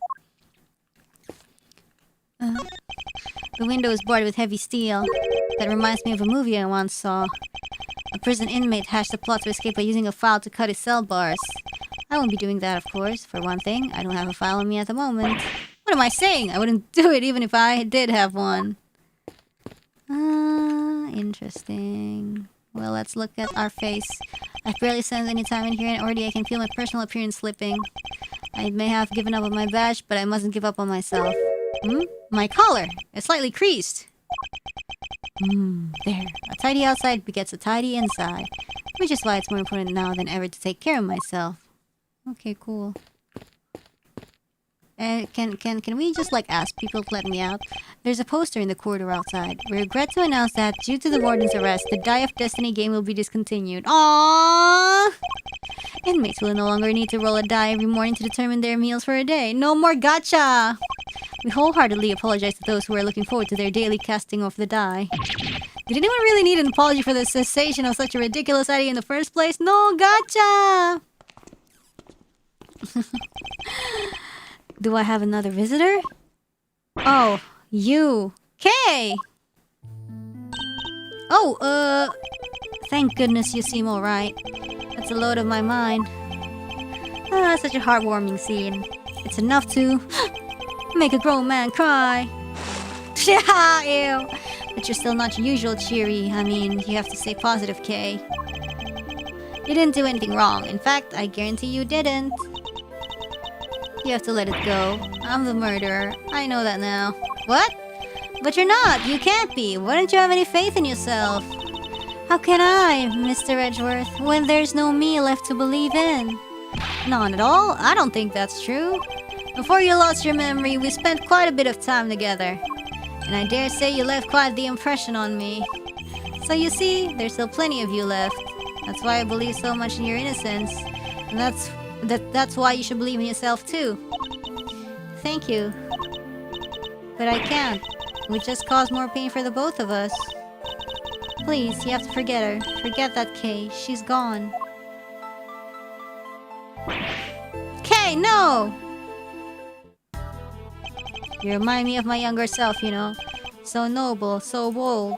The window is boarded with heavy steel. That reminds me of a movie I once saw. A prison inmate hatched a plot to escape by using a file to cut his cell bars. I won't be doing that, of course. For one thing, I don't have a file on me at the moment. What am I saying? I wouldn't do it even if I did have one. Interesting. Well, let's look at our face. I've barely spent any time in here and already I can feel my personal appearance slipping. I may have given up on my badge, but I mustn't give up on myself. My collar! It's slightly creased. There. A tidy outside begets a tidy inside. Which is why it's more important now than ever to take care of myself. Okay, cool. And can we just like ask people to let me out? There's a poster in the corridor outside. We regret to announce that due to the warden's arrest, the Die of Destiny game will be discontinued. Aww! Inmates will no longer need to roll a die every morning to determine their meals for a day. No more gacha! We wholeheartedly apologize to those who are looking forward to their daily casting of the die. Did anyone really need an apology for the cessation of such a ridiculous idea in the first place? No gacha! Do I have another visitor? Oh, you. Kay! Oh, thank goodness you seem alright. That's a load of my mind. Such a heartwarming scene. It's enough to make a grown man cry. Ew. But you're still not your usual cheery. I mean, you have to stay positive, Kay. You didn't do anything wrong. In fact, I guarantee you didn't. You have to let it go. I'm the murderer. I know that now. What? But you're not. You can't be. Why don't you have any faith in yourself? How can I, Mr. Edgeworth, when there's no me left to believe in? Not at all. I don't think that's true. Before you lost your memory, we spent quite a bit of time together. And I dare say you left quite the impression on me. So you see, there's still plenty of you left. That's why I believe so much in your innocence. And that's why you should believe in yourself too. Thank you. But I can't. It would just cause more pain for the both of us. Please, you have to forget her. Forget that Kay. She's gone. Kay, no! You remind me of my younger self, you know. So noble, so bold.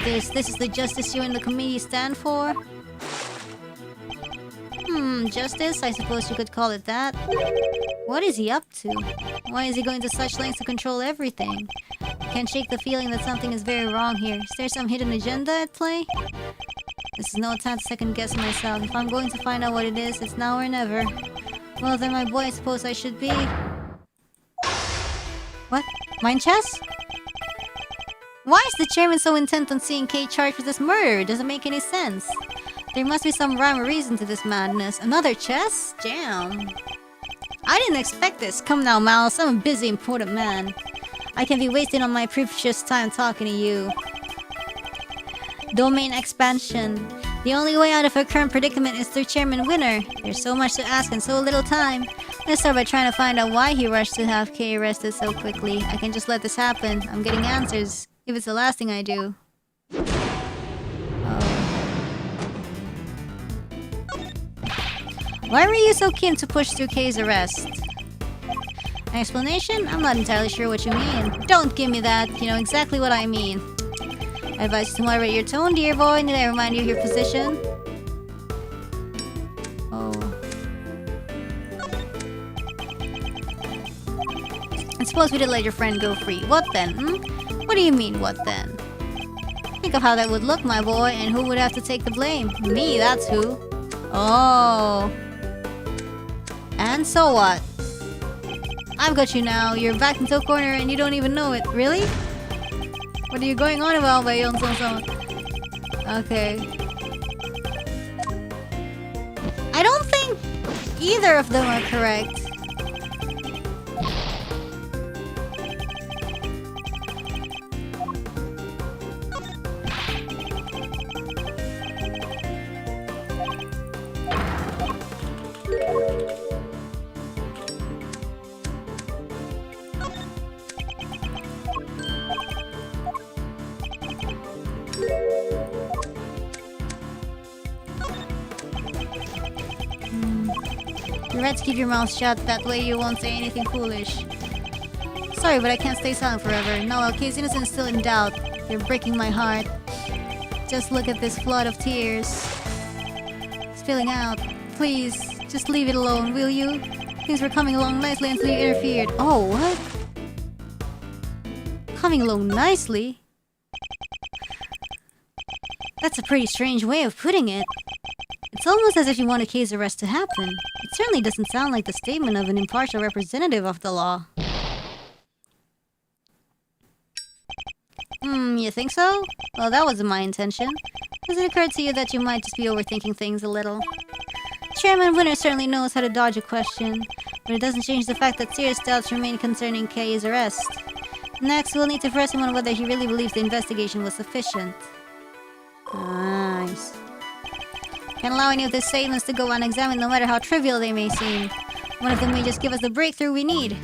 This is the justice you and the committee stand for? Justice? I suppose you could call it that. What is he up to? Why is he going to such lengths to control everything? I can't shake the feeling that something is very wrong here. Is there some hidden agenda at play? This is no time to second guess myself. If I'm going to find out what it is, it's now or never. Well then, my boy, I suppose I should be... What? Mind chess? Why is the chairman so intent on seeing Kay charged with this murder? It doesn't make any sense. There must be some rhyme or reason to this madness. Another chess? Damn. I didn't expect this. Come now, Mouse. I'm a busy, important man. I can be wasting on my precious time talking to you. Domain expansion. The only way out of our current predicament is through Chairman Winner. There's so much to ask and so little time. Let's start by trying to find out why he rushed to have Kay arrested so quickly. I can just let this happen. I'm getting answers. If it's the last thing I do. Why were you so keen to push through Kay's arrest? An explanation? I'm not entirely sure what you mean. Don't give me that. You know exactly what I mean. I advise you to moderate your tone, dear boy. Did I remind you of your position? Oh. And suppose we did let your friend go free. What then, What do you mean, what then? Think of how that would look, my boy, and who would have to take the blame? Me, that's who. Oh. And so what? I've got you now. You're backed into a corner and you don't even know it. Really? What are you going on about, Bayon-san? Okay. I don't think either of them are correct. You're right to keep your mouth shut, that way you won't say anything foolish. Sorry, but I can't stay silent forever. No, Kay's innocence is still in doubt. You're breaking my heart. Just look at this flood of tears. Spilling out. Please, just leave it alone, will you? Things were coming along nicely until you interfered. Oh, what? Coming along nicely? That's a pretty strange way of putting it. It's almost as if you wanted Kay's arrest to happen. It certainly doesn't sound like the statement of an impartial representative of the law. You think so? Well, that wasn't my intention. Has it occurred to you that you might just be overthinking things a little? Chairman Winner certainly knows how to dodge a question, but it doesn't change the fact that serious doubts remain concerning Kay's arrest. Next, we'll need to press him on whether he really believes the investigation was sufficient. Nice. Can't allow any of his statements to go unexamined, no matter how trivial they may seem. One of them may just give us the breakthrough we need.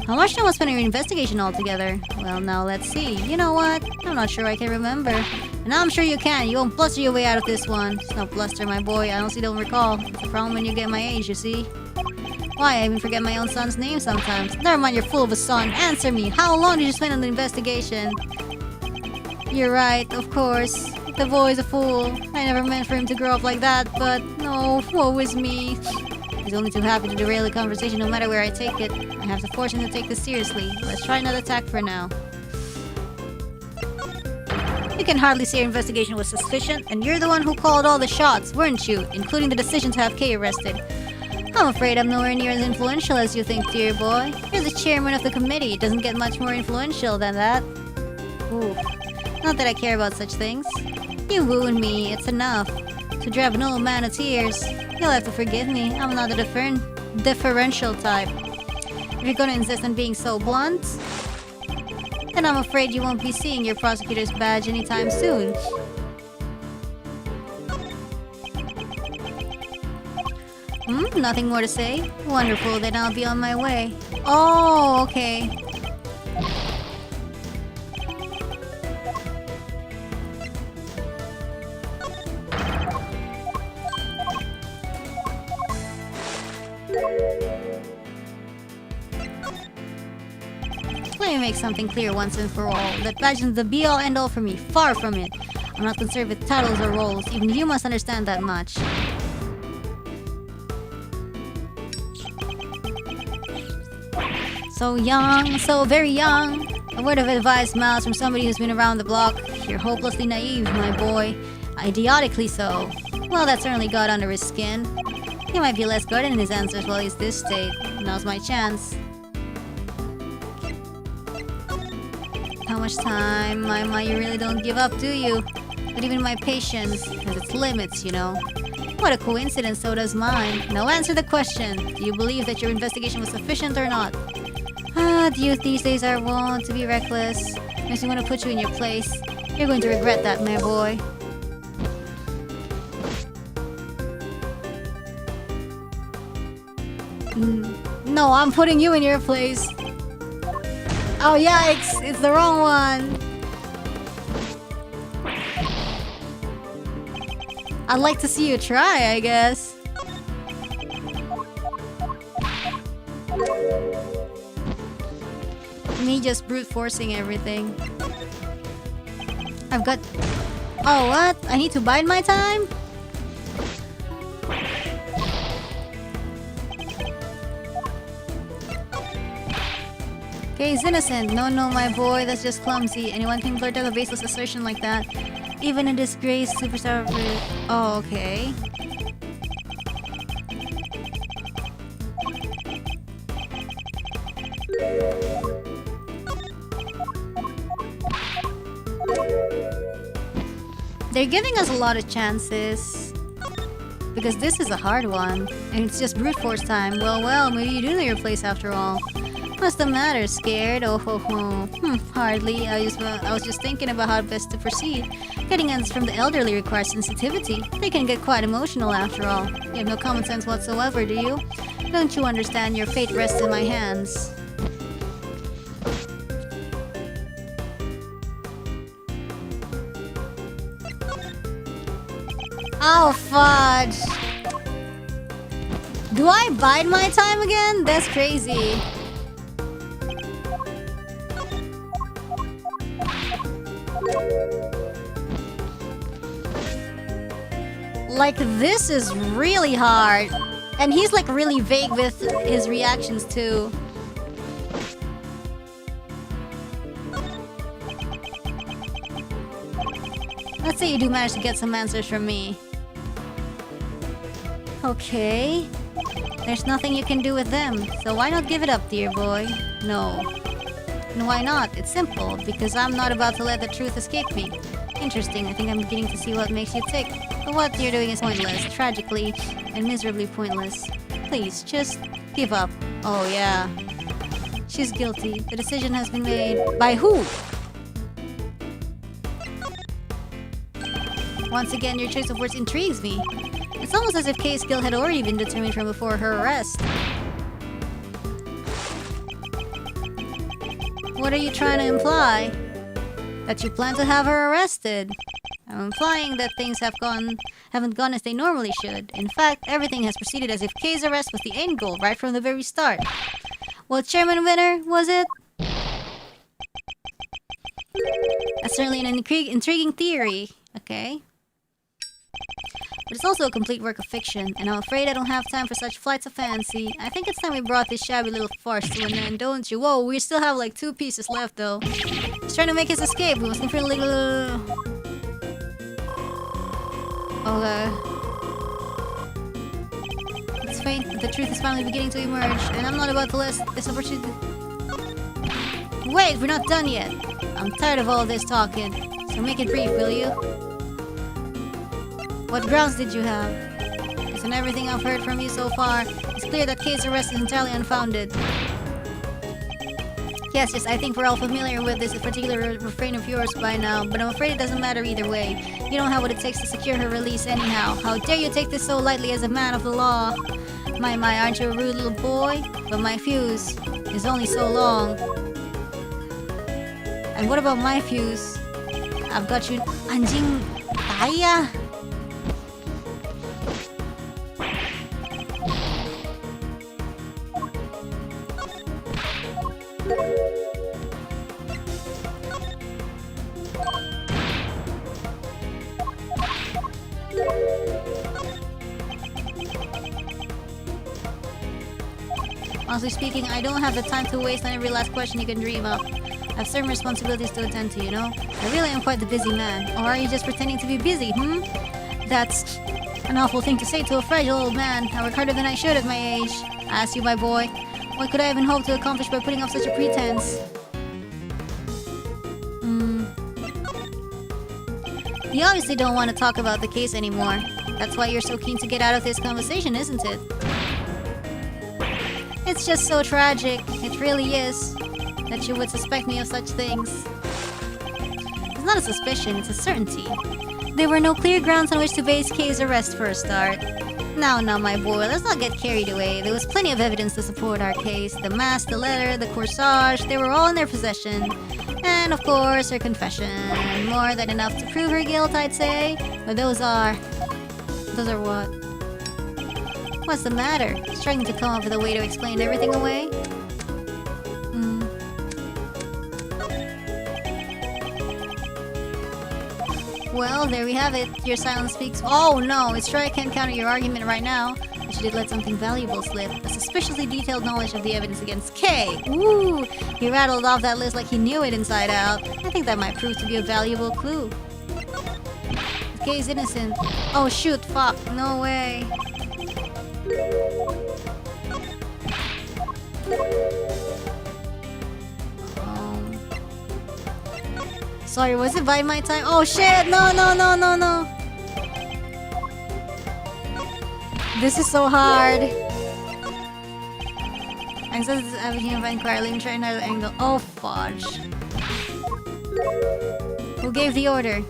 How much time was spent on your investigation altogether? Well, now let's see. You know what? I'm not sure I can remember. And I'm sure you can. You won't bluster your way out of this one. It's no bluster, my boy. I honestly don't recall. It's a problem when you get my age, you see. Why, I even forget my own son's name sometimes. Never mind, you're full of a son. Answer me. How long did you spend on the investigation? You're right, of course. The boy's a fool. I never meant for him to grow up like that, but no, woe is me. He's only too happy to derail the conversation no matter where I take it. I have to force him to take this seriously. Let's try another tack for now. You can hardly say your investigation was sufficient, and you're the one who called all the shots, weren't you? Including the decision to have Kay arrested. I'm afraid I'm nowhere near as influential as you think, dear boy. You're the chairman of the committee. It doesn't get much more influential than that. Ooh. Not that I care about such things. You wound me, it's enough. To drive an old man to tears. You'll have to forgive me, I'm not a differential type. If you're gonna insist on being so blunt, then I'm afraid you won't be seeing your prosecutor's badge anytime soon. Nothing more to say? Wonderful, then I'll be on my way. Oh, okay. Let me make something clear once and for all. That badge is the be-all end-all for me. Far from it. I'm not concerned with titles or roles. Even you must understand that much. So young, so very young. A word of advice miles from somebody who's been around the block. You're hopelessly naive, my boy. Idiotically so. Well, that certainly got under his skin. He might be less guarded in his answers while he's this state. Now's my chance. How much time? My, you really don't give up, do you? But even my patience has its limits, you know. What a coincidence, so does mine. Now answer the question. Do you believe that your investigation was sufficient or not? The youth these days are wont to be reckless. Makes me want to put you in your place. You're going to regret that, my boy. No, I'm putting you in your place. Oh yikes, it's the wrong one. I'd like to see you try, I guess. Me just brute forcing everything. I've got... Oh, what? I need to bide my time? Okay, he's innocent. No, my boy, that's just clumsy. Anyone can blurt out a baseless assertion like that. Even a disgraced superstar... Oh, okay. They're giving us a lot of chances. Because this is a hard one. And it's just brute force time. Well, maybe you do know your place after all. What's the matter? Scared? Oh ho ho. Hardly. I was just thinking about how best to proceed. Getting answers from the elderly requires sensitivity. They can get quite emotional after all. You have no common sense whatsoever, do you? Don't you understand your fate rests in my hands? Oh, fudge. Do I bide my time again? That's crazy. Like, this is really hard. And he's like really vague with his reactions too. Let's say you do manage to get some answers from me. Okay. There's nothing you can do with them, so why not give it up, dear boy? No. And why not? It's simple, because I'm not about to let the truth escape me. Interesting, I think I'm beginning to see what makes you tick. But what you're doing is pointless, tragically and miserably pointless. Please, just give up. Oh yeah. She's guilty. The decision has been made. By who? Once again, your choice of words intrigues me. It's almost as if Kay's guilt had already been determined from before her arrest. What are you trying to imply? That you plan to have her arrested. I'm implying that things haven't gone as they normally should. In fact, everything has proceeded as if Kay's arrest was the end goal right from the very start. Well, Chairman Winner, was it? That's certainly an intriguing theory. Okay. But it's also a complete work of fiction, and I'm afraid I don't have time for such flights of fancy. I think it's time we brought this shabby little farce to an end, don't you? Whoa, we still have like 2 pieces left though. He's trying to make his escape. We must confront legal... Okay. It's faint that the truth is finally beginning to emerge, and I'm not about to let this opportunity... Wait, we're not done yet. I'm tired of all this talking, so make it brief, will you? What grounds did you have? Based on everything I've heard from you so far, it's clear that Kay's arrest is entirely unfounded. Yes, I think we're all familiar with this particular refrain of yours by now, but I'm afraid it doesn't matter either way. You don't have what it takes to secure her release anyhow. How dare you take this so lightly as a man of the law? My, aren't you a rude little boy? But my fuse is only so long. And what about my fuse? I've got you... Anjing... Taya? Honestly speaking, I don't have the time to waste on every last question you can dream of. I have certain responsibilities to attend to, you know? I really am quite the busy man. Or are you just pretending to be busy, That's an awful thing to say to a fragile old man. I work harder than I should at my age. I ask you, my boy, what could I even hope to accomplish by putting up such a pretense? You obviously don't want to talk about the case anymore. That's why you're so keen to get out of this conversation, isn't it? It's just so tragic. It really is. That you would suspect me of such things. It's not a suspicion, it's a certainty. There were no clear grounds on which to base Kay's arrest for a start. Now, my boy, let's not get carried away. There was plenty of evidence to support our case. The mask, the letter, the corsage, they were all in their possession. And of course, her confession. More than enough to prove her guilt, I'd say. But those are what? What's the matter? Struggling to come up with a way to explain everything away? Well, there we have it. Your silence speaks. Oh no, it's sure I can't counter your argument right now. But you did let something valuable slip. A suspiciously detailed knowledge of the evidence against Kay. Ooh, he rattled off that list like he knew it inside out. I think that might prove to be a valuable clue. Kay's innocent. Oh shoot, fuck, no way. Sorry, was it by my time? Oh shit! No. This is so hard. Access this avenue of inquiry. Let me try another angle. Oh fudge. Who gave the order?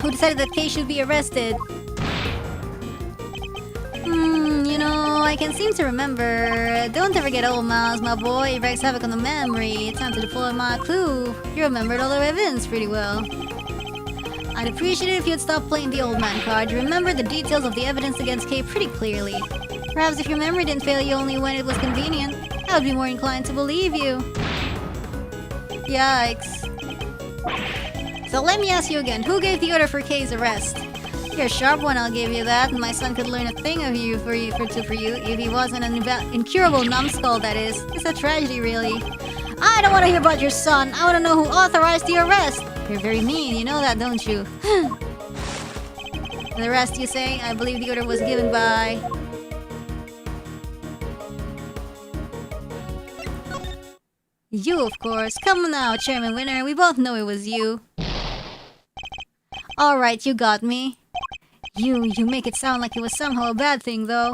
Who decided that Kay should be arrested? You know, I can seem to remember. Don't ever get old, Miles, my boy. It wreaks havoc on the memory. It's time to deploy my clue. You remembered all the evidence pretty well. I'd appreciate it if you'd stop playing the old man card. You remember the details of the evidence against Kay pretty clearly. Perhaps if your memory didn't fail you only when it was convenient, I would be more inclined to believe you. Yikes. So let me ask you again, who gave the order for Kay's arrest? You're a sharp one, I'll give you that. My son could learn a thing of you for you if he wasn't an incurable numbskull, that is. It's a tragedy, really. I don't want to hear about your son. I want to know who authorized the arrest. You're very mean, you know that, don't you? The rest, you say? I believe the order was given by... You, of course. Come on now, Chairman Winner. We both know it was you. Alright, you got me. You make it sound like it was somehow a bad thing, though.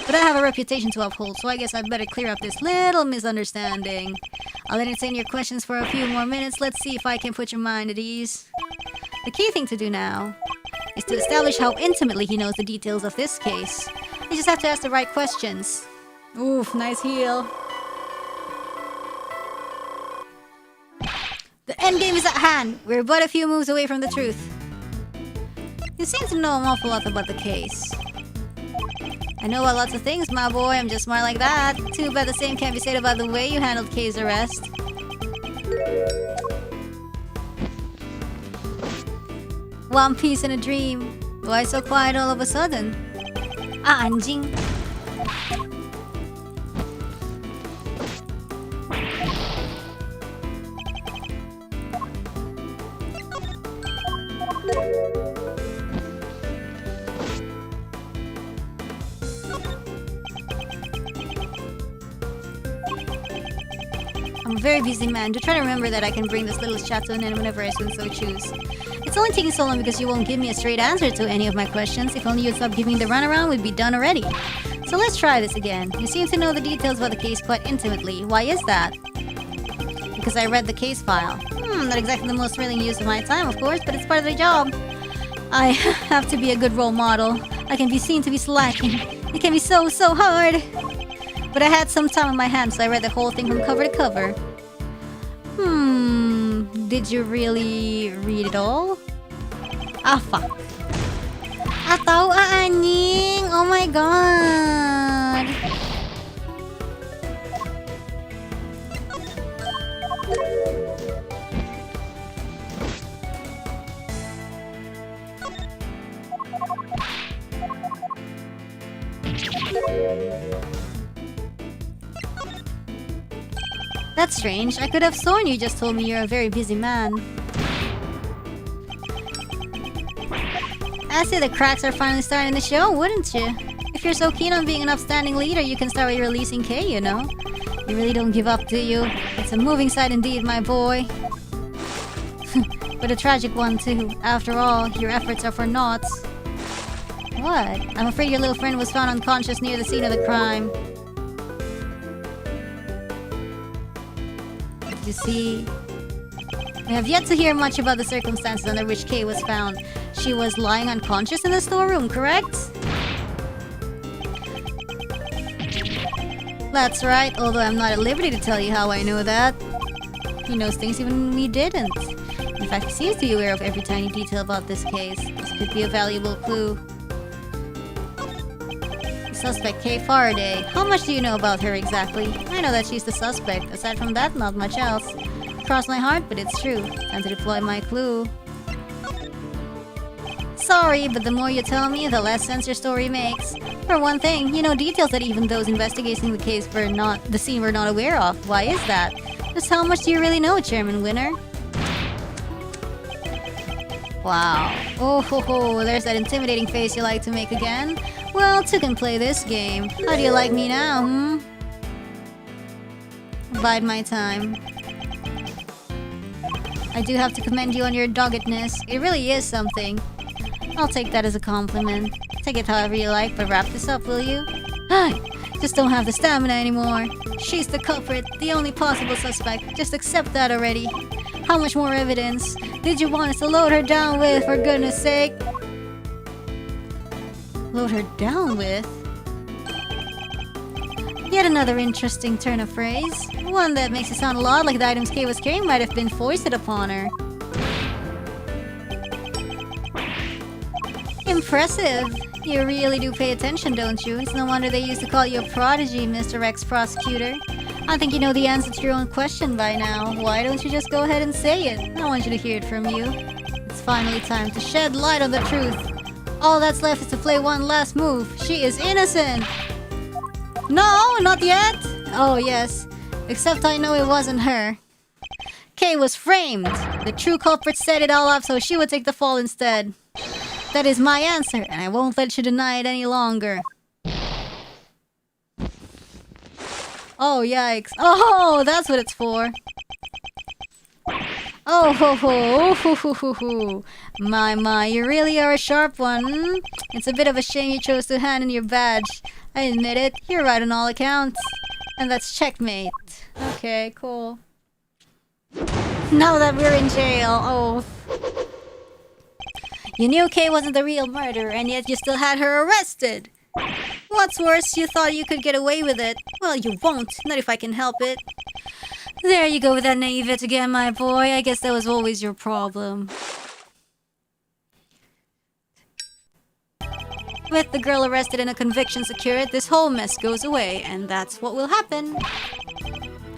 But I have a reputation to uphold, so I guess I'd better clear up this little misunderstanding. I'll entertain your questions for a few more minutes. Let's see if I can put your mind at ease. The key thing to do now is to establish how intimately he knows the details of this case. You just have to ask the right questions. Oof, nice heel. The endgame is at hand. We're but a few moves away from the truth. You seem to know an awful lot about the case. I know about lots of things, my boy. I'm just smart like that. Too bad the same can't be said about the way you handled Kay's arrest. One piece in a dream. Why so quiet all of a sudden? Anjing. I'm a very busy man. Do try to remember that I can bring this little chat to an end whenever I so choose. It's only taking so long because you won't give me a straight answer to any of my questions. If only you'd stop giving me the runaround, we'd be done already. So let's try this again. You seem to know the details about the case quite intimately. Why is that? Because I read the case file. Not exactly the most thrilling use of my time, of course, but it's part of the job. I have to be a good role model. I can be seen to be slacking. It can be so hard. But I had some time on my hands, so I read the whole thing from cover to cover. Did you really read it all? Ah, fuck. Ataw aaning! Oh my god! That's strange. I could have sworn you just told me you're a very busy man. I'd say the cracks are finally starting to show, wouldn't you? If you're so keen on being an upstanding leader, you can start by releasing K, you know? You really don't give up, do you? It's a moving sight indeed, my boy. But a tragic one, too. After all, your efforts are for naught. What? I'm afraid your little friend was found unconscious near the scene of the crime. You see, we have yet to hear much about the circumstances under which Kay was found. She was lying unconscious in the storeroom, correct? That's right, although I'm not at liberty to tell you how I know that. He knows things even we didn't. In fact, he seems to be aware of every tiny detail about this case. This could be a valuable clue. Suspect Kay Faraday. How much do you know about her exactly? I know that she's the suspect. Aside from that, not much else. Cross my heart, but it's true. Time to deploy my clue. Sorry, but the more you tell me, the less sense your story makes. For one thing, you know details that even those investigating the case were not aware of. Why is that? Just how much do you really know, Chairman Winner? Wow. Oh ho ho, there's that intimidating face you like to make again. Well, two can play this game. How do you like me now, Bide my time. I do have to commend you on your doggedness. It really is something. I'll take that as a compliment. Take it however you like, but wrap this up, will you? Just don't have the stamina anymore. She's the culprit, the only possible suspect. Just accept that already. How much more evidence did you want us to load her down with, for goodness sake? Load her down with? Yet another interesting turn of phrase. One that makes it sound a lot like the items Kay was carrying might have been foisted upon her. Impressive. You really do pay attention, don't you? It's no wonder they used to call you a prodigy, Mr. Ex-Prosecutor. I think you know the answer to your own question by now. Why don't you just go ahead and say it? I want you to hear it from you. It's finally time to shed light on the truth. All that's left is to play one last move. She is innocent! No, not yet! Oh yes, except I know it wasn't her. Kay was framed! The true culprit set it all up so she would take the fall instead. That is my answer, and I won't let you deny it any longer. Oh, yikes. Oh, that's what it's for. Oh, ho, ho, ho, ho, ho, ho. My, you really are a sharp one. It's a bit of a shame you chose to hand in your badge. I admit it, you're right on all accounts. And that's checkmate. Okay, cool. Now that we're in jail, oh. You knew Kay wasn't the real murderer, and yet you still had her arrested. What's worse, you thought you could get away with it. Well, you won't, not if I can help it. There you go with that naivete again, my boy. I guess that was always your problem. With the girl arrested and a conviction secured, this whole mess goes away, and that's what will happen.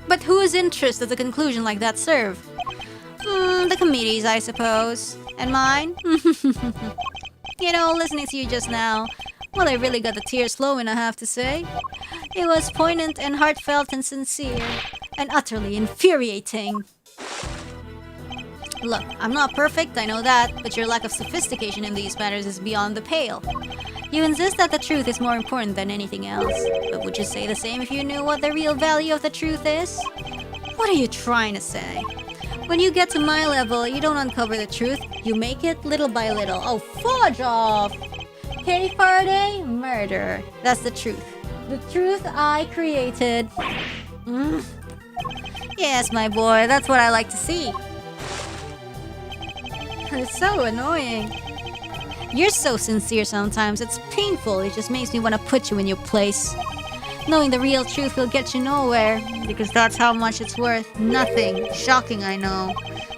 But whose interest does a conclusion like that serve? The committee's, I suppose. And mine? You know, listening to you just now, well, I really got the tears flowing, I have to say. It was poignant and heartfelt and sincere, and utterly infuriating. Look, I'm not perfect, I know that, but your lack of sophistication in these matters is beyond the pale. You insist that the truth is more important than anything else, but would you say the same if you knew what the real value of the truth is? What are you trying to say? When you get to my level, you don't uncover the truth, you make it little by little. Oh, fudge off! Kay Faraday, murder. That's the truth. The truth I created. Yes, my boy, that's what I like to see. It's so annoying. You're so sincere sometimes, it's painful. It just makes me want to put you in your place. Knowing the real truth will get you nowhere, because that's how much it's worth. Nothing. Shocking, I know.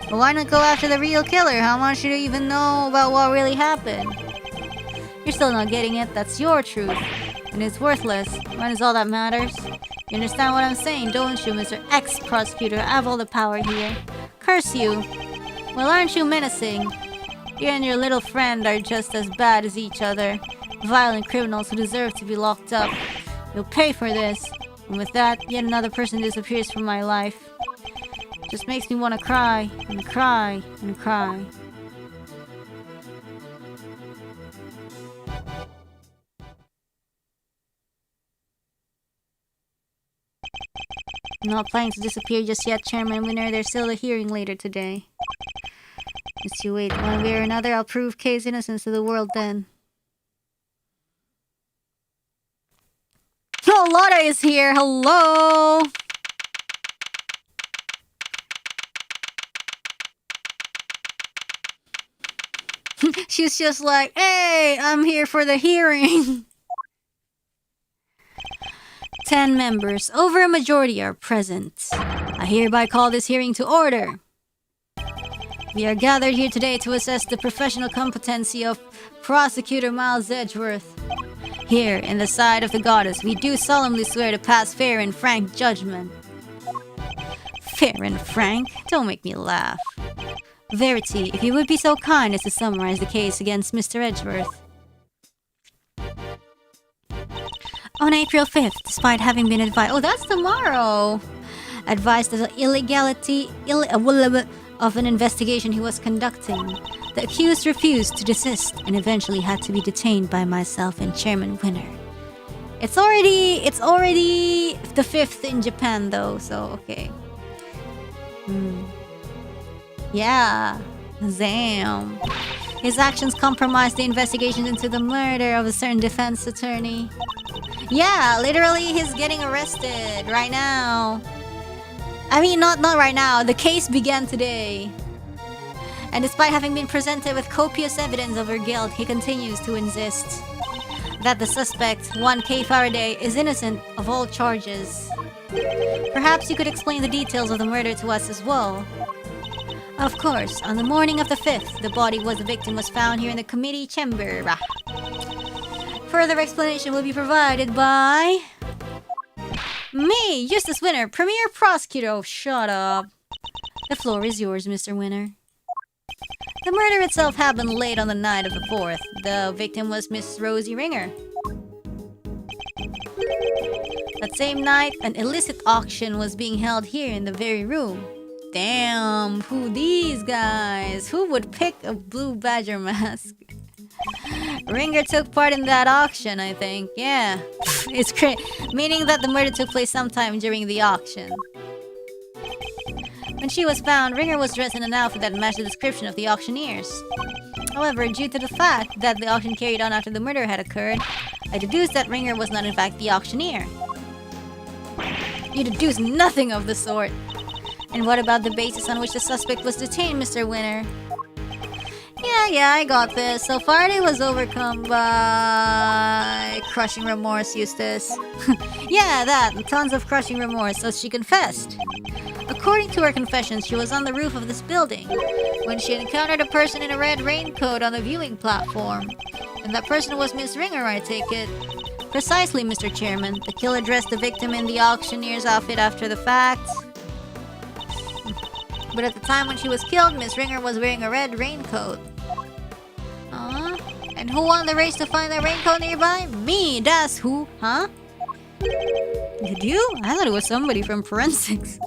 But why not go after the real killer? How much do you even know about what really happened? You're still not getting it, that's your truth. And it's worthless. When is all that matters? You understand what I'm saying, don't you, Mr. Ex-Prosecutor? I have all the power here. Curse you. Well, aren't you menacing? You and your little friend are just as bad as each other. Violent criminals who deserve to be locked up. You'll pay for this. And with that, yet another person disappears from my life. Just makes me want to cry and cry and cry. I'm not planning to disappear just yet, Chairman Winner. There's still a hearing later today. Just you wait. One way or another, I'll prove Kay's innocence to the world then. Oh, Lotta is here! Hello! She's just like, hey, I'm here for the hearing. 10 members, over a majority, are present. I hereby call this hearing to order. We are gathered here today to assess the professional competency of Prosecutor Miles Edgeworth. Here, in the sight of the goddess, we do solemnly swear to pass fair and frank judgment. Fair and frank? Don't make me laugh. Verity, if you would be so kind as to summarize the case against Mr. Edgeworth. On April 5th, despite having been advised... Oh, that's tomorrow! Advised of the illegality of an investigation he was conducting, the accused refused to desist and eventually had to be detained by myself and Chairman Winner. It's already the 5th in Japan though, so okay. Yeah, damn. His actions compromised the investigation into the murder of a certain defense attorney. Yeah, literally he's getting arrested right now. I mean, not right now. The case began today. And despite having been presented with copious evidence of her guilt, he continues to insist that the suspect, one K. Faraday, is innocent of all charges. Perhaps you could explain the details of the murder to us as well. Of course, on the morning of the 5th, the body of the victim was found here in the committee chamber. Further explanation will be provided by... me, Justice Winner, Premier Prosecutor. Oh, shut up. The floor is yours, Mr. Winner. The murder itself happened late on the night of the 4th. The victim was Miss Rosie Ringer. That same night, an illicit auction was being held here in the very room. Damn, who these guys? Who would pick a blue badger mask? Ringer took part in that auction, I think. Yeah. It's great. Meaning that the murder took place sometime during the auction. When she was found, Ringer was dressed in an outfit that matched the description of the auctioneers. However, due to the fact that the auction carried on after the murder had occurred, I deduced that Ringer was not in fact the auctioneer. You deduced nothing of the sort. And what about the basis on which the suspect was detained, Mr. Winner? Yeah, I got this. So Faraday was overcome by... crushing remorse, Eustace. Yeah, that. Tons of crushing remorse, so she confessed. According to her confession, she was on the roof of this building when she encountered a person in a red raincoat on the viewing platform. And that person was Miss Ringer, I take it. Precisely, Mr. Chairman. The killer dressed the victim in the auctioneer's outfit after the fact. But at the time when she was killed, Miss Ringer was wearing a red raincoat. And who won the race to find that raincoat nearby? Me, that's who, huh? Did you? I thought it was somebody from forensics.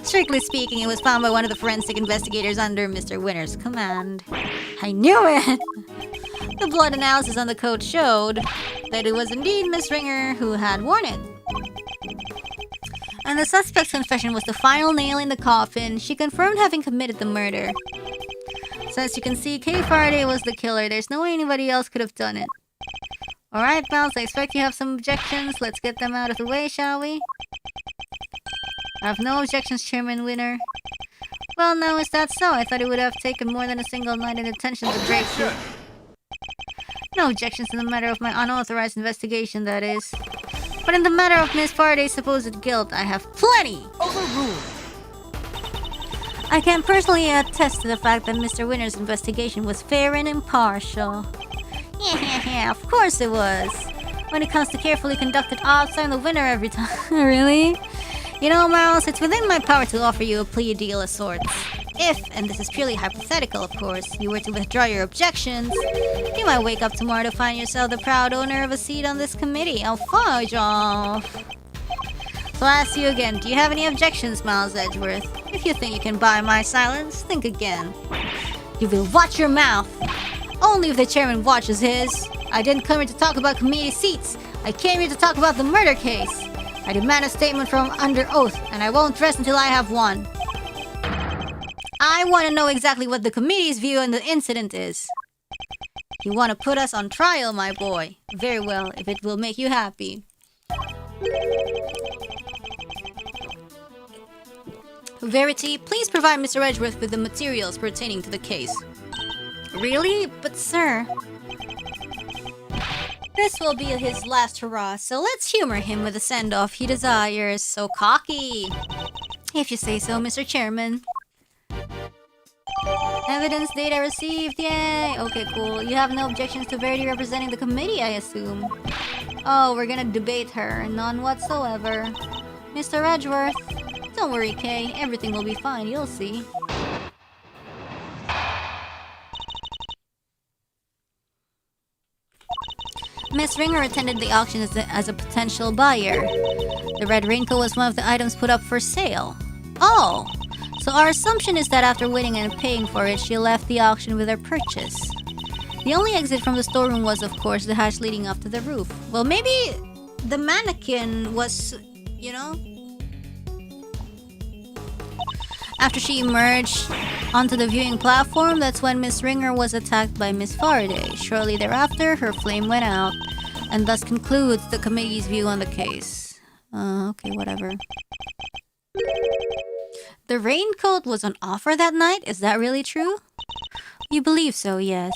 Strictly speaking, it was found by one of the forensic investigators under Mr. Winner's command. I knew it! The blood analysis on the coat showed that it was indeed Miss Ringer who had worn it. And the suspect's confession was the final nail in the coffin. She confirmed having committed the murder. So as you can see, Kay Faraday was the killer. There's no way anybody else could have done it. Alright, pals, I expect you have some objections. Let's get them out of the way, shall we? I have no objections, Chairman Winner. Well, now is that so? I thought it would have taken more than a single night in detention to break through. No objections in the matter of my unauthorized investigation, that is. But in the matter of Miss Faraday's supposed guilt, I have plenty! Overruled. I can personally attest to the fact that Mr. Winner's investigation was fair and impartial. Yeah, of course it was. When it comes to carefully conducted ops, I'm the winner every time. Really? You know, Miles, it's within my power to offer you a plea deal of sorts. If, and this is purely hypothetical of course, you were to withdraw your objections, you might wake up tomorrow to find yourself the proud owner of a seat on this committee. Oh, fudge off. So I ask you again, do you have any objections, Miles Edgeworth? If you think you can buy my silence, think again. You will watch your mouth! Only if the chairman watches his. I didn't come here to talk about committee seats. I came here to talk about the murder case. I demand a statement from under oath, and I won't rest until I have one. I want to know exactly what the committee's view on the incident is. You want to put us on trial, my boy. Very well, if it will make you happy. Verity, please provide Mr. Edgeworth with the materials pertaining to the case. Really? But sir... This will be his last hurrah, so let's humor him with the send-off he desires. So cocky! If you say so, Mr. Chairman. Evidence data received, yay! Okay, cool. You have no objections to Verity representing the committee, I assume. Oh, we're gonna debate her. None whatsoever. Mr. Edgeworth, don't worry, Kay. Everything will be fine, you'll see. Miss Ringer attended the auction as a potential buyer. The red raincoat was one of the items put up for sale. Oh! So our assumption is that after winning and paying for it, she left the auction with her purchase. The only exit from the storeroom was, of course, the hatch leading up to the roof. Well, maybe the mannequin was, you know... After she emerged onto the viewing platform, that's when Miss Ringer was attacked by Miss Faraday. Shortly thereafter, her flame went out, and thus concludes the committee's view on the case. Okay, whatever. The raincoat was on offer that night? Is that really true? You believe so, yes.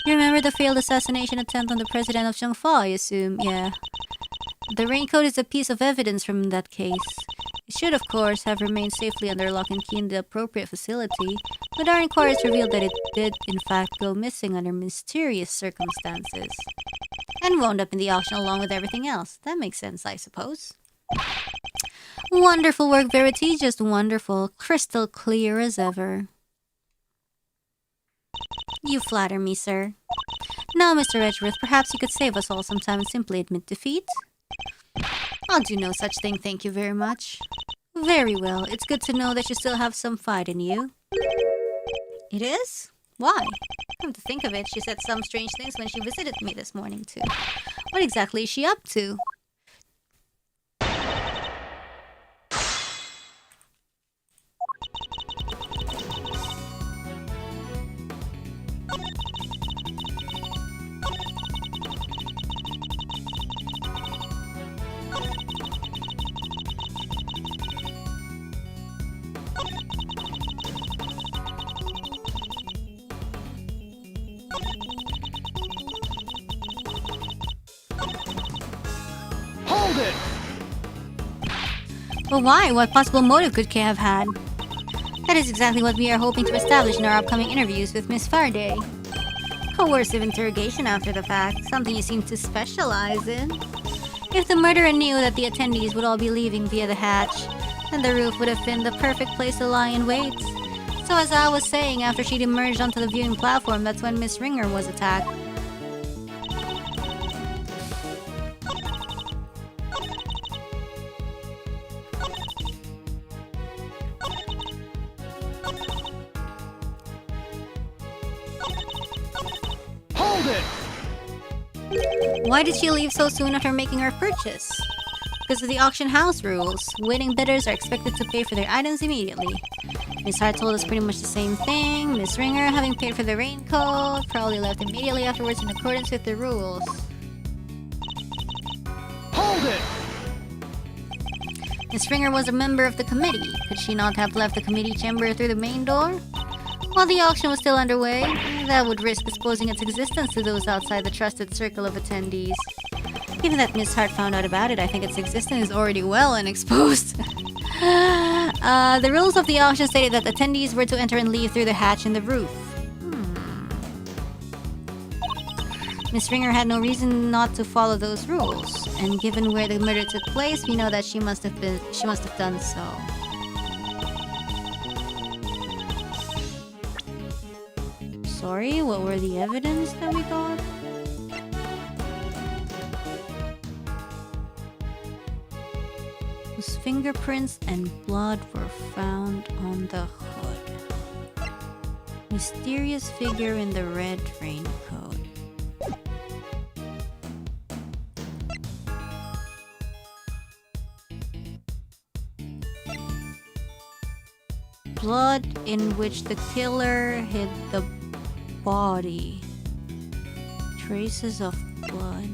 You remember the failed assassination attempt on the president of Changfa, I assume? Yeah. The raincoat is a piece of evidence from that case. It should, of course, have remained safely under lock and key in the appropriate facility, but our inquiries revealed that it did, in fact, go missing under mysterious circumstances. And wound up in the auction along with everything else. That makes sense, I suppose. Wonderful work, Verity. Just wonderful. Crystal clear as ever. You flatter me, sir. Now, Mr. Edgeworth, perhaps you could save us all some time and simply admit defeat? I'll do no such thing, thank you very much. Very well. It's good to know that you still have some fight in you. It is? Why? Come to think of it, she said some strange things when she visited me this morning, too. What exactly is she up to? But why? What possible motive could Kay have had? That is exactly what we are hoping to establish in our upcoming interviews with Miss Faraday. Coercive interrogation after the fact, something you seem to specialize in. If the murderer knew that the attendees would all be leaving via the hatch, then the roof would have been the perfect place to lie in wait. So as I was saying, after she'd emerged onto the viewing platform, that's when Miss Ringer was attacked. Why did she leave so soon after making her purchase? Because of the auction house rules. Winning bidders are expected to pay for their items immediately. Miss Hart told us pretty much the same thing. Miss Ringer, having paid for the raincoat, probably left immediately afterwards in accordance with the rules. Hold it! Miss Ringer was a member of the committee. Could she not have left the committee chamber through the main door? While the auction was still underway, that would risk exposing its existence to those outside the trusted circle of attendees. Given that Miss Hart found out about it, I think its existence is already well and exposed. The rules of the auction stated that attendees were to enter and leave through the hatch in the roof. Miss Ringer had no reason not to follow those rules, and given where the murder took place, we know that she must have done so. Sorry, what were the evidence that we got? Whose fingerprints and blood were found on the hood. Mysterious figure in the red raincoat. Blood in which the killer hid the body. Traces of blood.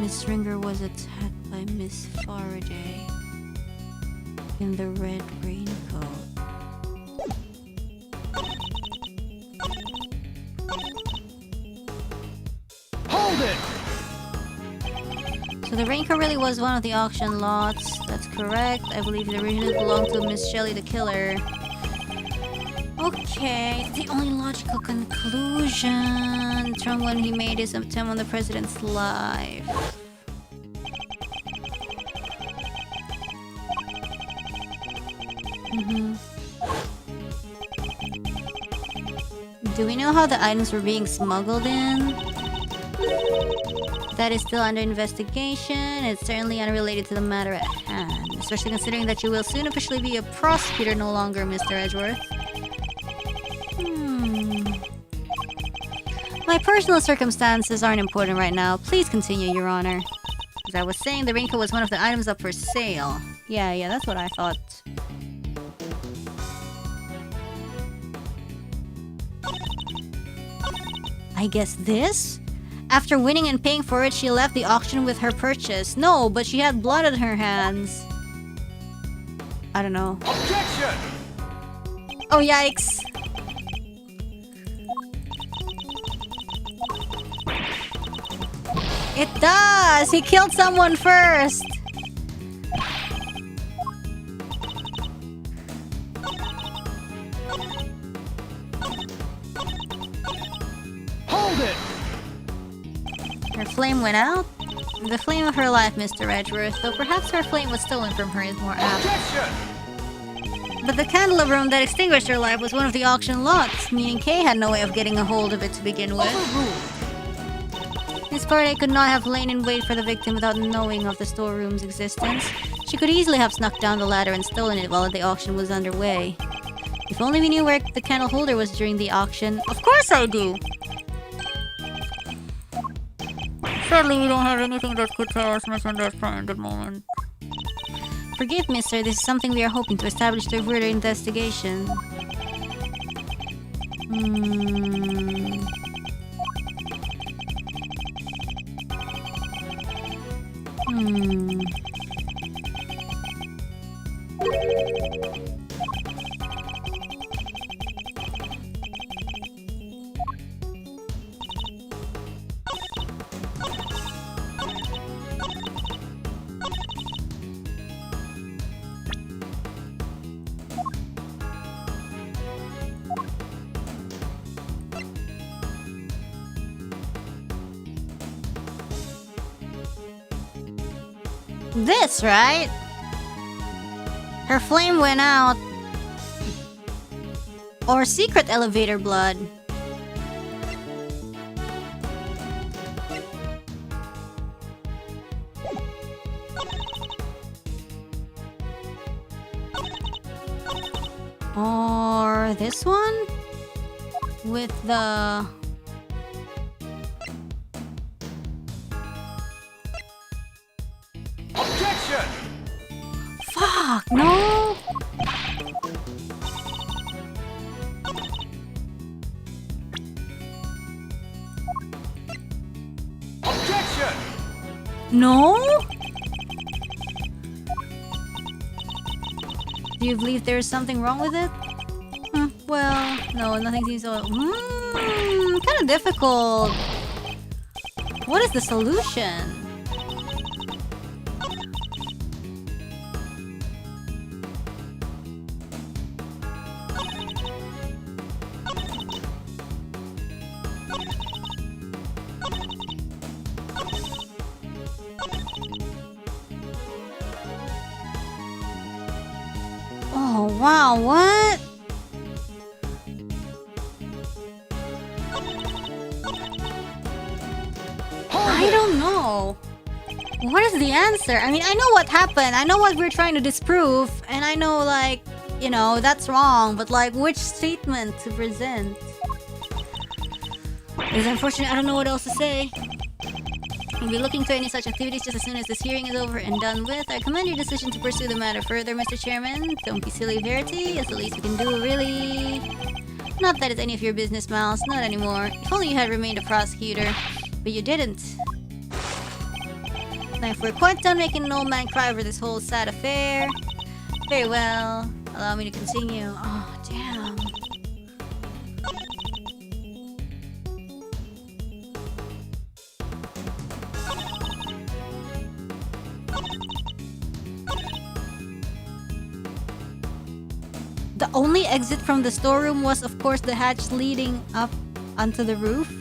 Miss Ringer was attacked by Miss Faraday in the red raincoat. Hold it! So the raincoat really was one of the auction lots. That's correct. I believe it originally belonged to Miss Shelley the killer. Okay, the only logical conclusion from when he made his attempt on the president's life. Do we know how the items were being smuggled in? That is still under investigation. It's certainly unrelated to the matter at hand, especially considering that you will soon officially be a prosecutor, no longer Mr. Edgeworth. My personal circumstances aren't important right now. Please continue, Your Honor. As I was saying, the raincoat was one of the items up for sale. Yeah, that's what I thought. I guess this? After winning and paying for it, she left the auction with her purchase. No, but she had blood on her hands. I don't know. Objection! Oh, yikes. It does! He killed someone first! Hold it! Her flame went out? The flame of her life, Mr. Edgeworth, though perhaps her flame was stolen from her is more apt. Objection! But the candelabrum that extinguished her life was one of the auction lots, meaning Kay had no way of getting a hold of it to begin with. Overruled! Miss Faraday could not have lain in wait for the victim without knowing of the storeroom's existence. She could easily have snuck down the ladder and stolen it while the auction was underway. If only we knew where the candle holder was during the auction. Of course I do! Sadly, we don't have anything that could tell us much on that front at the moment. Forgive me, sir. This is something we are hoping to establish through further investigation. This, right? Her flame went out. Or secret elevator blood. Or this one? With the... Objection! Fuck, no! Objection! No? Do you believe there is something wrong with it? Well, no, nothing seems so... kind of difficult. What is the solution? Oh, wow, what? I don't know. What is the answer? I mean, I know what happened. I know what we're trying to disprove. And I know, like, you know, that's wrong. But, like, which statement to present? It's unfortunate. I don't know what else to say. We'll be looking to any such activities just as soon as this hearing is over and done with. I commend your decision to pursue the matter further, Mr. Chairman. Don't be silly, Verity. It's the least we can do, really. Not that it's any of your business, Miles. Not anymore. If only you had remained a prosecutor. But you didn't. Now, if we're quite done making an old man cry over this whole sad affair... Very well. Allow me to continue. Oh, damn. The only exit from the storeroom was, of course, the hatch leading up onto the roof.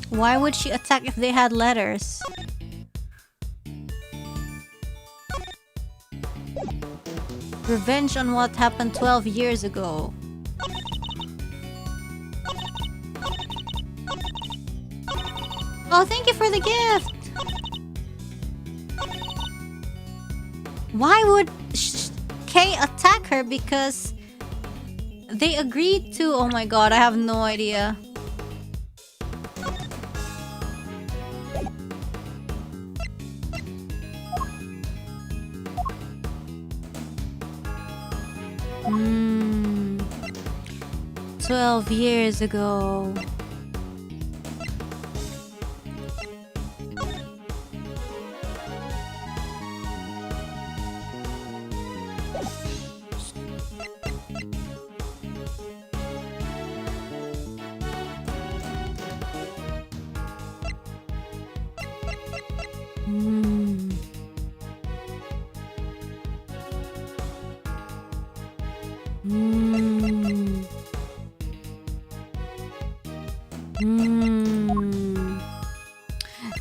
Why would she attack if they had letters? Revenge on what happened 12 years ago. Oh, thank you for the gift! Why would Kay attack her? Because they agreed to... Oh my god, I have no idea. Hmm. 12 years ago.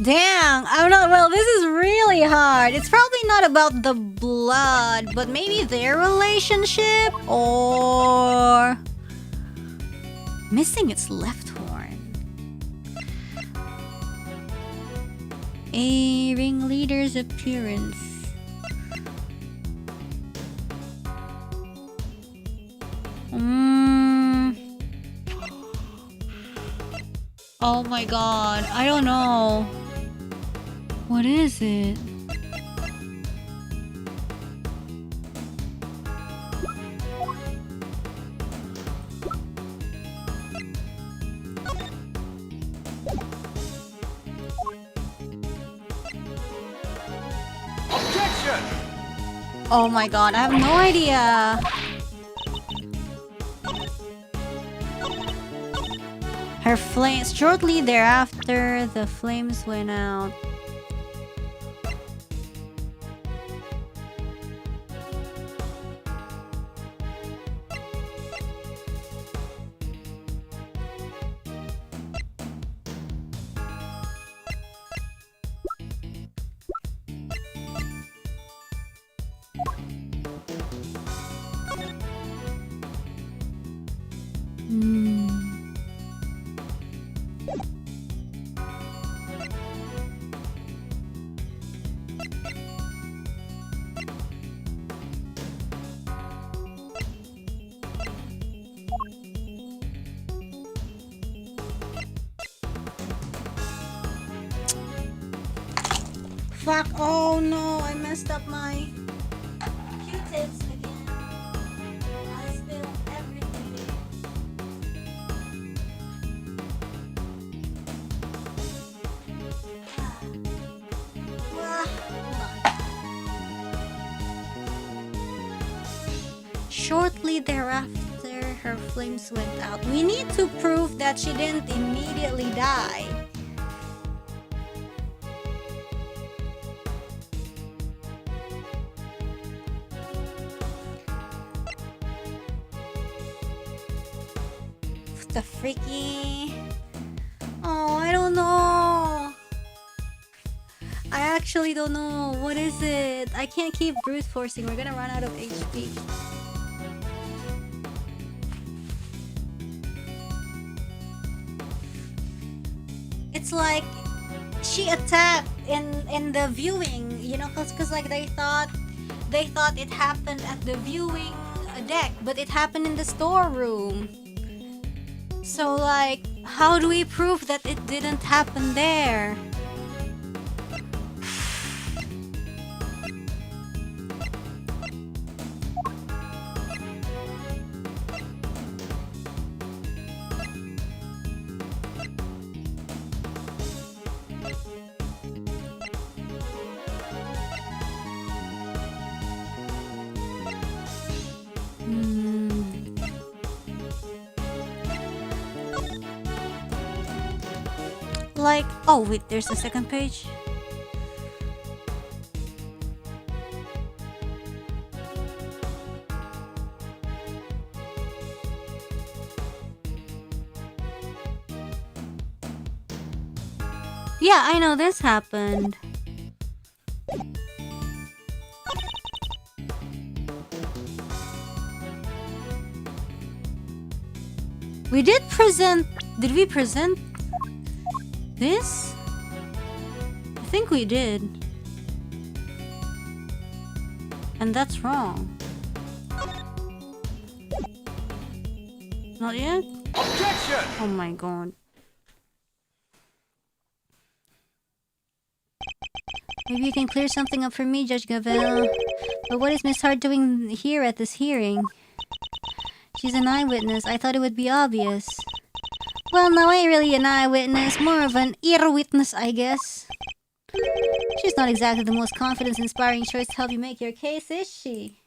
Damn, I'm not, well, this is really hard. It's probably not about the blood, but maybe their relationship, or missing its left horn. A ringleader's appearance. Oh my god, I don't know. What is it? Objection! Oh my god, I have no idea. Her flames. Shortly thereafter, the flames went out. Fuck, oh no, I messed up my Q-tips again. I spilled everything. Shortly thereafter, her flames went out. We need to prove that she didn't immediately die. a freaky... Oh, I don't know. I actually don't know. What is it? I can't keep brute forcing. We're gonna run out of HP. It's like she attacked in the viewing, you know, cause like they thought it happened at the viewing deck, but it happened in the storeroom. So like, how do we prove that it didn't happen there? Like, oh wait, there's a second page. Yeah, I know this happened. We did present... Did we present this? I think we did. And that's wrong. Not yet? Objection! Oh my god. Maybe you can clear something up for me, Judge Gavel. But what is Miss Hart doing here at this hearing? She's an eyewitness. I thought it would be obvious. Well, no, ain't really an eyewitness. More of an ear witness, I guess. She's not exactly the most confidence-inspiring choice to help you make your case, is she?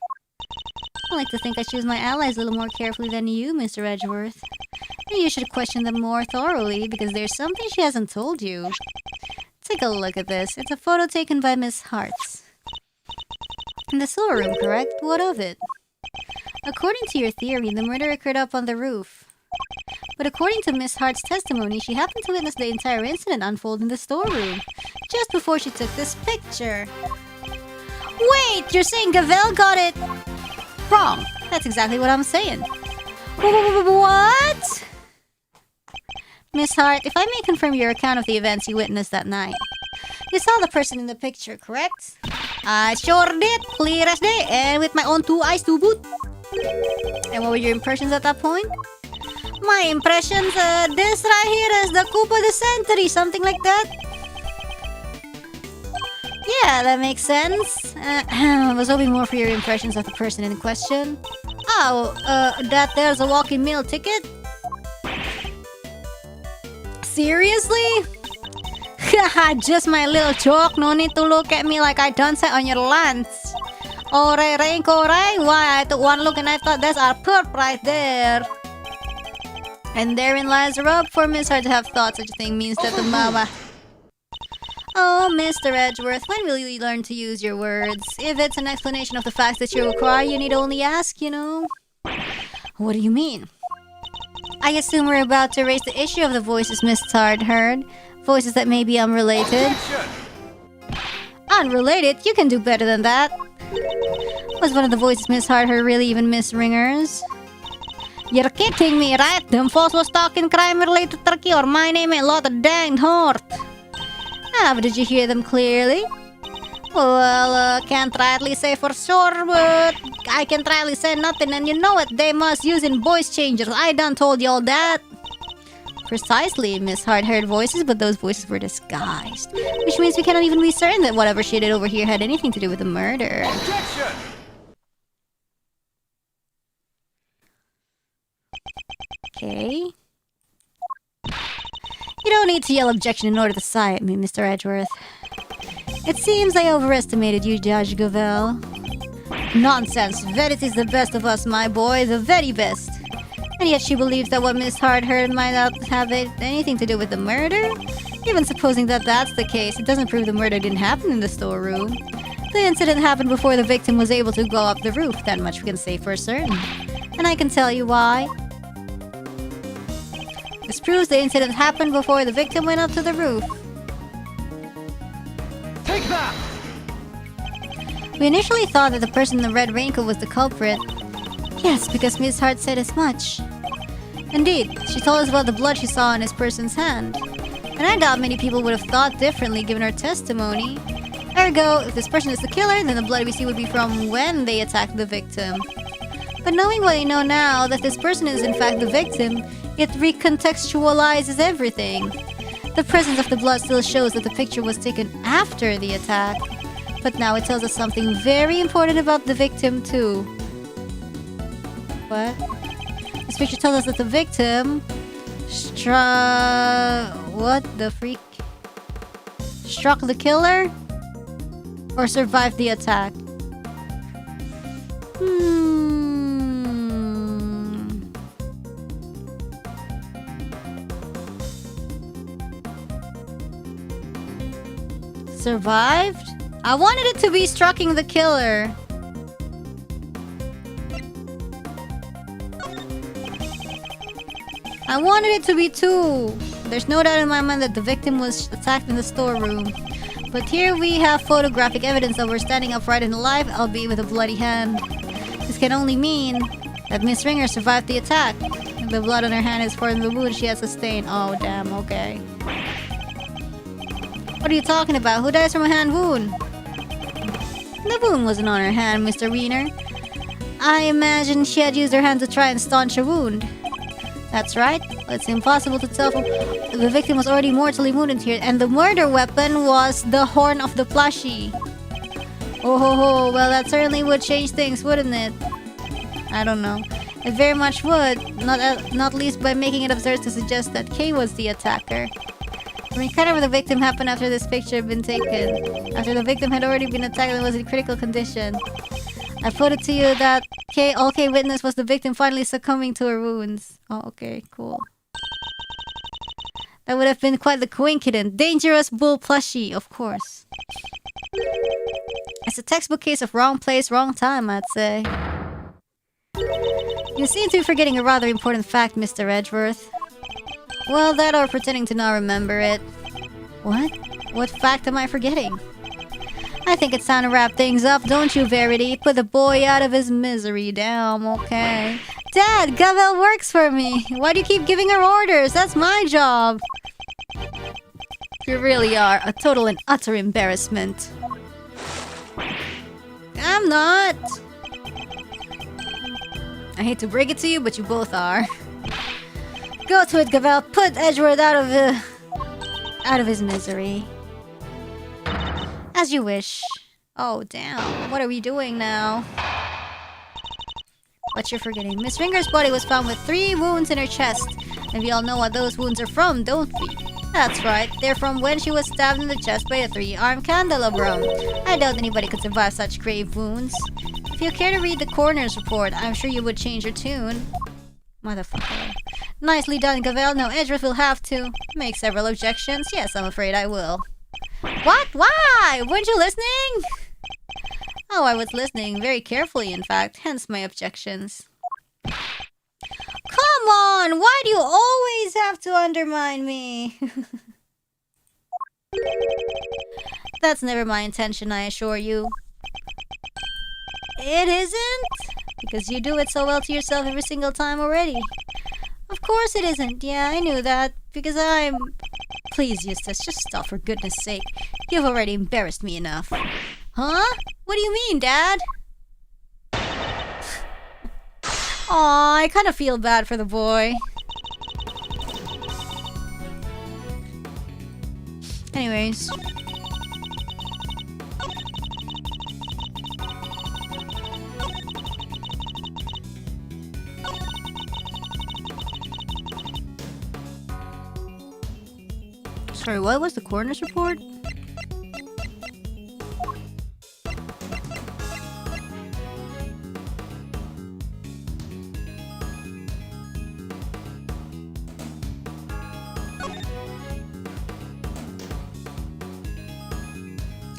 I like to think I choose my allies a little more carefully than you, Mr. Edgeworth. Maybe you should question them more thoroughly, because there's something she hasn't told you. Take a look at this. It's a photo taken by Miss Hart. In the storeroom, correct? What of it? According to your theory, the murder occurred up on the roof. But according to Miss Hart's testimony, she happened to witness the entire incident unfold in the storeroom, just before she took this picture. Wait! You're saying Gavel got it wrong? That's exactly what I'm saying. What? Miss Hart, if I may confirm your account of the events you witnessed that night. You saw the person in the picture, correct? I sure did, clear as day, and with my own 2 eyes to boot. And what were your impressions at that point? My impressions, this right here is the coup of the century, something like that. Yeah, that makes sense. I was hoping more for your impressions of the person in question. Oh, that there's a walking meal ticket? Seriously? Haha, just my little joke. No need to look at me like I done sat on your lunch. Ore, Renko, right? Why, I took one look and I thought that's our perp right there. And therein lies the rub. For Miss Hart to have thought such a thing means that the mama... Oh, Mr. Edgeworth, when will you learn to use your words? If it's an explanation of the facts that you require, you need only ask, you know? What do you mean? I assume we're about to raise the issue of the voices Miss Hart heard. Voices that may be unrelated. Unrelated? You can do better than that. Was one of the voices Miss Hart heard really even Miss Ringer's? You're kidding me, right? Them folks was talking crime-related turkey or my name ain't Lotta Hart. Ah, but did you hear them clearly? Well, can't rightly say for sure, but I can rightly say nothing, and you know it, they must using voice changers. I done told you all that. Precisely, Miss Hart heard voices, but those voices were disguised. Which means we cannot even be certain that whatever she did over here had anything to do with the murder. Objection! Okay. You don't need to yell objection in order to sigh at me, Mr. Edgeworth. It seems I overestimated you, Judge Gavel. Nonsense! Verity's the best of us, my boy, the very best. And yet she believes that what Miss Hart heard might not have anything to do with the murder? Even supposing that that's the case, it doesn't prove the murder didn't happen in the storeroom. The incident happened before the victim was able to go up the roof, that much we can say for certain. And I can tell you why. This proves the incident happened before the victim went up to the roof. Take that! We initially thought that the person in the red raincoat was the culprit. Yes, because Miss Hart said as much. Indeed, she told us about the blood she saw on this person's hand. And I doubt many people would have thought differently given her testimony. Ergo, if this person is the killer, then the blood we see would be from when they attacked the victim. But knowing what we know now, that this person is in fact the victim, it recontextualizes everything. The presence of the blood still shows that the picture was taken after the attack. But now it tells us something very important about the victim too. What? This picture tells us that the victim... what the freak? Struck the killer? Or survived the attack? Survived? I wanted it to be striking the killer. I wanted it to be two. There's no doubt in my mind that the victim was attacked in the storeroom. But here we have photographic evidence that we're standing upright and alive, albeit with a bloody hand. This can only mean that Miss Ringer survived the attack. The blood on her hand is from the wound she has sustained. Oh damn, okay. What are you talking about? Who dies from a hand wound? The wound wasn't on her hand, Mr. Wiener. I imagine she had used her hand to try and staunch a wound. That's right. It's impossible to tell from... The victim was already mortally wounded here, and the murder weapon was the horn of the plushie. Oh ho ho, well that certainly would change things, wouldn't it? I don't know. It very much would, not least by making it absurd to suggest that Kay was the attacker. The encounter with the victim happened after this picture had been taken. After the victim had already been attacked and was in critical condition. I put it to you that all Kay witnessed was the victim finally succumbing to her wounds. Oh, okay, cool. That would have been quite the coincidence. Dangerous bull plushie, of course. It's a textbook case of wrong place, wrong time, I'd say. You seem to be forgetting a rather important fact, Mr. Edgeworth. Well, that or pretending to not remember it. What? What fact am I forgetting? I think it's time to wrap things up, don't you, Verity? Put the boy out of his misery. Damn, okay. Dad, Gavel works for me. Why do you keep giving her orders? That's my job. You really are a total and utter embarrassment. I'm not. I hate to break it to you, but you both are. Go to it, Gavel. Put Edgeworth out of his misery. As you wish. Oh, damn. What are we doing now? What you're forgetting. Miss Ringer's body was found with 3 wounds in her chest. And we all know what those wounds are from, don't we? That's right. They're from when she was stabbed in the chest by a 3-armed candelabrum. I doubt anybody could survive such grave wounds. If you care to read the coroner's report, I'm sure you would change your tune. Motherfucker. Nicely done, Gavel. Now Edgeworth will have to make several objections. Yes, I'm afraid I will. What? Why? Weren't you listening? Oh, I was listening very carefully, in fact. Hence my objections. Come on! Why do you always have to undermine me? That's never my intention, I assure you. It isn't? Because you do it so well to yourself every single time already. Of course it isn't. Yeah, I knew that. Because I'm... Please, Eustace, just stop for goodness sake. You've already embarrassed me enough. Huh? What do you mean, Dad? Aw, I kind of feel bad for the boy. Anyways. Sorry, what was the coroner's report?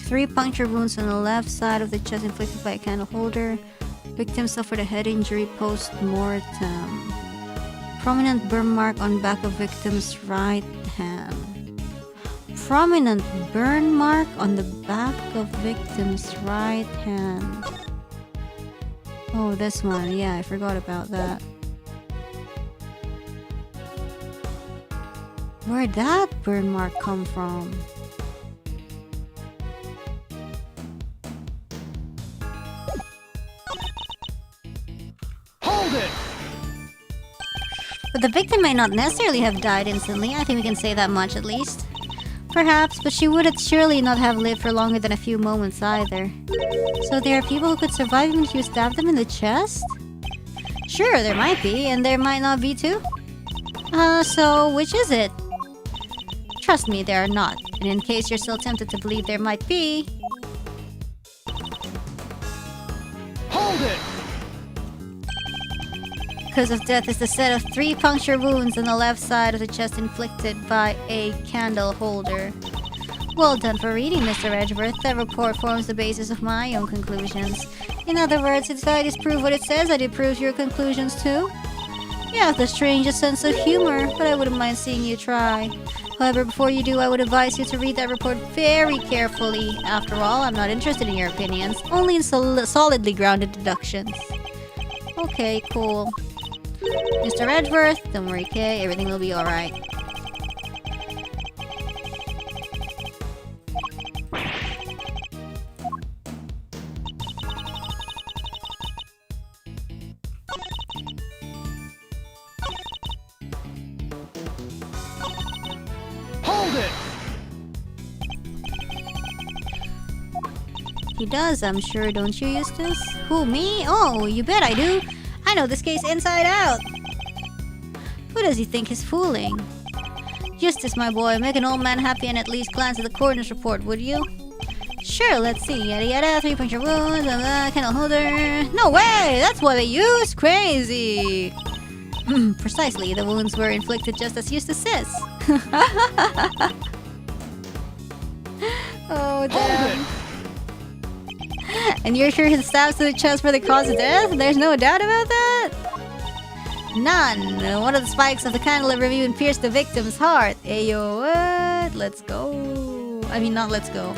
Three puncture wounds on the left side of the chest inflicted by a candle holder. Victim suffered a head injury post-mortem. Prominent burn mark on back of victim's right hand. Prominent burn mark on the back of victim's right hand. Oh, this one. Yeah, I forgot about that. Where'd that burn mark come from? Hold it! But the victim may not necessarily have died instantly. I think we can say that much at least. Perhaps, but she would surely not have lived for longer than a few moments either. So there are people who could survive even if you stab them in the chest? Sure, there might be, and there might not be too. So which is it? Trust me, there are not. And in case you're still tempted to believe there might be... Hold it! Cause of death is the set of 3 puncture wounds on the left side of the chest inflicted by a candle holder. Well done for reading, Mr. Edgeworth. That report forms the basis of my own conclusions. In other words, if I disprove what it says, I disprove your conclusions too. You have the strangest sense of humor, but I wouldn't mind seeing you try. However, before you do, I would advise you to read that report very carefully. After all, I'm not interested in your opinions, only in solidly grounded deductions. Okay, cool. Mr. Edgeworth, don't worry, Kay, everything will be alright. Hold it! He does, I'm sure, don't you, Eustace? Who, me? Oh, you bet I do. I know this case inside out. Who does he think he's fooling? Eustace, my boy, make an old man happy and at least glance at the coroner's report, would you? Sure, let's see. Yada yada, 3 puncture wounds, candle holder. No way! That's what they used? Crazy! Precisely, the wounds were inflicted just as Eustace says. Oh, damn. And you're sure his stabs to the chest were the cause of death? There's no doubt about that? None. One of the spikes of the candle even pierced the victim's heart. Ayo, what? Let's go. I mean, not let's go.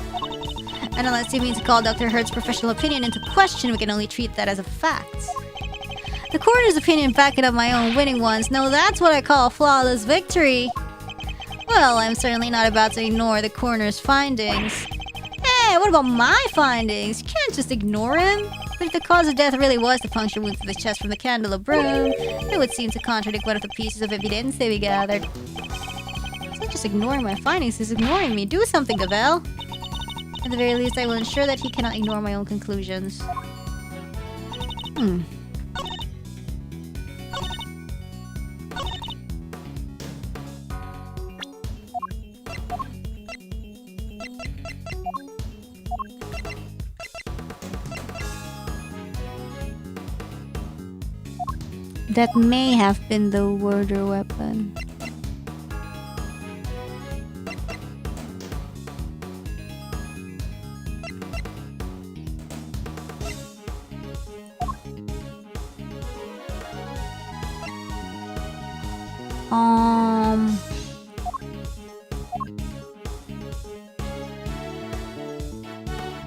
And unless you mean to call Dr. Hurt's professional opinion into question, we can only treat that as a fact. The coroner's opinion backing up my own winning ones. No, that's what I call a flawless victory. Well, I'm certainly not about to ignore the coroner's findings. Hey, what about my findings? You can't just ignore him. But if the cause of death really was the puncture wound to the chest from the candle of broom, it would seem to contradict one of the pieces of evidence that we gathered. It's not just ignoring my findings, he's ignoring me. Do something, Gavel. At the very least, I will ensure that he cannot ignore my own conclusions. That may have been the warder weapon.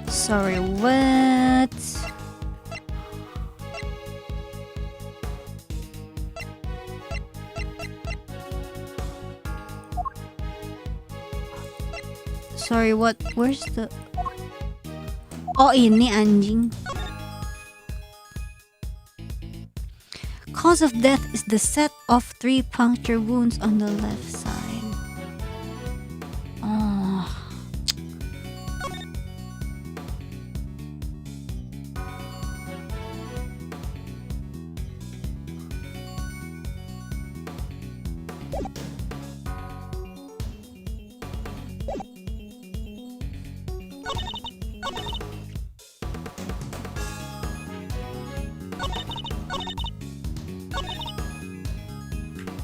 Sorry, what? Sorry, what? Where's the... Oh, ini anjing. Cause of death is the set of 3 puncture wounds on the left side. Oh.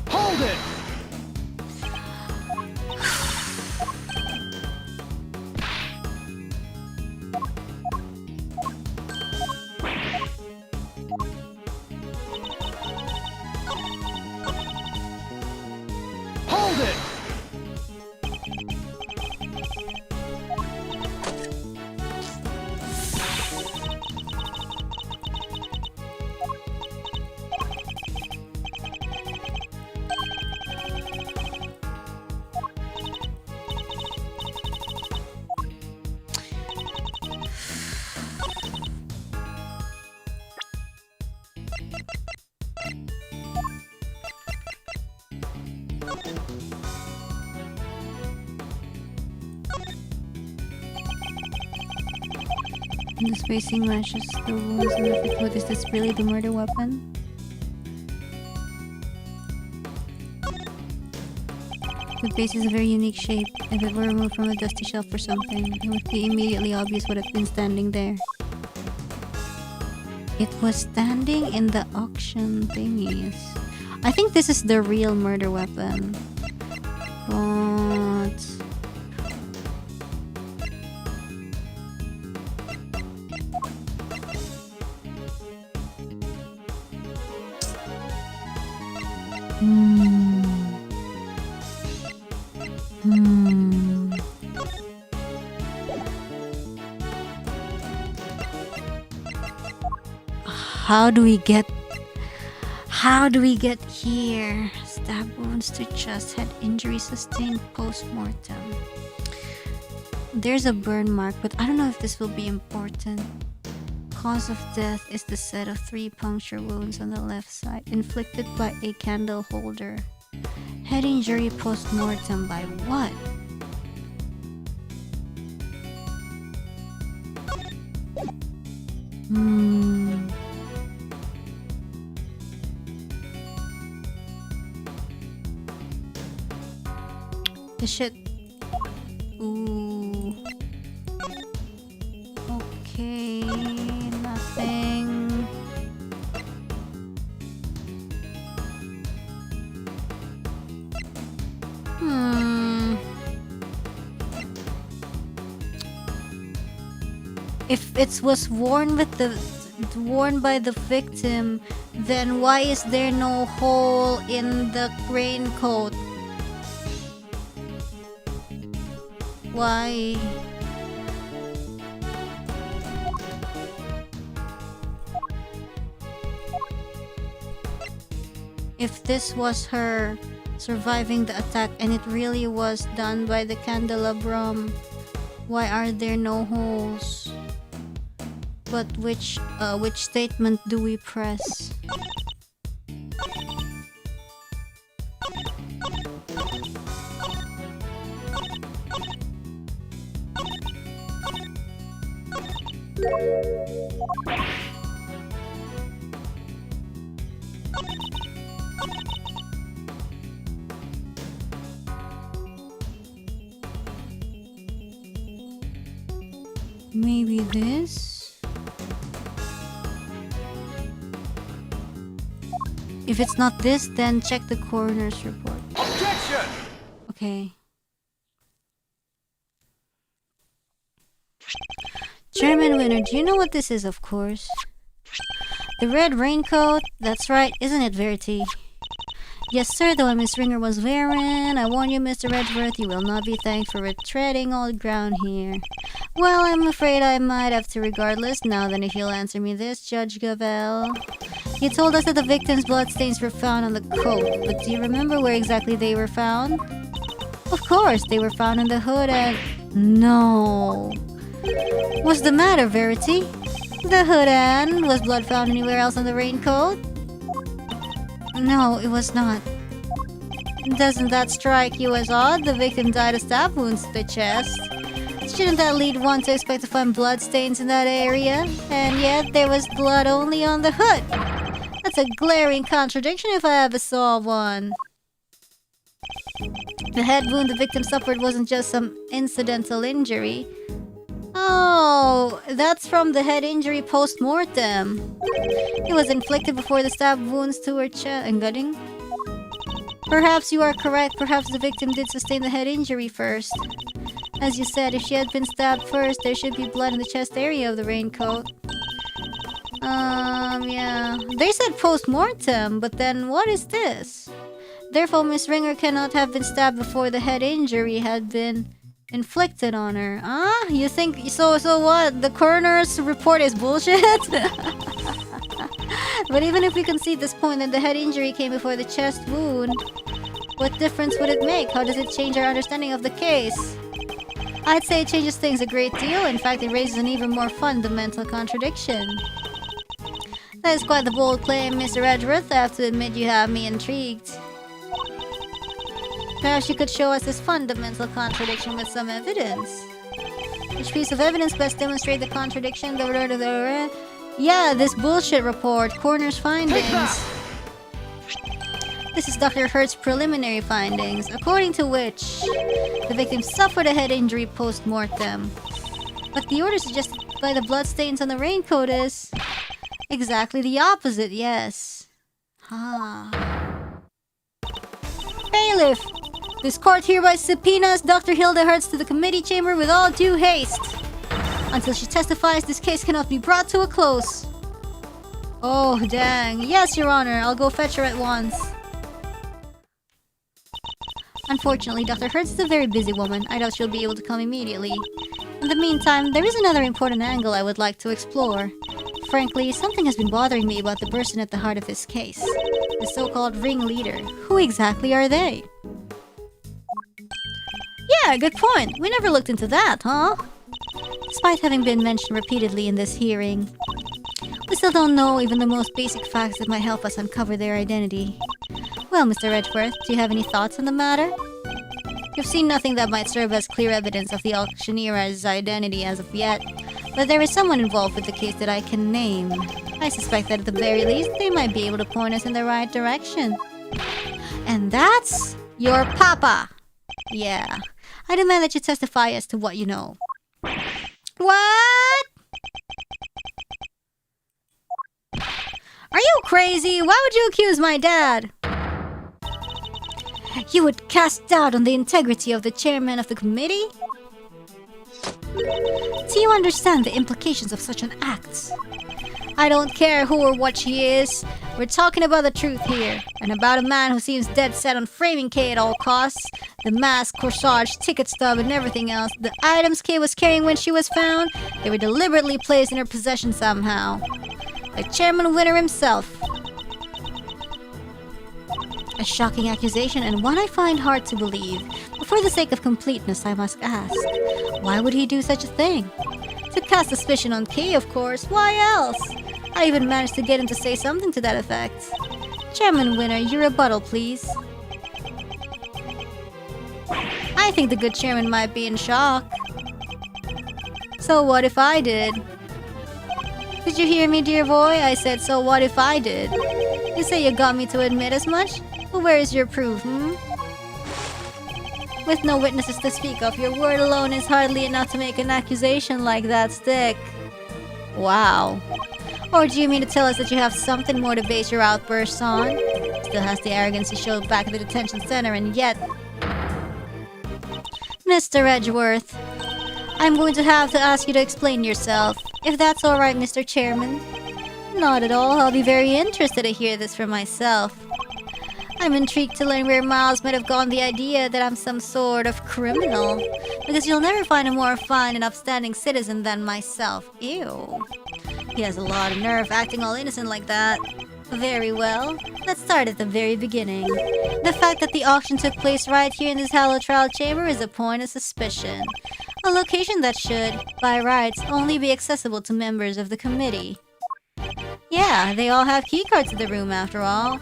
Hold it! And the spacing matches the wounds in the foot. Is this really the murder weapon? The base is a very unique shape. If it were removed from a dusty shelf or something, it would be immediately obvious what had been standing there. It was standing in the auction thingies. I think this is the real murder weapon. But... How do we get here? Stab wounds to chest, head injury sustained post-mortem. There's a burn mark, but I don't know if this will be important. Cause of death is the set of 3 puncture wounds on the left side, inflicted by a candle holder. Head injury post-mortem by what? The shit. Ooh. Okay, nothing. If it was worn by the victim, then why is there no hole in the raincoat? Why? If this was her surviving the attack and it really was done by the candelabrum, why are there no holes? But which statement do we press? Maybe this? If it's not this, then check the coroner's report. Objection! Okay. Chairman Winner, do you know what this is, of course? The red raincoat? That's right, isn't it, Verity? Yes, sir, the one Miss Ringer was wearing. I warn you, Mr. Redworth, you will not be thanked for retreading old ground here. Well, I'm afraid I might have to regardless. Now then, if you'll answer me this, Judge Gavel. You told us that the victim's bloodstains were found on the coat, but do you remember where exactly they were found? Of course, they were found in the hood and... No. What's the matter, Verity? The hood and... Was blood found anywhere else on the raincoat? No, it was not. Doesn't that strike you as odd? The victim died of stab wounds to the chest. Shouldn't that lead one to expect to find bloodstains in that area? And yet, there was blood only on the hood. That's a glaring contradiction if I ever saw one. The head wound the victim suffered wasn't just some incidental injury. Oh, that's from the head injury post-mortem. It was inflicted before the stab wounds to her chest and gutting. Perhaps you are correct. Perhaps the victim did sustain the head injury first. As you said, if she had been stabbed first, there should be blood in the chest area of the raincoat. Yeah. They said post-mortem, but then what is this? Therefore, Miss Ringer cannot have been stabbed before the head injury had been inflicted on her. Ah, you think so what? The coroner's report is bullshit? But even if we concede this point that the head injury came before the chest wound, what difference would it make? How does it change our understanding of the case? I'd say it changes things a great deal. In fact, it raises an even more fundamental contradiction. That is quite the bold claim, Mr. Edgeworth. I have to admit you have me intrigued. Perhaps you could show us this fundamental contradiction with some evidence. Which piece of evidence best demonstrate the contradiction? Yeah, this bullshit report. Coroner's findings. This is Dr. Hart's preliminary findings, according to which the victim suffered a head injury post-mortem. But the order suggested by the bloodstains on the raincoat is exactly the opposite, yes. Bailiff! This court hereby subpoenas Dr. Hilda Hertz to the committee chamber with all due haste. Until she testifies, this case cannot be brought to a close. Oh, dang. Yes, Your Honor, I'll go fetch her at once. Unfortunately, Dr. Hertz is a very busy woman. I doubt she'll be able to come immediately. In the meantime, there is another important angle I would like to explore. Frankly, something has been bothering me about the person at the heart of this case. The so-called ringleader. Who exactly are they? Yeah, good point. We never looked into that, huh? Despite having been mentioned repeatedly in this hearing, we still don't know even the most basic facts that might help us uncover their identity. Well, Mr. Edgeworth, do you have any thoughts on the matter? You've seen nothing that might serve as clear evidence of the auctioneer's identity as of yet, but there is someone involved with the case that I can name. I suspect that at the very least, they might be able to point us in the right direction. And that's your papa! Yeah. I demand that you testify as to what you know. What? Are you crazy? Why would you accuse my dad? You would cast doubt on the integrity of the chairman of the committee? Do you understand the implications of such an act? I don't care who or what she is. We're talking about the truth here, and about a man who seems dead set on framing Kay at all costs. The mask, corsage, ticket stub, and everything else. The items Kay was carrying when she was found, they were deliberately placed in her possession somehow. Like Chairman Winner himself. A shocking accusation, and one I find hard to believe. But for the sake of completeness, I must ask, why would he do such a thing? To cast suspicion on Kay, of course. Why else? I even managed to get him to say something to that effect. Chairman Winner, your rebuttal, please. I think the good chairman might be in shock. So what if I did? Did you hear me, dear boy? I said, so what if I did? You say you got me to admit as much? Well, where is your proof, With no witnesses to speak of, your word alone is hardly enough to make an accusation like that stick. Wow. Or do you mean to tell us that you have something more to base your outbursts on? Still has the arrogance you showed back at the detention center, and yet... Mr. Edgeworth, I'm going to have to ask you to explain yourself, if that's alright, Mr. Chairman. Not at all. I'll be very interested to hear this for myself. I'm intrigued to learn where Miles might have gotten the idea that I'm some sort of criminal, because you'll never find a more fine and upstanding citizen than myself. Ew. He has a lot of nerve acting all innocent like that. Very well. Let's start at the very beginning. The fact that the auction took place right here in this hallowed trial chamber is a point of suspicion. A location that should, by rights, only be accessible to members of the committee. Yeah, they all have keycards to the room after all.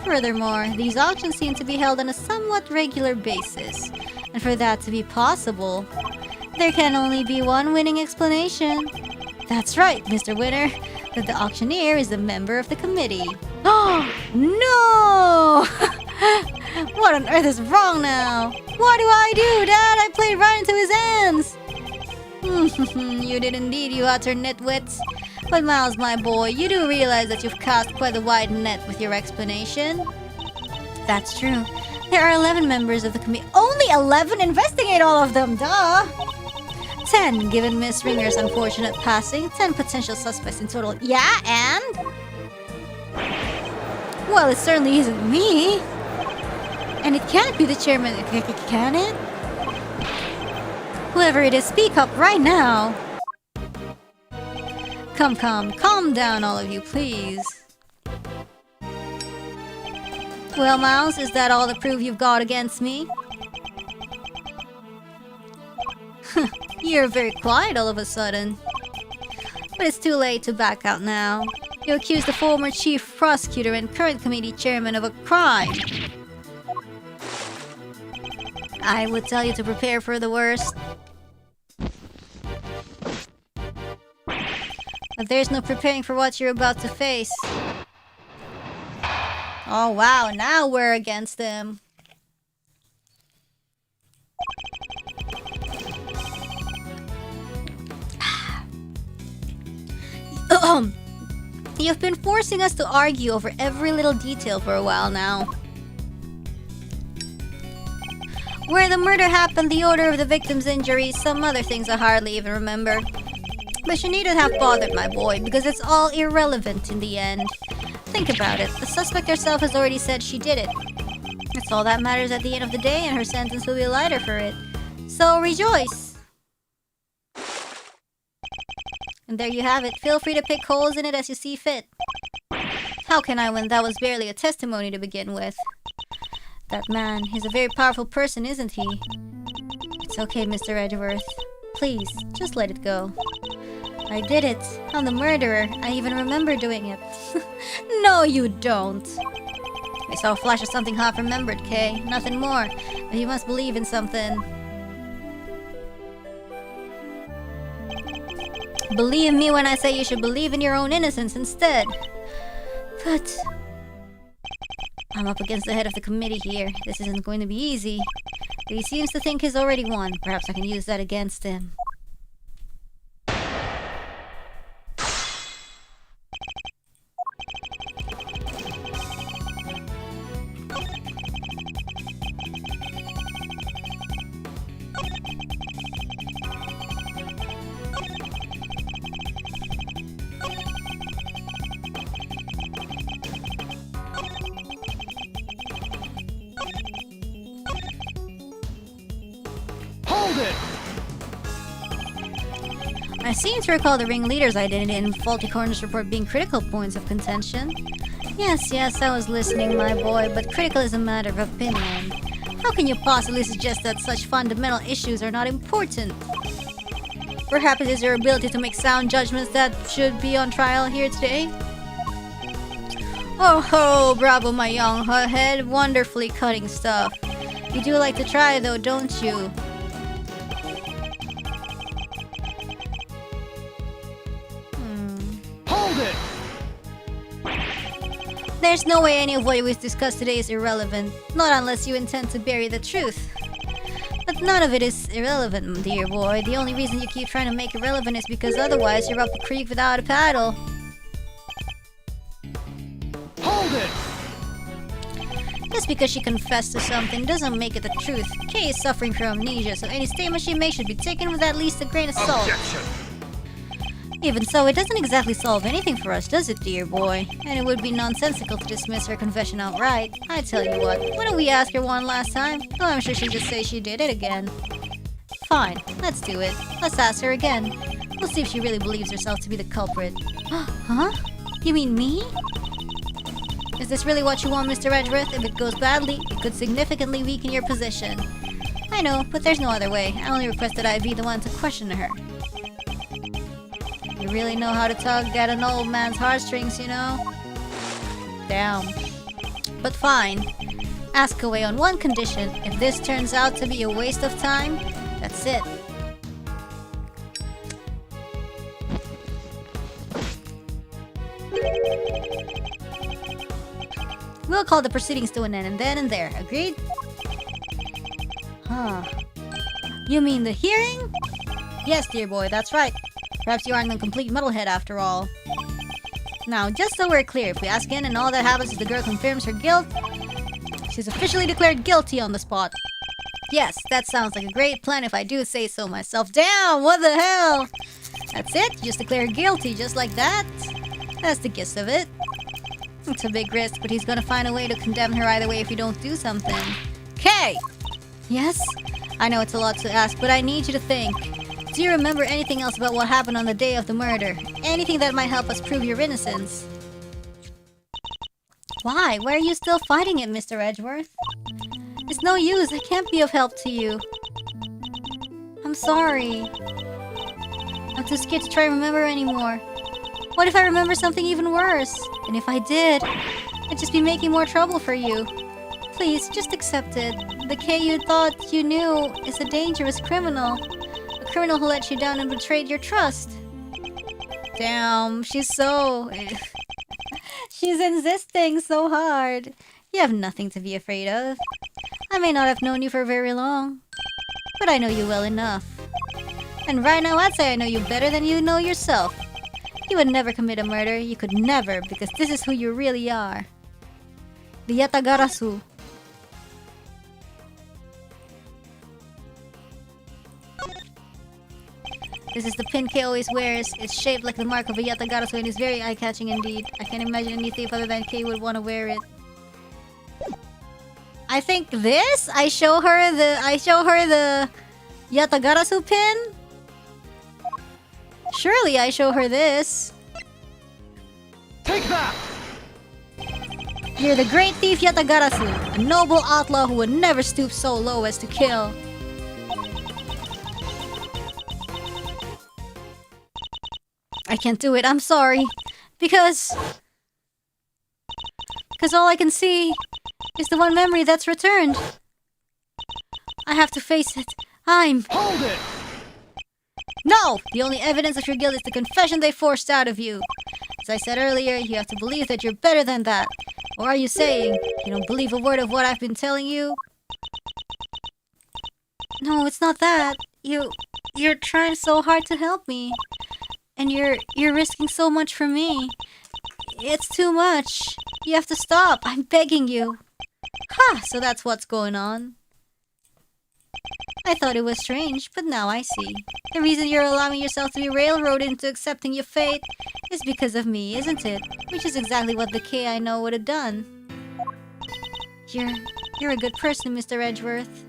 Furthermore, these auctions seem to be held on a somewhat regular basis. And for that to be possible, there can only be one winning explanation. That's right, Mr. Winner, that the auctioneer is a member of the committee. Oh, no! What on earth is wrong now? What do I do, Dad? I played right into his hands! You did indeed, you utter nitwit. But Miles, my boy, you do realize that you've cast quite a wide net with your explanation? That's true. There are 11 members of the committee. Only 11? Investigate all of them, duh! 10, given Miss Ringer's unfortunate passing. 10 potential suspects in total. Yeah, and? Well, it certainly isn't me. And it can't be the chairman, can it? Whoever it is, speak up right now. Come, calm down, all of you, please. Well, Miles, is that all the proof you've got against me? You're very quiet all of a sudden. But it's too late to back out now. You accuse the former chief prosecutor and current committee chairman of a crime. I would tell you to prepare for the worst. But there's no preparing for what you're about to face. Oh wow, now we're against him. You've been forcing us to argue over every little detail for a while now. Where the murder happened, the order of the victim's injuries, some other things I hardly even remember. But you needn't have bothered my boy, because it's all irrelevant in the end. Think about it, the suspect herself has already said she did it. That's all that matters at the end of the day, and her sentence will be lighter for it. So rejoice! And there you have it. Feel free to pick holes in it as you see fit. How can I when that was barely a testimony to begin with? That man, he's a very powerful person, isn't he? It's okay, Mr. Edgeworth. Please, just let it go. I did it. I'm the murderer. I even remember doing it. No, you don't. I saw a flash of something half remembered, Kay. Nothing more. But you must believe in something. Believe me when I say you should believe in your own innocence instead. But I'm up against the head of the committee here. This isn't going to be easy. But he seems to think he's already won. Perhaps I can use that against him. I seem to recall the ringleader's identity and faulty coroner's report being critical points of contention. Yes, I was listening, my boy, but critical is a matter of opinion. How can you possibly suggest that such fundamental issues are not important? Perhaps it is your ability to make sound judgments that should be on trial here today? Oh ho, bravo my young hothead, wonderfully cutting stuff. You do like to try though, don't you? There's no way any of what we've discussed today is irrelevant. Not unless you intend to bury the truth. But none of it is irrelevant, dear boy. The only reason you keep trying to make it relevant is because otherwise you're up a creek without a paddle. Hold it! Just because she confessed to something doesn't make it the truth. Kay is suffering from amnesia, so any statement she makes should be taken with at least a grain of salt. Objection! Even so, it doesn't exactly solve anything for us, does it, dear boy? And it would be nonsensical to dismiss her confession outright. I tell you what, why don't we ask her one last time? Though I'm sure she'll just say she did it again. Fine, let's do it. Let's ask her again. We'll see if she really believes herself to be the culprit. Huh? You mean me? Is this really what you want, Mr. Edgeworth? If it goes badly, it could significantly weaken your position. I know, but there's no other way. I only requested I be the one to question her. You really know how to tug at an old man's heartstrings, you know? Damn. But fine. Ask away on one condition. If this turns out to be a waste of time, that's it. We'll call the proceedings to an end and then and there. Agreed? Huh. You mean the hearing? Yes, dear boy, that's right. Perhaps you aren't a complete muddlehead after all. Now, just so we're clear, if we ask in and all that happens is the girl confirms her guilt, she's officially declared guilty on the spot. Yes, that sounds like a great plan if I do say so myself. Damn, what the hell? That's it? You just declare guilty just like that? That's the gist of it. It's a big risk, but he's gonna find a way to condemn her either way if you don't do something. Kay! Yes? I know it's a lot to ask, but I need you to think. Do you remember anything else about what happened on the day of the murder? Anything that might help us prove your innocence? Why? Why are you still fighting it, Mr. Edgeworth? It's no use. I can't be of help to you. I'm sorry. I'm too scared to try to remember anymore. What if I remember something even worse? And if I did, I'd just be making more trouble for you. Please, just accept it. The Kay you thought you knew is a dangerous criminal. A criminal who let you down and betrayed your trust. Damn, she's so... she's insisting so hard. You have nothing to be afraid of. I may not have known you for very long, but I know you well enough. And right now I'd say I know you better than you know yourself. You would never commit a murder. You could never, because this is who you really are. The Yatagarasu. This is the pin Kay always wears. It's shaped like the mark of a Yatagarasu and is very eye-catching indeed. I can't imagine any thief other than Kay would want to wear it. I think this? I show her the Yatagarasu pin? Surely I show her this. Take that! You're the great thief Yatagarasu, a noble outlaw who would never stoop so low as to kill. I can't do it, I'm sorry. Because all I can see is the one memory that's returned. I have to face it. Hold it! No! The only evidence of your guilt is the confession they forced out of you. As I said earlier, you have to believe that you're better than that. Or are you saying you don't believe a word of what I've been telling you? No, it's not that. You're trying so hard to help me. And you're risking so much for me. It's too much. You have to stop. I'm begging you. Ha! So that's what's going on. I thought it was strange, but now I see. The reason you're allowing yourself to be railroaded into accepting your fate is because of me, isn't it? Which is exactly what the Kay I know would have done. You're a good person, Mr. Edgeworth.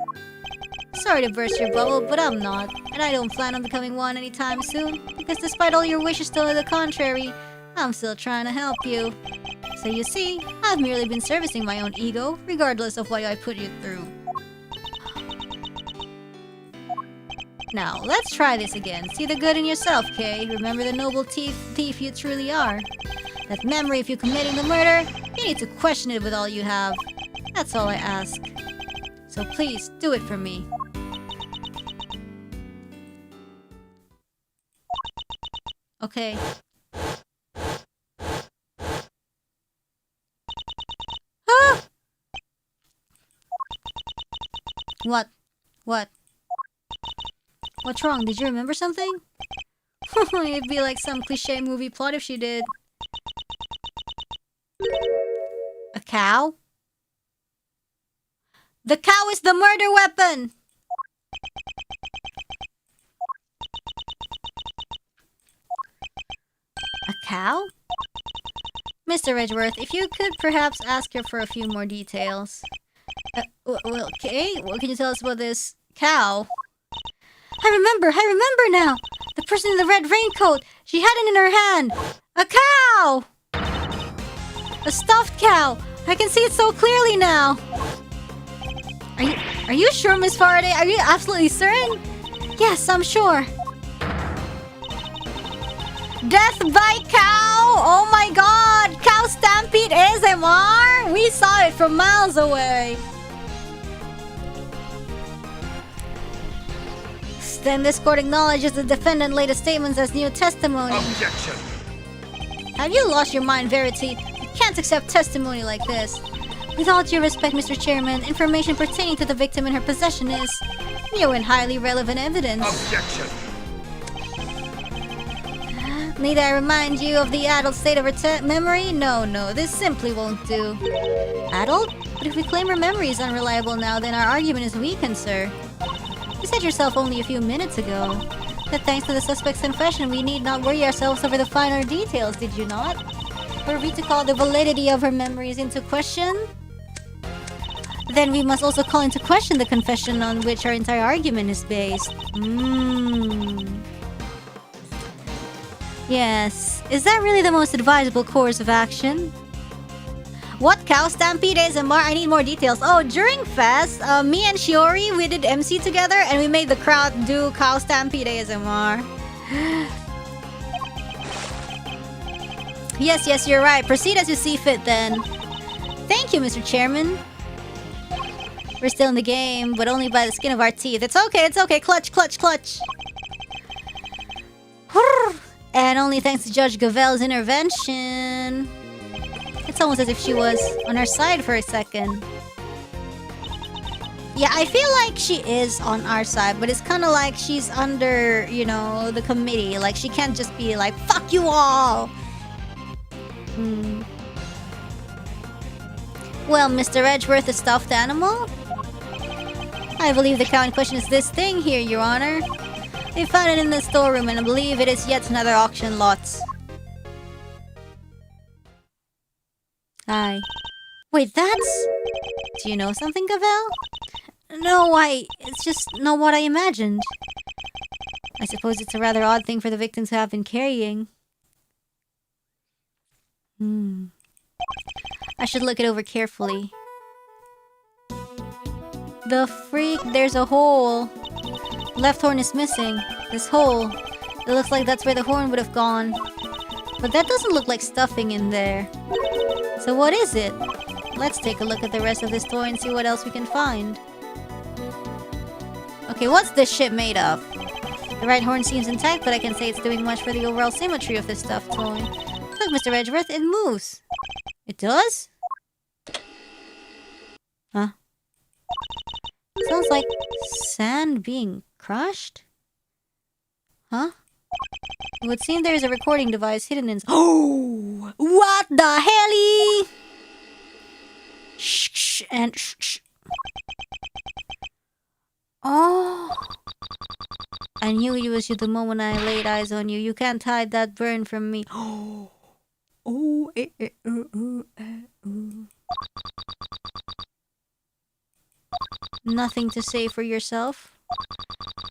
Sorry to burst your bubble, but I'm not. And I don't plan on becoming one anytime soon. Because despite all your wishes to the contrary, I'm still trying to help you. So you see, I've merely been servicing my own ego, regardless of what I put you through. Now, let's try this again. See the good in yourself, Kay. Remember the noble thief you truly are. That memory of you committing the murder, you need to question it with all you have. That's all I ask. So please, do it for me. Okay. Ah! What? What's wrong? Did you remember something? It'd be like some cliche movie plot if she did. A cow? The cow is the murder weapon! A cow? Mr. Edgeworth, if you could perhaps ask her for a few more details. Well, okay, what can you tell us about this cow? I remember now! The person in the red raincoat! She had it in her hand! A cow! A stuffed cow! I can see it so clearly now! Are you sure, Miss Faraday? Are you absolutely certain? Yes, I'm sure. Death by cow! Oh my god! Cow Stampede ASMR? We saw it from miles away. Then this court acknowledges the defendant laid statements as new testimony. Objection! Have you lost your mind, Verity? You can't accept testimony like this. With all due respect, Mr. Chairman, information pertaining to the victim in her possession is new and highly relevant evidence. Objection! Need I remind you of the adult state of her memory? No, this simply won't do. Adult? But if we claim her memory is unreliable now, then our argument is weakened, sir. You said yourself only a few minutes ago that thanks to the suspect's confession, we need not worry ourselves over the finer details, did you not? Were we to call the validity of her memories into question, then we must also call into question the confession on which our entire argument is based. Yes. Is that really the most advisable course of action? What cow stampede ASMR? I need more details. Oh, during Fest, me and Shiori, we did MC together and we made the crowd do cow stampede ASMR. Yes, you're right. Proceed as you see fit then. Thank you, Mr. Chairman. We're still in the game, but only by the skin of our teeth. It's okay. Clutch. And only thanks to Judge Gavel's intervention. It's almost as if she was on our side for a second. Yeah, I feel like she is on our side, but it's kind of like she's under, you know, the committee. Like, she can't just be like, fuck you all! Well, Mr. Edgeworth, a stuffed animal? I believe the cow in question is this thing here, Your Honor. They found it in the storeroom, and I believe it is yet another auction lot. Hi. Wait, that's... Do you know something, Gavel? No, it's just not what I imagined. I suppose it's a rather odd thing for the victim to have been carrying. I should look it over carefully. The freak, there's a hole. Left horn is missing. This hole. It looks like that's where the horn would have gone. But that doesn't look like stuffing in there. So what is it? Let's take a look at the rest of this toy and see what else we can find. Okay, what's this shit made of? The right horn seems intact, but I can't say it's doing much for the overall symmetry of this stuffed toy. Look, Mr. Edgeworth, it moves. It does? Huh? Sounds like sand being crushed? Huh? It would seem there is a recording device hidden in... Oh! What the helly? Shh, shh, and shh, shh. Oh! I knew it was you the moment I laid eyes on you. You can't hide that burn from me. Oh! Oh! Nothing to say for yourself?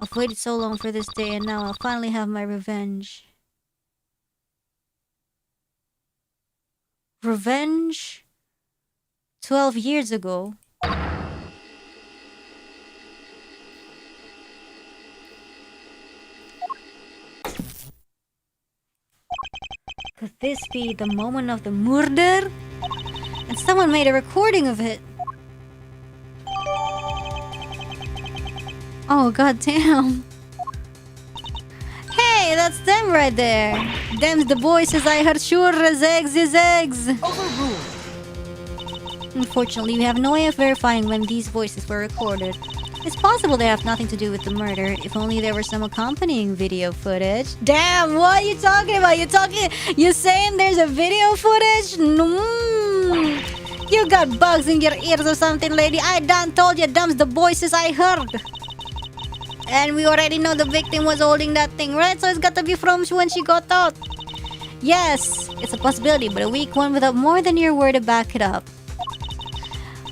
I've waited so long for this day, and now I'll finally have my revenge. Revenge? 12 years ago. Could this be the moment of the murder? And someone made a recording of it. Oh, goddamn. Hey, that's them right there. Them's the voices I heard sure as eggs is eggs. Overruled. Unfortunately, we have no way of verifying when these voices were recorded. It's possible they have nothing to do with the murder, if only there were some accompanying video footage. Damn, what are you talking about? You saying there's a video footage? You got bugs in your ears or something, lady. I done told you them's the voices I heard. And we already know the victim was holding that thing, right? So it's got to be from when she got out. Yes, it's a possibility, but a weak one without more than your word to back it up.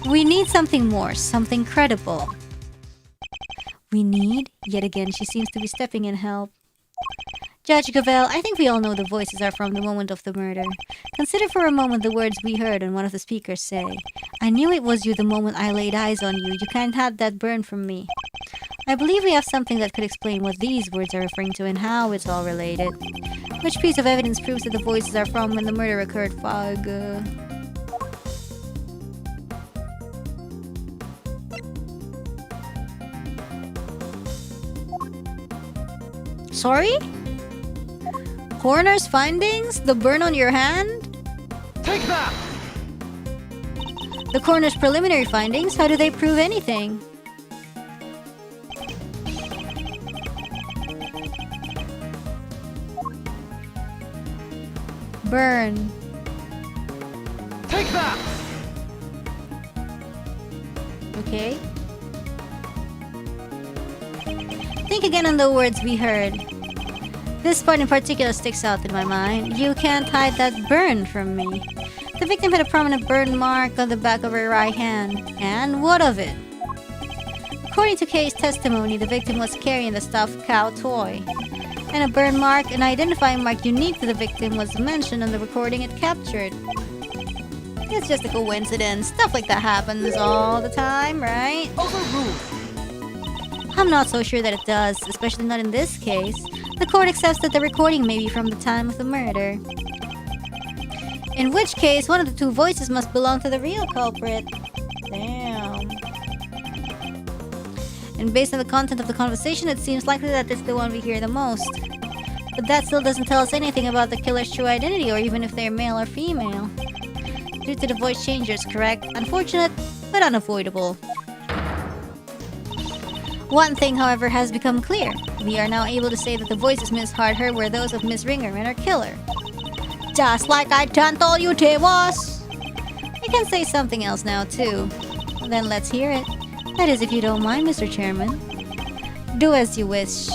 We need something more, something credible. We need? Yet again, she seems to be stepping in help. Judge Gavel, I think we all know the voices are from the moment of the murder. Consider for a moment the words we heard on one of the speakers say. I knew it was you the moment I laid eyes on you. You can't have that burn from me. I believe we have something that could explain what these words are referring to and how it's all related. Which piece of evidence proves that the voices are from when the murder occurred, Fog? Sorry? Coroner's findings? The burn on your hand? Take that! The coroner's preliminary findings? How do they prove anything? Burn. Take that! Okay. Think again on the words we heard. This part in particular sticks out in my mind. You can't hide that burn from me. The victim had a prominent burn mark on the back of her right hand. And what of it? According to Kay's testimony, the victim was carrying the stuffed cow toy. And a burn mark, an identifying mark unique to the victim, was mentioned on the recording it captured. It's just a coincidence. Stuff like that happens all the time, right? Overruled. I'm not so sure that it does, especially not in this case. The court accepts that the recording may be from the time of the murder. In which case, one of the two voices must belong to the real culprit. Damn. And based on the content of the conversation, it seems likely that it's the one we hear the most. But that still doesn't tell us anything about the killer's true identity, or even if they're male or female. Due to the voice changers, correct? Unfortunate, but unavoidable. One thing, however, has become clear. We are now able to say that the voices Miss Hart heard were those of Miss Ringerman, our killer. Just like I told you they was! I can say something else now, too. Then let's hear it. That is, if you don't mind, Mr. Chairman. Do as you wish.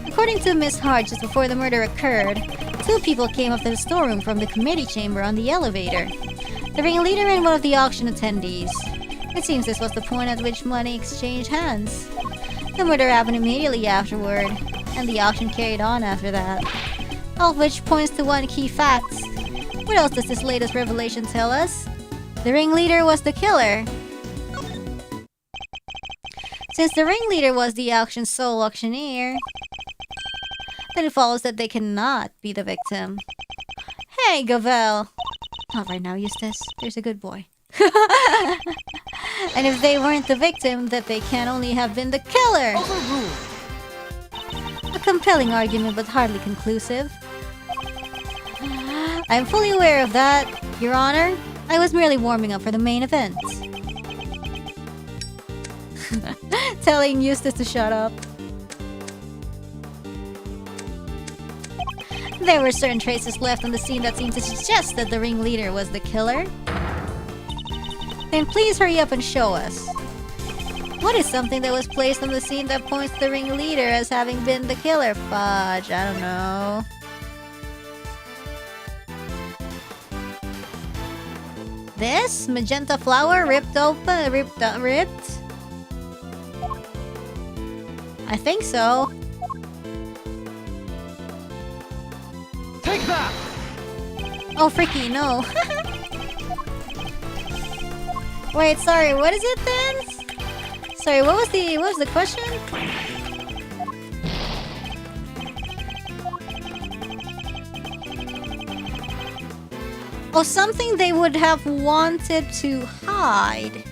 According to Miss Hart, just before the murder occurred, two people came up to the storeroom from the committee chamber on the elevator. The ringleader and one of the auction attendees. It seems this was the point at which money exchanged hands. The murder happened immediately afterward, and the auction carried on after that. All of which points to one key fact. What else does this latest revelation tell us? The ringleader was the killer. Since the ringleader was the auction's sole auctioneer, then it follows that they cannot be the victim. Hey, Gavel! Not right now, Eustace. There's a good boy. And if they weren't the victim, that they can only have been the killer! Overruled. A compelling argument, but hardly conclusive. I'm fully aware of that, Your Honor. I was merely warming up for the main event. Telling Eustace to shut up. There were certain traces left on the scene that seemed to suggest that the ringleader was the killer. Then please hurry up and show us. What is something that was placed on the scene that points to the ringleader as having been the killer? Fudge, I don't know. This? Magenta flower ripped open? Ripped? I think so. Take that! Oh, freaky, no. Wait, sorry, what is it then? Sorry, what was the question? Oh, something they would have wanted to hide.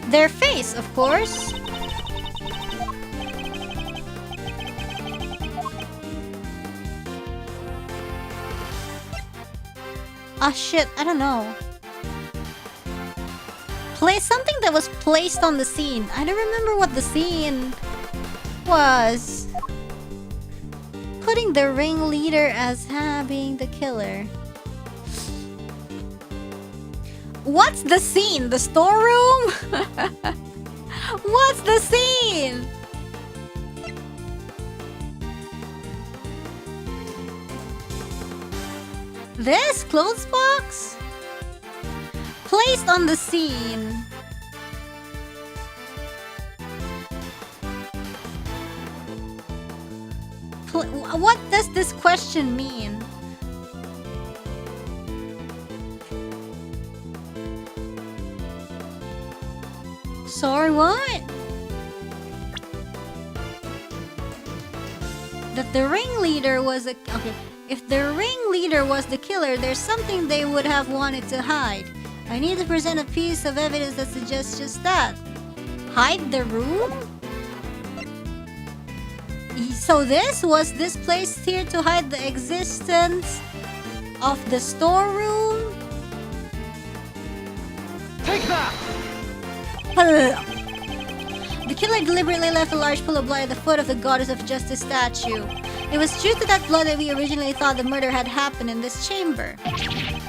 Their face, of course. Ah, shit, I don't know. Something that was placed on the scene. I don't remember what the scene was. Putting the ringleader as being the killer. What's the scene? The storeroom? What's the scene? This clothes box? Placed on the scene. What does this question mean? Sorry, what? That the ringleader was a... Okay, if the ringleader was the killer, there's something they would have wanted to hide. I need to present a piece of evidence that suggests just that. Hide the room? So was this placed here to hide the existence of the storeroom? Take that! The killer deliberately left a large pool of blood at the foot of the Goddess of Justice statue. It was due to that blood that we originally thought the murder had happened in this chamber.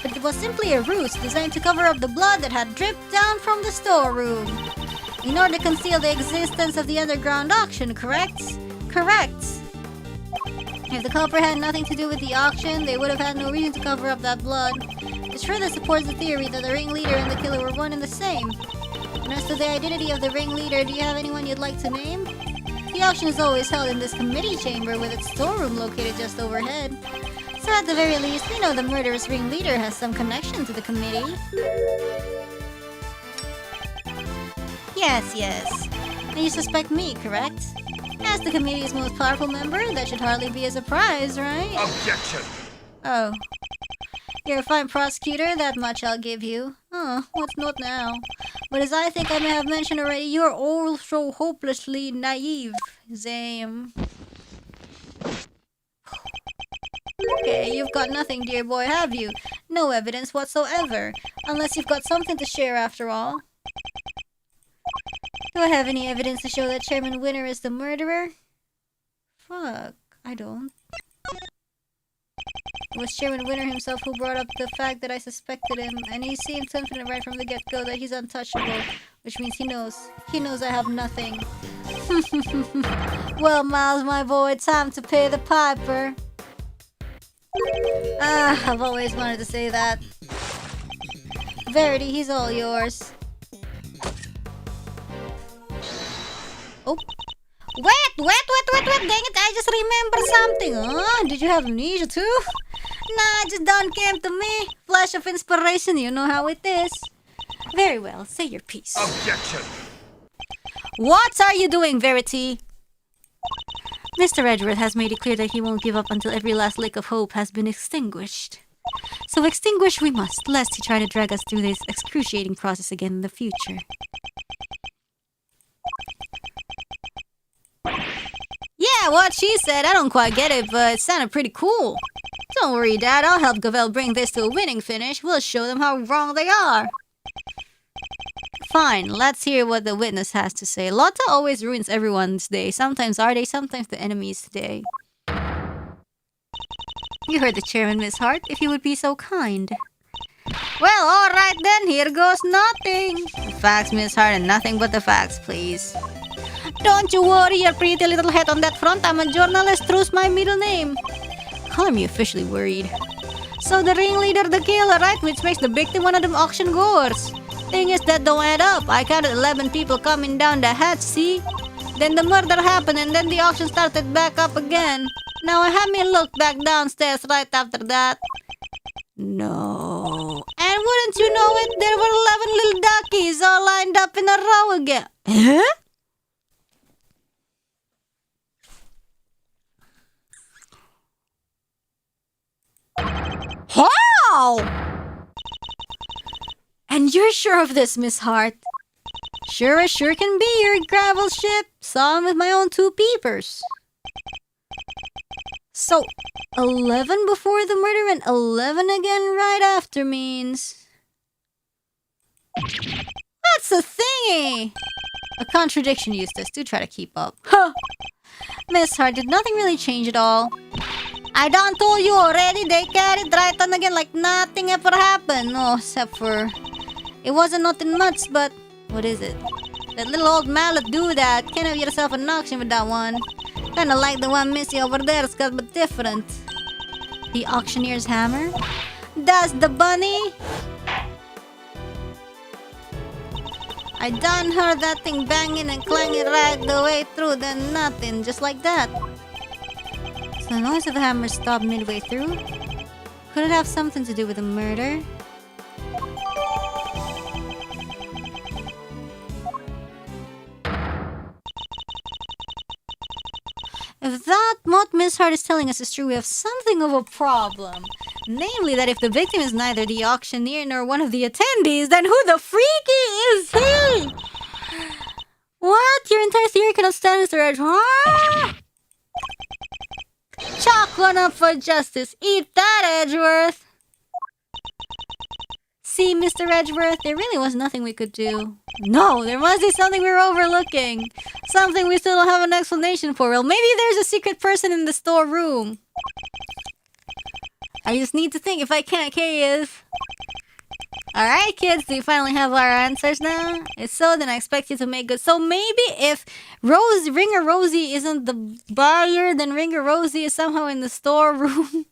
But it was simply a ruse designed to cover up the blood that had dripped down from the storeroom. In order to conceal the existence of the underground auction, correct? Correct. If the culprit had nothing to do with the auction, they would have had no reason to cover up that blood. This further supports the theory that the ringleader and the killer were one and the same. And as to the identity of the ringleader, do you have anyone you'd like to name? The auction is always held in this committee chamber with its storeroom located just overhead. So at the very least, we know the murderous ringleader has some connection to the committee. Yes, yes. And you suspect me, correct? As the committee's most powerful member, that should hardly be a surprise, right? Objection! Oh. You're a fine prosecutor, that much I'll give you. What's not now? But as I think I may have mentioned already, you're all so hopelessly naive. Same. Okay, you've got nothing, dear boy, have you? No evidence whatsoever. Unless you've got something to share after all. Do I have any evidence to show that Chairman Winner is the murderer? Fuck, I don't. It was Chairman Winner himself who brought up the fact that I suspected him, and he seemed confident right from the get-go that he's untouchable, which means he knows. He knows I have nothing. Well, Miles, my boy, time to pay the piper. I've always wanted to say that. Verity, he's all yours. Oh. Wait! Dang it, I just remembered something. Did you have amnesia too? Nah, just done came to me. Flash of inspiration, you know how it is. Very well, say your piece. Objection! What are you doing, Verity? Mr. Edgeworth has made it clear that he won't give up until every last lick of hope has been extinguished. So extinguish we must, lest he try to drag us through this excruciating process again in the future. Yeah, what she said, I don't quite get it, but it sounded pretty cool. Don't worry, Dad, I'll help Gavel bring this to a winning finish. We'll show them how wrong they are. Fine, let's hear what the witness has to say. Lotta always ruins everyone's day. Sometimes our day, sometimes the enemy's day. You heard the chairman, Miss Hart, if you would be so kind. Well, alright then, here goes nothing. The facts, Miss Hart, and nothing but the facts, please. Don't you worry your pretty little head on that front. I'm a journalist, true's my middle name. Color me officially worried. So the ringleader, the killer, right? Which makes the victim one of them auction goers. Thing is, that don't add up. I counted 11 people coming down the hatch, see? Then the murder happened and then the auction started back up again. Now I have me look back downstairs right after that. No. And wouldn't you know it, there were 11 little duckies all lined up in a row again. Huh? How? And you're sure of this, Miss Hart? Sure as sure can be, your gravel ship. Saw him with my own 2 peepers. So, 11 before the murder and 11 again right after means... That's a thingy! A contradiction, Eustace. Do try to keep up. Huh! Miss Hart, did nothing really change at all? I done told you already, they carried right on again like nothing ever happened. No, except for... It wasn't nothing much, but... What is it? That little old mallet do that. Can't have yourself an auction with that one. Kinda like the one Missy over there, Scott, but different. The auctioneer's hammer? That's the bunny? I done heard that thing banging and clanging right the way through, then nothing, just like that. So the noise of the hammer stopped midway through? Could it have something to do with the murder? If that what Miss Hart is telling us is true, we have something of a problem. Namely that if the victim is neither the auctioneer nor one of the attendees, then who the freaky is he? What? Your entire theory cannot stand, Mr. Edge. Ah! Chalk one up for justice. Eat that, Edgeworth. See, Mr. Edgeworth, there really was nothing we could do. No, there must be something we're overlooking. Something we still don't have an explanation for. Well, maybe there's a secret person in the storeroom. I just need to think if I can't cave. Alright, kids, do you finally have our answers now? If so, then I expect you to make good. So maybe if Ringer Rosie isn't the buyer, then Ringer Rosie is somehow in the storeroom.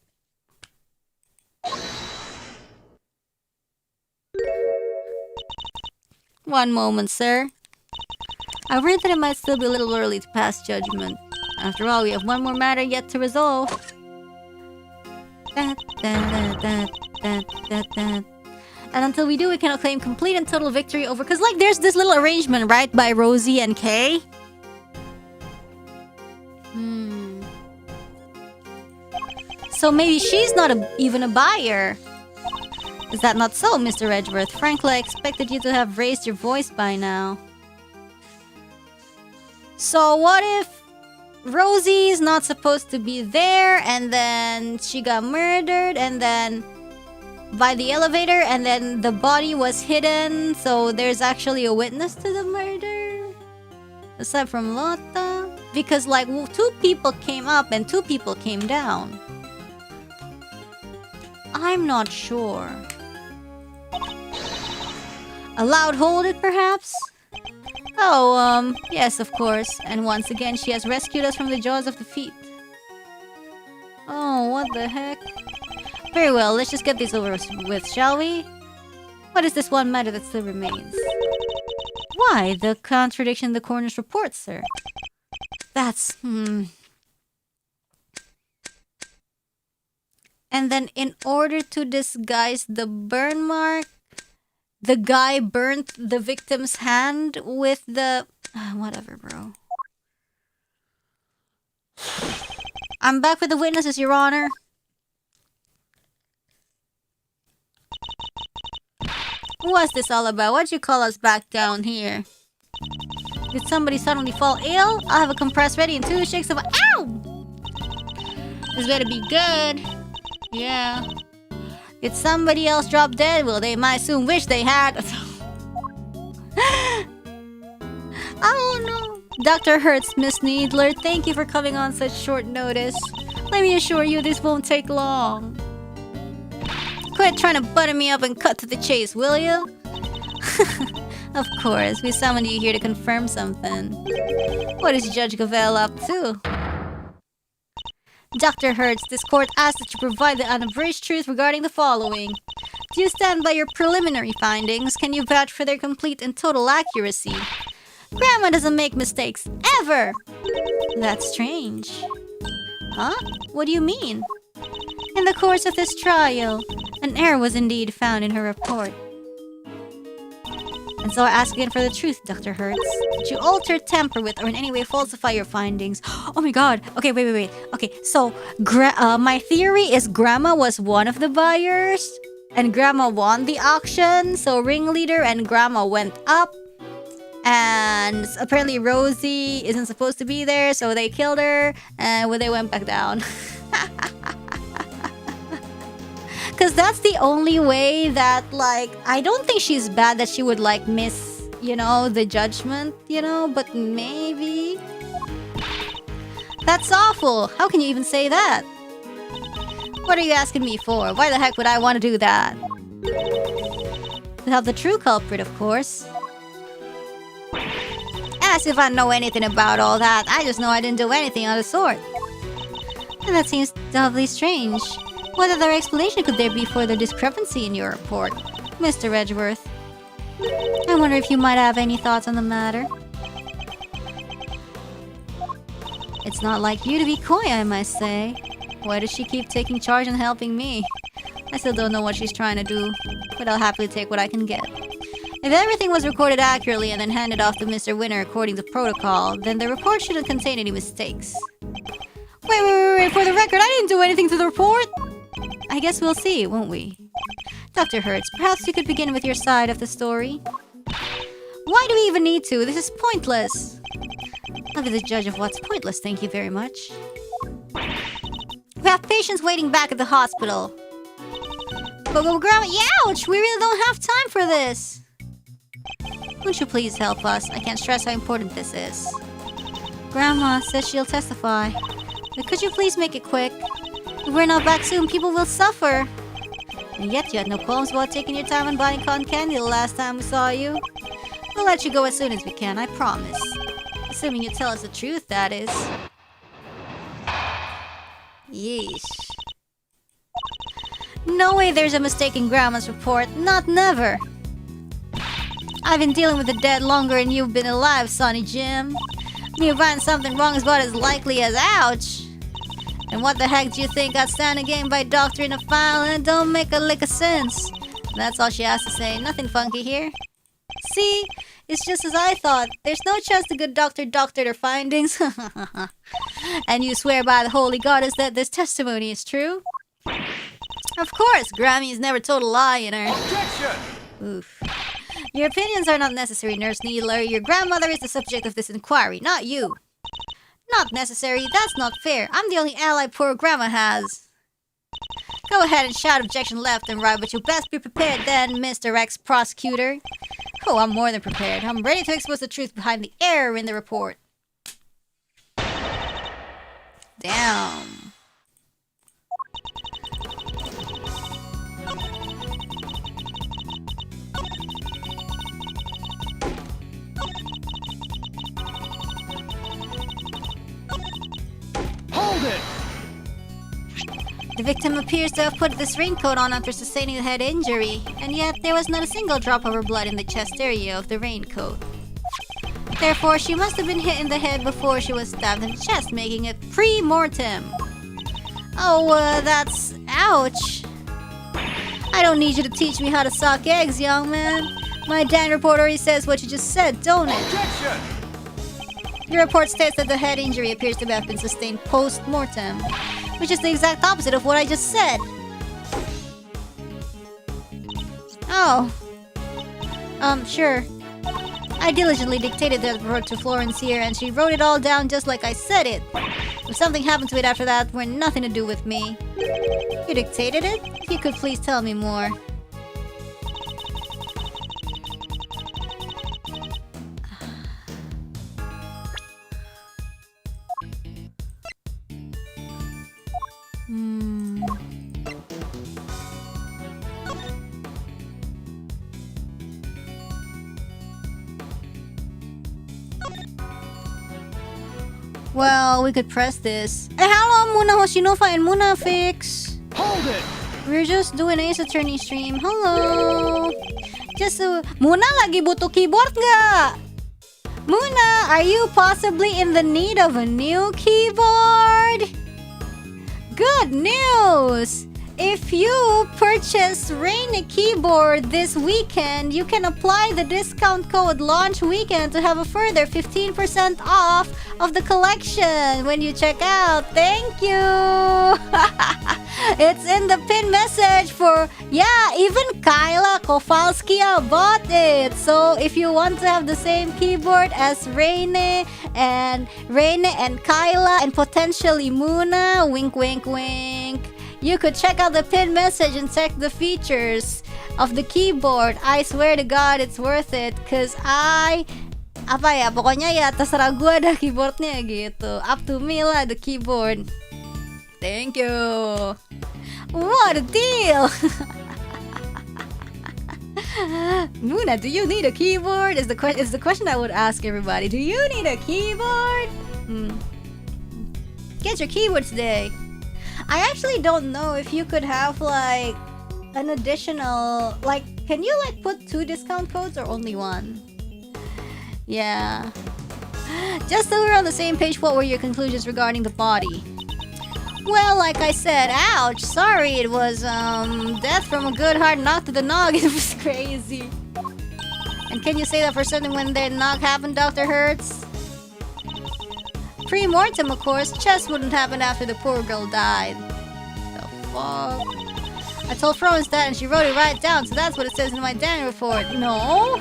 One moment, sir. I worry that it might still be a little early to pass judgment. After all, we have one more matter yet to resolve. And until we do, we cannot claim complete and total victory over... Because, like, there's this little arrangement, right? By Rosie and Kay. So maybe she's not even a buyer. Is that not so, Mr. Edgeworth? Frankly, I expected you to have raised your voice by now. So what if Rosie's not supposed to be there, and then she got murdered, and then by the elevator, and then the body was hidden, so there's actually a witness to the murder? Aside from Lotta? Because like 2 people came up and 2 people came down. I'm not sure. A loud hold it, perhaps? Oh, yes, of course. And once again, she has rescued us from the jaws of defeat. Oh, what the heck? Very well, let's just get this over with, shall we? What is this one matter that still remains? Why, the contradiction in the coroner's report, sir. That's, And then in order to disguise the burn mark, the guy burnt the victim's hand with the... whatever, bro. I'm back with the witnesses, Your Honor. What's this all about? What'd you call us back down here? Did somebody suddenly fall ill? I'll have a compress ready in 2 shakes of... Ow! This better be good. Yeah. Did somebody else drop dead? Well, they might soon wish they had. I don't know. Dr. Hertz, Miss Needler, thank you for coming on such short notice. Let me assure you this won't take long. Quit trying to butter me up and cut to the chase, will you? Of course, we summoned you here to confirm something. What is Judge Gavel up to? Dr. Hertz, this court asks that you provide the unabridged truth regarding the following. Do you stand by your preliminary findings? Can you vouch for their complete and total accuracy? Grandma doesn't make mistakes, ever! That's strange. Huh? What do you mean? In the course of this trial, an error was indeed found in her report. And so I ask again for the truth, Dr. Hertz. Did you alter, tamper with, or in any way falsify your findings? Oh my god. Okay, wait. Okay, so my theory is Grandma was one of the buyers, and Grandma won the auction, so ringleader and Grandma went up, and apparently Rosie isn't supposed to be there, so they killed her, and they went back down. Because that's the only way that, like, I don't think she's bad that she would, like, miss, you know, the judgment, you know, but maybe. That's awful. How can you even say that? What are you asking me for? Why the heck would I want to do that? To help the true culprit, of course. As if I know anything about all that. I just know I didn't do anything of the sort. And that seems doubly strange. What other explanation could there be for the discrepancy in your report, Mr. Edgeworth? I wonder if you might have any thoughts on the matter. It's not like you to be coy, I must say. Why does she keep taking charge and helping me? I still don't know what she's trying to do, but I'll happily take what I can get. If everything was recorded accurately and then handed off to Mr. Winner according to protocol, then the report shouldn't contain any mistakes. Wait, for the record, I didn't do anything to the report! I guess we'll see, won't we? Dr. Hertz, perhaps you could begin with your side of the story. Why do we even need to? This is pointless. I'll be the judge of what's pointless, thank you very much. We have patients waiting back at the hospital. But Grandma, ouch! We really don't have time for this. Won't you please help us? I can't stress how important this is. Grandma says she'll testify. But could you please make it quick? If we're not back soon, people will suffer. And yet you had no qualms about taking your time and buying cotton candy the last time we saw you. We'll let you go as soon as we can, I promise. Assuming you tell us the truth, that is. Yeesh. No way there's a mistake in Grandma's report. Not never. I've been dealing with the dead longer than you've been alive, Sonny Jim. Me find something wrong is about as likely as ouch. And what the heck do you think got stand again by doctoring a file and it don't make a lick of sense? That's all she has to say. Nothing funky here. See? It's just as I thought. There's no chance the good doctor doctored her findings. And you swear by the holy goddess that this testimony is true? Of course, Grammy's never told a lie in her. Objection! Oof. Your opinions are not necessary, Nurse Needler. Your grandmother is the subject of this inquiry, not you. Not necessary? That's not fair. I'm the only ally poor grandma has. Go ahead and shout objection left and right, but you best be prepared then, Mr. Ex-Prosecutor. Oh, I'm more than prepared. I'm ready to expose the truth behind the error in the report. Damn. Hold it! The victim appears to have put this raincoat on after sustaining a head injury, and yet there was not a single drop of her blood in the chest area of the raincoat. Therefore, she must have been hit in the head before she was stabbed in the chest, making it pre-mortem. Oh, that's... ouch. I don't need you to teach me how to suck eggs, young man. My Dan report already says what you just said, don't it? Objection! Your report states that the head injury appears to have been sustained post-mortem, which is the exact opposite of what I just said. Oh. Sure. I diligently dictated that report to Florence here, and she wrote it all down just like I said it. If something happened to it after that, we're nothing to do with me. You dictated it? If you could please tell me more. Well, we could press this. Hello muna Hoshinofa and Muna Fix. Hold it! We're just doing Ace Attorney stream. Hello. Just Muna lagi butuh keyboard nggak? Muna, are you possibly in the need of a new keyboard? Good news! If you purchase Reine keyboard this weekend, you can apply the discount code launch weekend to have a further 15% off of the collection when you check out. Thank you! It's in the pin message for, yeah, even Kyla Kowalskia bought it. So if you want to have the same keyboard as Reine and Kyla and potentially Muna, wink wink wink, you could check out the pin message and check the features of the keyboard. I swear to God, it's worth it. Cause pokoknya ya terserah gue dah keyboardnya gitu. Up to me lah the keyboard. Thank you. What a deal! Muna, do you need a keyboard? Is the question I would ask everybody. Do you need a keyboard? Get your keyboard today. I actually don't know if you could have like an additional, like, can you like put 2 discount codes or only 1? Yeah. Just so we're on the same page, what were your conclusions regarding the body? Well, like I said, ouch, sorry, it was death from a good hard knock to the noggin. It was crazy. And can you say that for certain when their knock happened, Dr. Hertz? Pre-mortem, of course, chest wouldn't happen after the poor girl died. The fuck? I told Florence that and she wrote it right down, so that's what it says in my Dan report. No?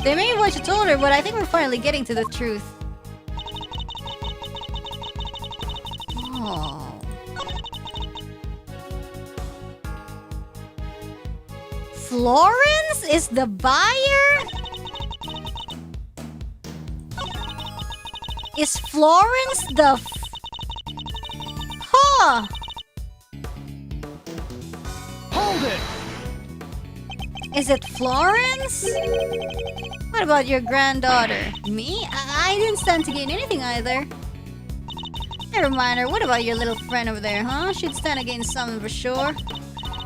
They may be what you told her, but I think we're finally getting to the truth. Oh. Florence is the buyer? Is Florence the Huh! Hold it! Is it Florence? What about your granddaughter? Me? I didn't stand to gain anything either. Never mind her. What about your little friend over there, huh? She'd stand to gain something for sure.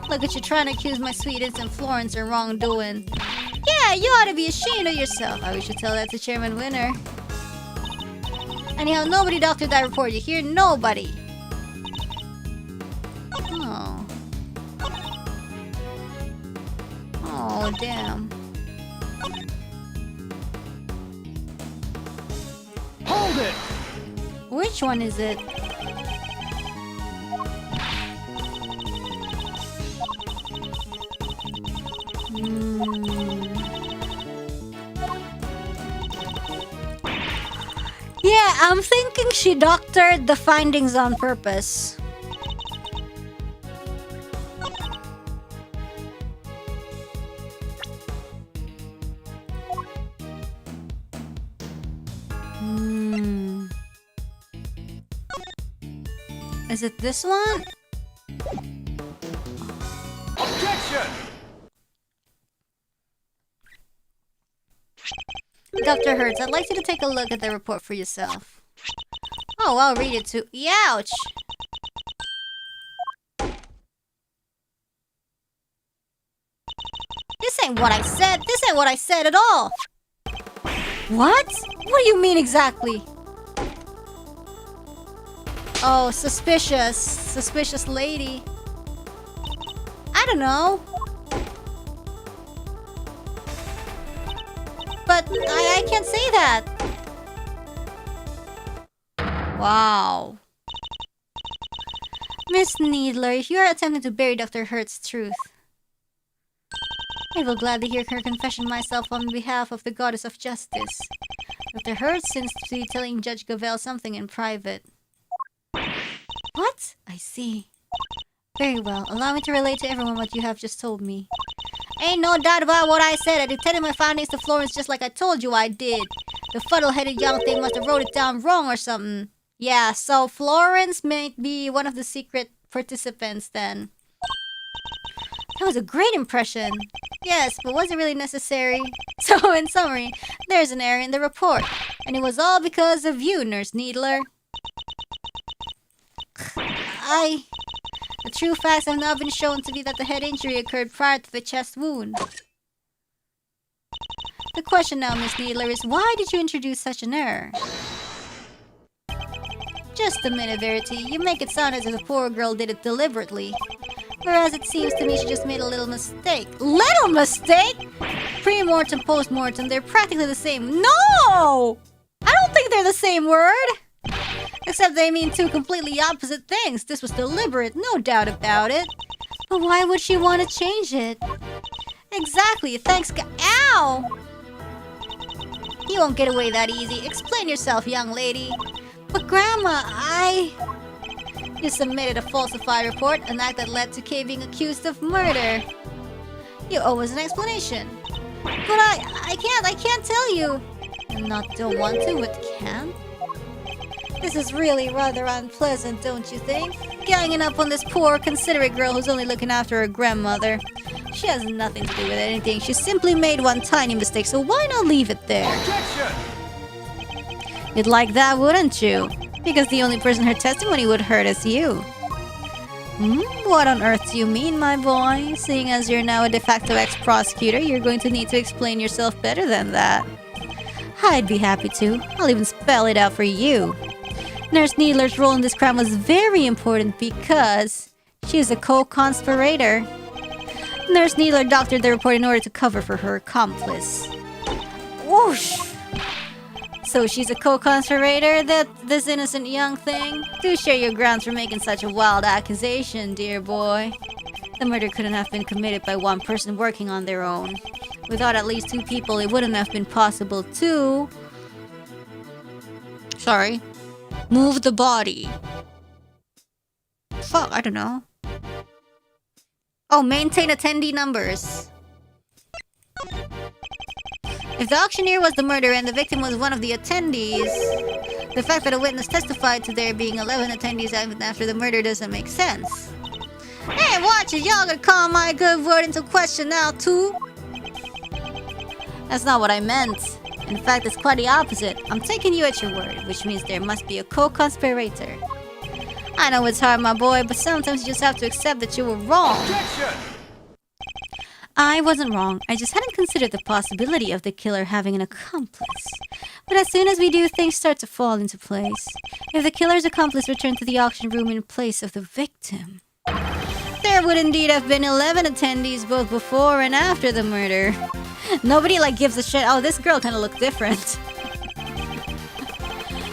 Look at you trying to accuse my sweet innocent Florence of wrongdoing. Yeah, you ought to be ashamed of yourself. I wish you'd tell that to Chairman Winner. Anyhow, nobody doctored that report, you hear? Nobody. Oh. Oh, damn. Hold it! Which one is it? I'm thinking she doctored the findings on purpose. Is it this one? Objection! Dr. Hertz, I'd like you to take a look at the report for yourself. Oh, I'll read it too. Ouch! This ain't what I said. This ain't what I said at all. What? What do you mean exactly? Oh, suspicious. Suspicious lady. I don't know. But I can't say that. Wow. Miss Needler, if you are attempting to bury Dr. Hertz's truth, I will gladly hear her confession myself on behalf of the Goddess of Justice. Dr. Hertz seems to be telling Judge Gavel something in private. What? I see. Very well. Allow me to relate to everyone what you have just told me. Ain't no doubt about what I said. I dictated my findings to Florence just like I told you I did. The fuddle-headed young thing must have wrote it down wrong or something. Yeah, so Florence might be one of the secret participants then. That was a great impression. Yes, but was it really necessary? So, in summary, there's an error in the report. And it was all because of you, Nurse Needler. The true facts have now been shown to be that the head injury occurred prior to the chest wound. The question now, Miss Needler, is why did you introduce such an error? Just a minute, Verity. You make it sound as if the poor girl did it deliberately. Whereas it seems to me she just made a little mistake. Little mistake? Pre-mortem, post-mortem, they're practically the same. No! I don't think they're the same word! Except they mean two completely opposite things. This was deliberate, no doubt about it. But why would she want to change it? Exactly, thanks Ow! You won't get away that easy. Explain yourself, young lady. But Grandma, You submitted a falsified report, an act that led to Kay being accused of murder. You owe us an explanation. But I can't tell you. Don't want to, but can? This is really rather unpleasant, don't you think? Ganging up on this poor, considerate girl who's only looking after her grandmother. She has nothing to do with anything. She simply made one tiny mistake, so why not leave it there? Objection! You'd like that, wouldn't you? Because the only person her testimony would hurt is you. What on earth do you mean, my boy? Seeing as you're now a de facto ex-prosecutor, you're going to need to explain yourself better than that. I'd be happy to. I'll even spell it out for you. Nurse Needler's role in this crime was very important because she's a co-conspirator. Nurse Needler doctored the report in order to cover for her accomplice. Whoosh! So she's a co-conspirator, this innocent young thing? Do share your grounds for making such a wild accusation, dear boy. The murder couldn't have been committed by one person working on their own. Without at least two people, it wouldn't have been possible to... move the body. Fuck, I don't know. Oh, maintain attendee numbers. If the auctioneer was the murderer and the victim was one of the attendees, the fact that a witness testified to there being 11 attendees even after the murder doesn't make sense. Hey, watch it! Y'all gonna call my good word into question now, too? That's not what I meant. In fact, it's quite the opposite. I'm taking you at your word, which means there must be a co-conspirator. I know it's hard, my boy, but sometimes you just have to accept that you were wrong. Objection! I wasn't wrong. I just hadn't considered the possibility of the killer having an accomplice. But as soon as we do, things start to fall into place. If the killer's accomplice returned to the auction room in place of the victim, there would indeed have been 11 attendees both before and after the murder. Nobody gives a shit. Oh, this girl kind of looked different.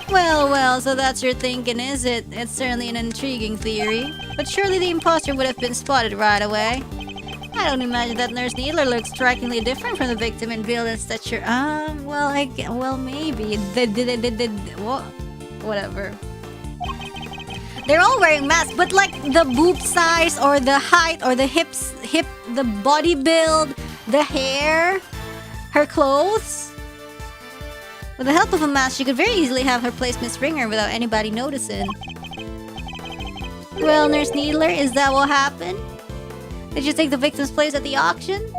Well, so that's your thinking, is it? It's certainly an intriguing theory. But surely the imposter would have been spotted right away. I don't imagine that Nurse Needler looks strikingly different from the victim in build and stature. Well, maybe. What? Whatever. They're all wearing masks, but like the boob size or the height or the hip, the body build, the hair, her clothes. With the help of a mask, she could very easily have her place Miss Ringer without anybody noticing. Well, Nurse Needler, is that what happened? Did you take the victim's place at the auction?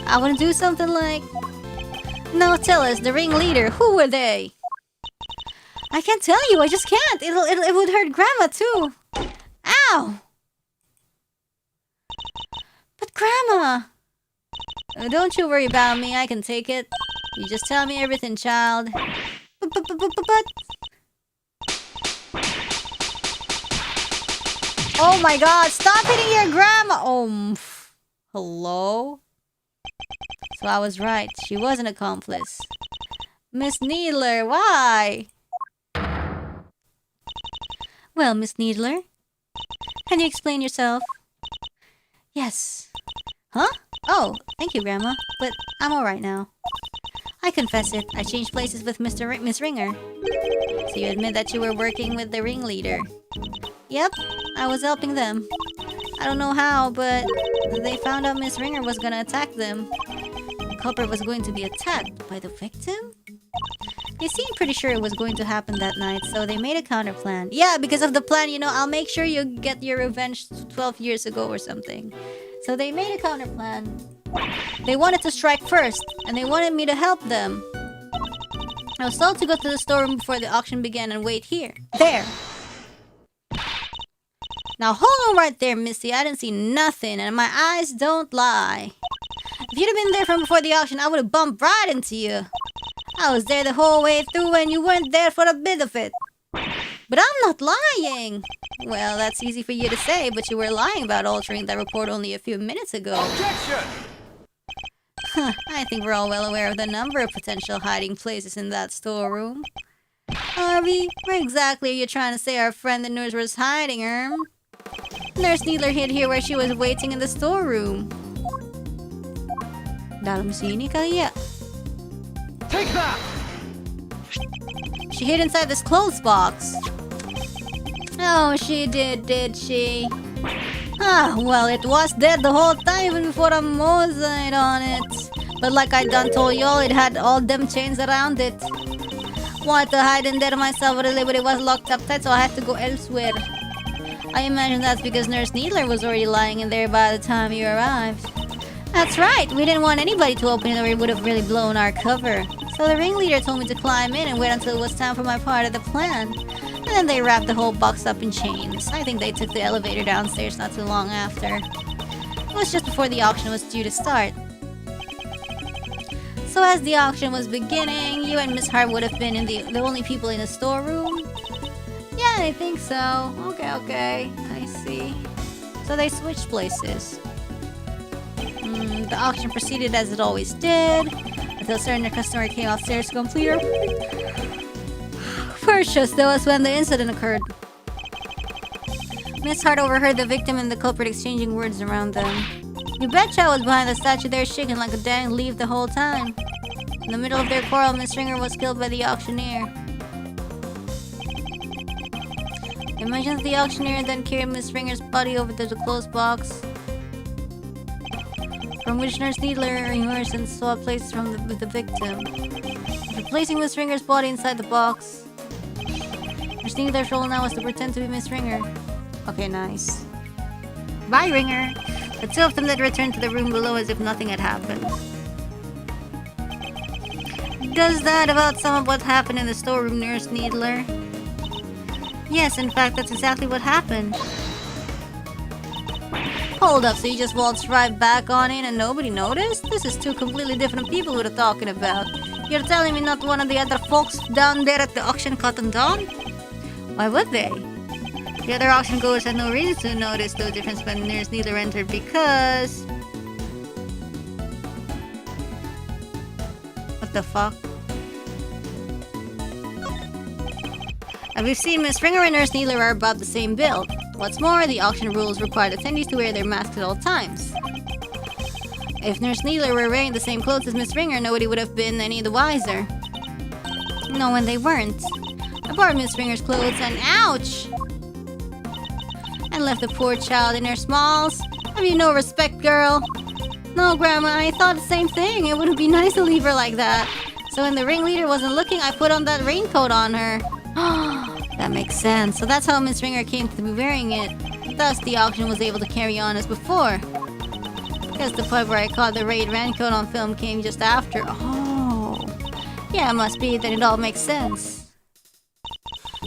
I want to do something like... No, tell us, the ringleader, who were they? I can't tell you, I just can't. It would hurt Grandma too. Ow! But Grandma! Don't you worry about me, I can take it. You just tell me everything, child. But... Oh my god, stop hitting your grandma! Oh, hello? So I was right, she was an accomplice. Miss Needler, why? Well, Miss Needler, can you explain yourself? Yes. Huh? Oh, thank you, Grandma, but I'm alright now. I confess it, I changed places with Miss Ringer. So you admit that you were working with the ringleader? Yep, I was helping them. I don't know how, but they found out Miss Ringer was gonna attack them. The culprit was going to be attacked by the victim? They seemed pretty sure it was going to happen that night, so they made a counter plan. Yeah, because of the plan, you know, I'll make sure you get your revenge 12 years ago or something. So they made a counter plan. They wanted to strike first, and they wanted me to help them. I was told to go to the storeroom before the auction began and wait here. There! Now hold on right there, Missy. I didn't see nothing, and my eyes don't lie. If you'd have been there from before the auction, I would have bumped right into you. I was there the whole way through, and you weren't there for a bit of it. But I'm not lying. Well, that's easy for you to say, but you were lying about altering that report only a few minutes ago. Objection! I think we're all well aware of the number of potential hiding places in that storeroom. Harvey, where exactly are you trying to say our friend the nurse was hiding her? Nurse Needler hid here where she was waiting in the storeroom. Dalam sini kali ya? Take that! She hid inside this clothes box. Oh, she did she? Ah, well, it was dead the whole time even before a mosaic on it. But like I done told y'all, it had all them chains around it. Wanted to hide in there myself, but it was locked up tight, so I had to go elsewhere. I imagine that's because Nurse Needler was already lying in there by the time you arrived. That's right, we didn't want anybody to open it or it would have really blown our cover. So the ringleader told me to climb in and wait until it was time for my part of the plan. And then they wrapped the whole box up in chains. I think they took the elevator downstairs not too long after. It was just before the auction was due to start. So as the auction was beginning, you and Miss Hart would have been the only people in the storeroom? Yeah, I think so. Okay, I see. So they switched places. The auction proceeded as it always did, until a certain customer came upstairs to complete her purchase. That was when the incident occurred. Miss Hart overheard the victim and the culprit exchanging words around them. You betcha I was behind the statue there shaking like a dang leaf the whole time. In the middle of their quarrel, Miss Ringer was killed by the auctioneer. Imagine the auctioneer then carried Miss Ringer's body over to the closed box, from which Nurse Needler emerged and saw places from the victim. After placing Miss Ringer's body inside the box, Nurse Needler's role now was to pretend to be Miss Ringer. Okay, nice. Bye, Ringer. The two of them then returned to the room below as if nothing had happened. Does that about sum up what happened in the storeroom, Nurse Needler? Yes, in fact, that's exactly what happened. Hold up, so you just waltzed right back on in and nobody noticed? This is two completely different people we're talking about. You're telling me not one of the other folks down there at the auction caught them down? Why would they? The other auction goers had no reason to notice the difference when Nurse Needler entered because... What the fuck? As we've seen, Miss Ringer and Nurse Needler are about the same build. What's more, the auction rules require attendees to wear their masks at all times. If Nurse Needler were wearing the same clothes as Miss Ringer, nobody would have been any the wiser. No, when they weren't. I borrowed Miss Ringer's clothes and ouch! And left the poor child in her smalls. Have you no respect, girl? No, Grandma, I thought the same thing. It wouldn't be nice to leave her like that. So when the ringleader wasn't looking, I put on that raincoat on her. That makes sense. So that's how Miss Ringer came to be wearing it. Thus, the auction was able to carry on as before. Guess the part where I caught the raid raincoat on film came just after. Oh. Yeah, it must be that it all makes sense.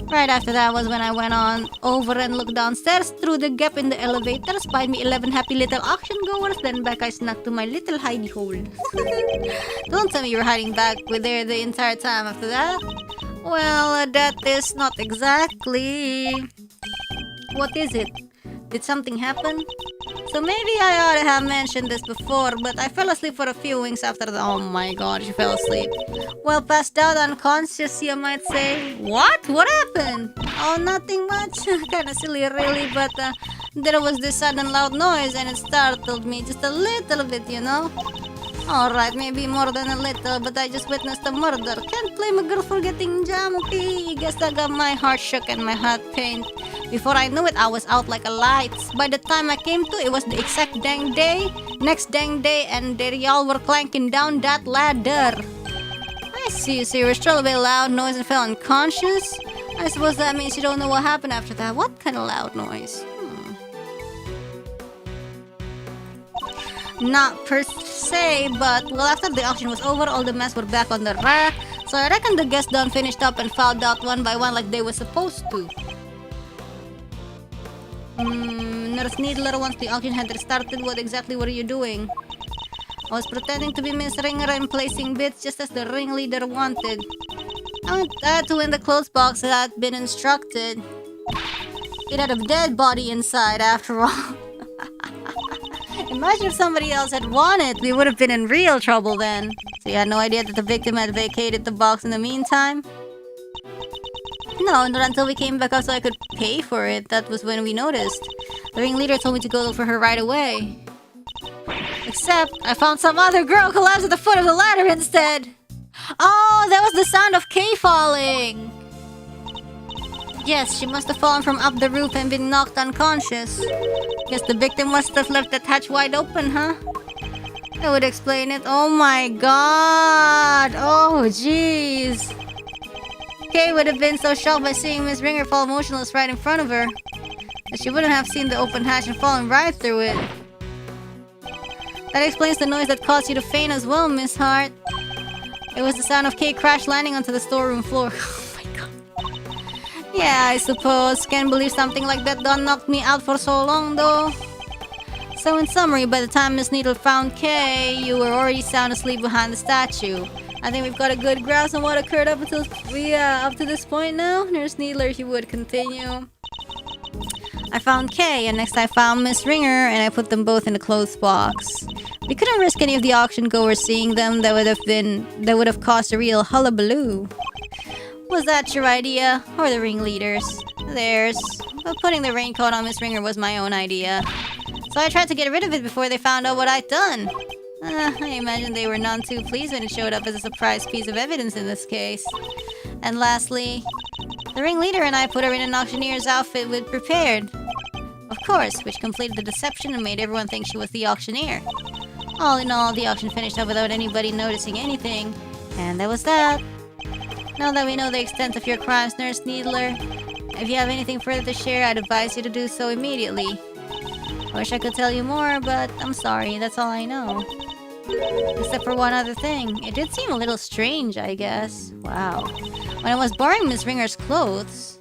Right after that was when I went on over and looked downstairs through the gap in the elevator, spied me 11 happy little auction goers, then back I snuck to my little hidey hole. Don't tell me you were hiding back with there the entire time after that. Well, that is not exactly... What is it? Did something happen? So maybe I ought to have mentioned this before, but I fell asleep for a few winks after the— Oh my god, she fell asleep. Well, passed out unconscious, you might say. What? What happened? Oh, nothing much. Kinda silly, really, but there was this sudden loud noise and it startled me just a little bit, you know? Alright, maybe more than a little, but I just witnessed a murder. Can't blame a girl for getting jumpy. Guess that got my heart shook and my heart pained. Before I knew it, I was out like a light. By the time I came to, it was the exact dang day, next dang day, and there y'all were clanking down that ladder. I see, so you were struck by a loud noise and fell unconscious? I suppose that means you don't know what happened after that. What kind of loud noise? Not per se, but well, after the auction was over, all the mess were back on the rack. So I reckon the guests done finished up and filed out one by one like they were supposed to. Nurse Needler, once the auction had started, what exactly were you doing? I was pretending to be Miss Ringer and placing bits just as the ringleader wanted. I had to win the clothes box that I'd been instructed. It had a dead body inside, after all. Imagine if somebody else had won it. We would have been in real trouble then. So you had no idea that the victim had vacated the box in the meantime? No, not until we came back up so I could pay for it. That was when we noticed. The ringleader told me to go look for her right away. Except, I found some other girl collapsed at the foot of the ladder instead. Oh, that was the sound of Kay falling. Yes, she must have fallen from up the roof and been knocked unconscious. Guess the victim must have left that hatch wide open, huh? That would explain it. Oh my god! Oh jeez! Kay would have been so shocked by seeing Miss Ringer fall motionless right in front of her that she wouldn't have seen the open hatch and fallen right through it. That explains the noise that caused you to faint as well, Miss Hart. It was the sound of Kay crash landing onto the storeroom floor. Yeah, I suppose. Can't believe something like that done knocked me out for so long, though. So in summary, by the time Miss Needle found Kay, you were already sound asleep behind the statue. I think we've got a good grasp on what occurred up to this point now. Nurse Needler, he would continue. I found Kay, and next I found Miss Ringer, and I put them both in the clothes box. We couldn't risk any of the auction goers seeing them. That would have caused a real hullabaloo. Was that your idea? Or the ringleaders? Theirs. But putting the raincoat on Miss Ringer was my own idea. So I tried to get rid of it before they found out what I'd done. I imagine they were none too pleased when it showed up as a surprise piece of evidence in this case. And lastly, the ringleader and I put her in an auctioneer's outfit we'd prepared. Of course, which completed the deception and made everyone think she was the auctioneer. All in all, the auction finished up without anybody noticing anything. And that was that. Now that we know the extent of your crimes, Nurse Needler, if you have anything further to share, I'd advise you to do so immediately. I wish I could tell you more, but I'm sorry, that's all I know. Except for one other thing. It did seem a little strange, I guess. Wow. When I was borrowing Miss Ringer's clothes,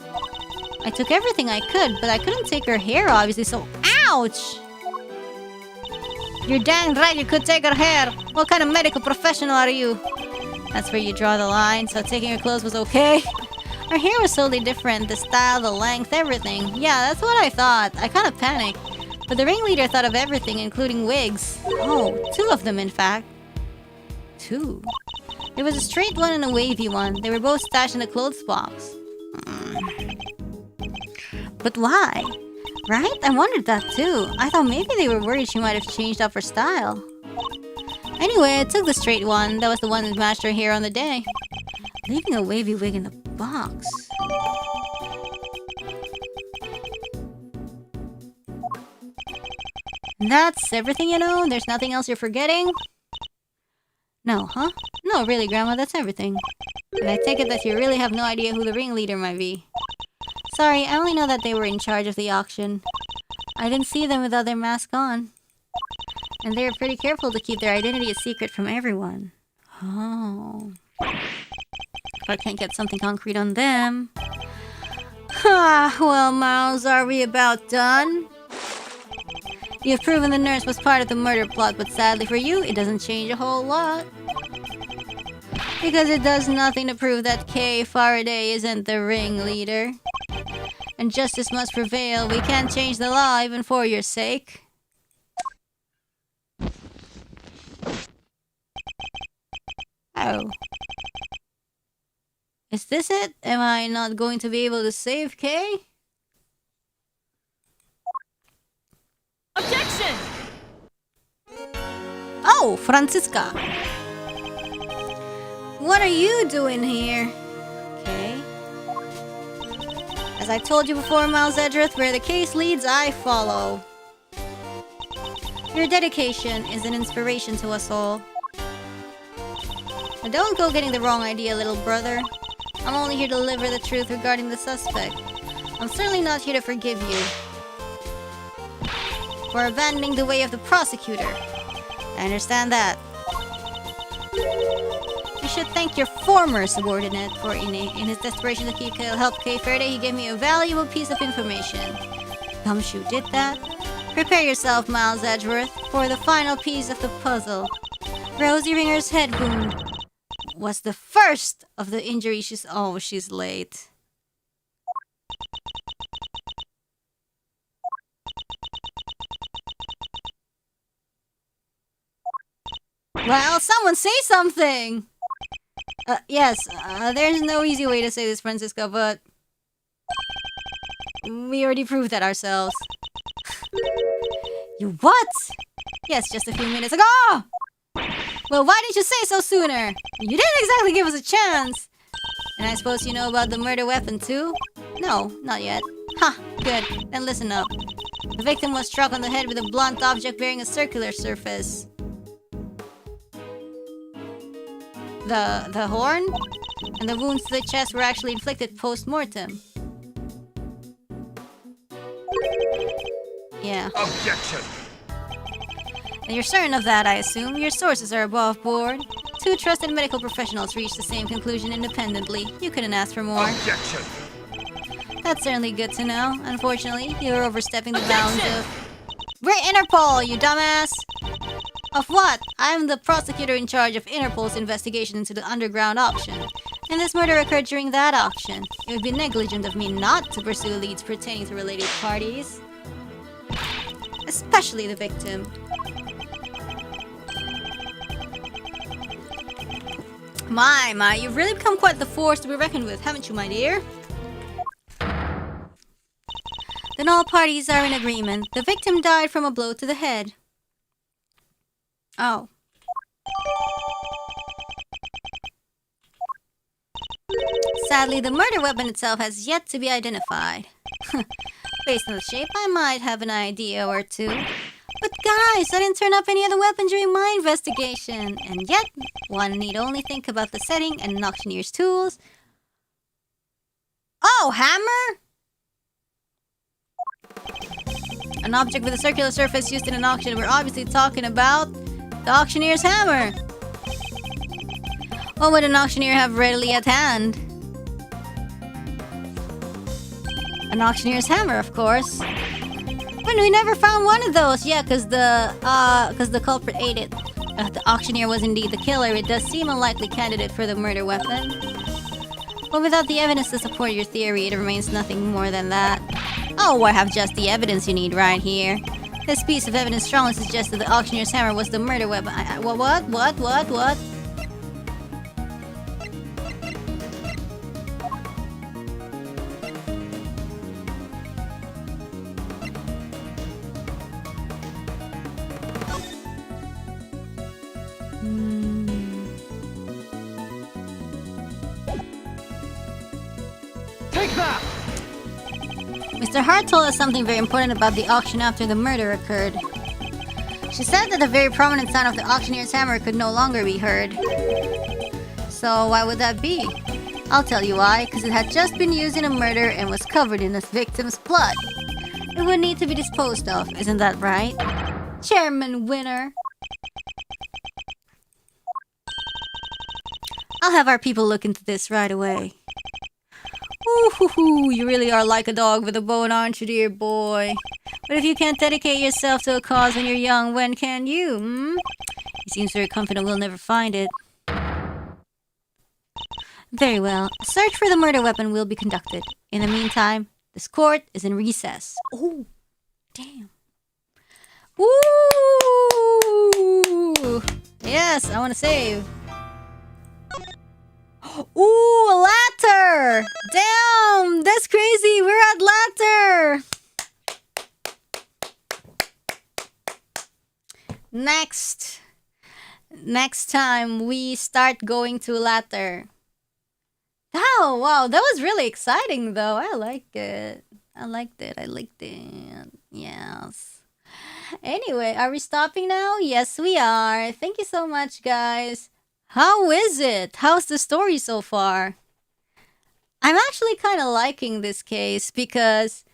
I took everything I could, but I couldn't take her hair, obviously, so ouch! You're dang right you could take her hair! What kind of medical professional are you? That's where you draw the line, so taking her clothes was okay? Her hair was totally different, the style, the length, everything. Yeah, that's what I thought. I kind of panicked. But the ringleader thought of everything, including wigs. Oh, 2 of them, in fact. 2? There was a straight one and a wavy one. They were both stashed in the clothes box. But why? Right? I wondered that too. I thought maybe they were worried she might have changed up her style. Anyway, I took the straight one. That was the one that matched her hair on the day. Leaving a wavy wig in the box. That's everything you know? There's nothing else you're forgetting? No, huh? No, really, Grandma, that's everything. And I take it that you really have no idea who the ringleader might be. Sorry, I only know that they were in charge of the auction. I didn't see them without their mask on. And they were pretty careful to keep their identity a secret from everyone. Oh. If I can't get something concrete on them... well, Miles, are we about done? You've proven the nurse was part of the murder plot, but sadly for you, it doesn't change a whole lot. Because it does nothing to prove that Kay Faraday isn't the ringleader. And justice must prevail. We can't change the law even for your sake. Oh. Is this it? Am I not going to be able to save Kay? Objection! Oh, Francisca. What are you doing here? Okay. As I told you before, Miles Edgeworth, where the case leads, I follow. Your dedication is an inspiration to us all. Now don't go getting the wrong idea, little brother. I'm only here to deliver the truth regarding the suspect. I'm certainly not here to forgive you for abandoning the way of the prosecutor. I understand that. You should thank your former subordinate for in his desperation to help Kay Faraday, he gave me a valuable piece of information. Gumshoe did that. Prepare yourself, Miles Edgeworth, for the final piece of the puzzle. Rosie Ringer's head wound was the first of the injuries she's late. Well, someone say something! Yes, there's no easy way to say this, Francisca, but... we already proved that ourselves. You what? Yes, just a few minutes ago! Well, why didn't you say so sooner? You didn't exactly give us a chance! And I suppose you know about the murder weapon, too? No, not yet. Ha, good. Then listen up. The victim was struck on the head with a blunt object bearing a circular surface. The horn? And the wounds to the chest were actually inflicted post-mortem. Yeah. Objection! And you're certain of that, I assume? Your sources are above board. Two trusted medical professionals reached the same conclusion independently. You couldn't ask for more. Objection! That's certainly good to know. Unfortunately, you're overstepping the bounds of... We're Interpol, you dumbass! Of what? I'm the prosecutor in charge of Interpol's investigation into the underground auction. And this murder occurred during that auction. It would be negligent of me not to pursue leads pertaining to related parties. Especially the victim. My, you've really become quite the force to be reckoned with, haven't you, my dear? Then all parties are in agreement. The victim died from a blow to the head. Oh. Sadly, the murder weapon itself has yet to be identified. Based on the shape, I might have an idea or two. But guys, I didn't turn up any other weapon during my investigation. And yet, one need only think about the setting and an auctioneer's tools. Oh, hammer? An object with a circular surface used in an auction. We're obviously talking about the auctioneer's hammer. What would an auctioneer have readily at hand? An auctioneer's hammer, of course. But we never found one of those. Yeah, because the culprit ate it. If the auctioneer was indeed the killer, it does seem a likely candidate for the murder weapon. But without the evidence to support your theory, it remains nothing more than that. Oh, I have just the evidence you need right here. This piece of evidence strongly suggests that the auctioneer's hammer was the murder weapon. What? Mr. Hart told us something very important about the auction after the murder occurred. She said that the very prominent sound of the auctioneer's hammer could no longer be heard. So why would that be? I'll tell you why, because it had just been used in a murder and was covered in the victim's blood. It would need to be disposed of, isn't that right? Chairman Winner. I'll have our people look into this right away. Ooh, you really are like a dog with a bone, aren't you, dear boy? But if you can't dedicate yourself to a cause when you're young, when can you, hmm? He seems very confident we'll never find it. Very well. A search for the murder weapon will be conducted. In the meantime, this court is in recess. Oh, damn. Ooh! Yes, I want to save. Ooh, a ladder! Damn, that's crazy. We're at ladder. Next time we start going to ladder. Oh, wow, that was really exciting though. I like it. I liked it. Yes. Anyway, are we stopping now? Yes, we are. Thank you so much, guys. How is it? How's the story so far? I'm actually kind of liking this case because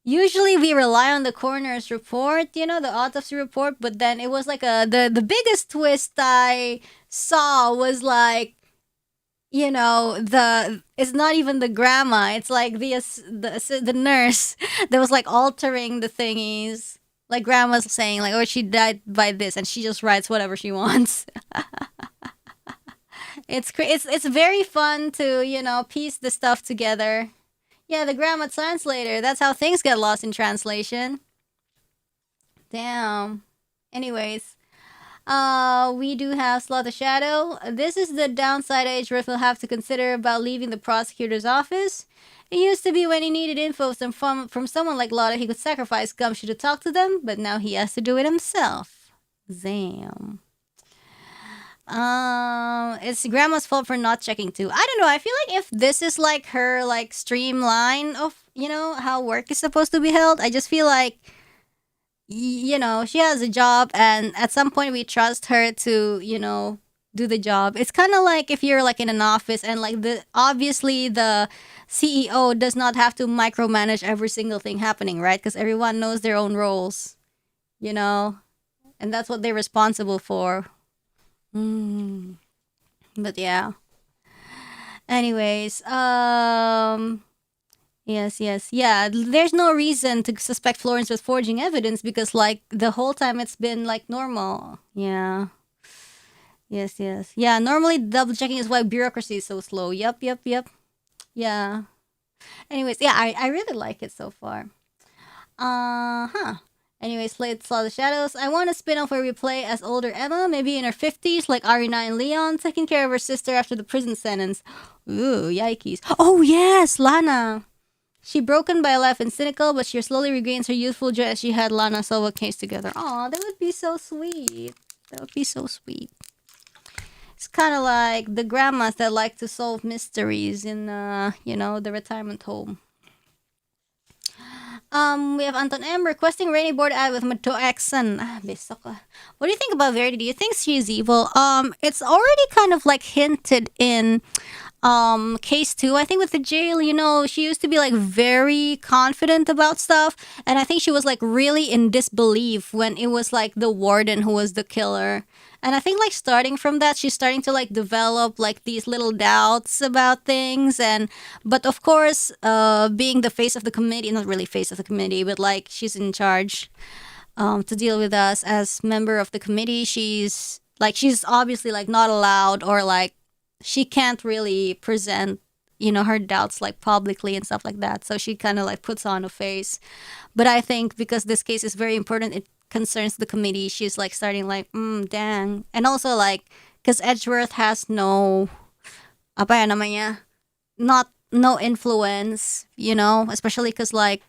usually we rely on the coroner's report, you know, the autopsy report, but then it was like the biggest twist I saw was like, you know, it's not even the grandma, it's like the nurse that was like altering the thingies. Like grandma's saying like, oh, she died by this, and she just writes whatever she wants. It's very fun to, you know, piece the stuff together. Yeah, the grandma translator. That's how things get lost in translation. Damn. Anyways, we do have Slaughter Shadow. This is the downside Edgeworth will have to consider about leaving the prosecutor's office. It used to be when he needed info from someone like Lotta, he could sacrifice Gumshoe to talk to them, but now he has to do it himself. Damn. It's grandma's fault for not checking too. I don't know. I feel like if this is like her like streamline of, you know, how work is supposed to be held, I just feel like, you know, she has a job and at some point we trust her to, you know, do the job. It's kind of like if you're like in an office and like obviously the CEO does not have to micromanage every single thing happening, right? Because everyone knows their own roles, you know, and that's what they're responsible for. But yeah. Anyways, yes. Yeah, there's no reason to suspect Florence with forging evidence because like the whole time it's been like normal. Yeah. Yes. Yeah, normally double checking is why bureaucracy is so slow. Yep. Yeah. Anyways, yeah, I really like it so far. Anyways, let's Saw the Shadows. I want a spin-off where we play as older Emma, maybe in her 50s, like Arina and Leon, taking care of her sister after the prison sentence. Ooh, yikes. Oh yes, Lana. She broken by life and cynical, but she slowly regains her youthful joy as she had Lana solve a case together. Aw, that would be so sweet. It's kind of like the grandmas that like to solve mysteries in, you know, the retirement home. We have Anton M requesting rainy board ad with Mato Exon. What do you think about Verity? Do you think she's evil? It's already kind of like hinted in case 2. I think with the jail, you know, she used to be like very confident about stuff, and I think she was like really in disbelief when it was like the warden who was the killer. And I think like starting from that, she's starting to like develop like these little doubts about things. But of course, being the face of the committee, not really face of the committee, but like she's in charge to deal with us as member of the committee. She's obviously like not allowed, or like she can't really present, you know, her doubts like publicly and stuff like that. So she kind of like puts on a face. But I think because this case is very important, it concerns the committee, she's like starting like, dang. And also like, because Edgeworth has no, no influence, you know, especially because like,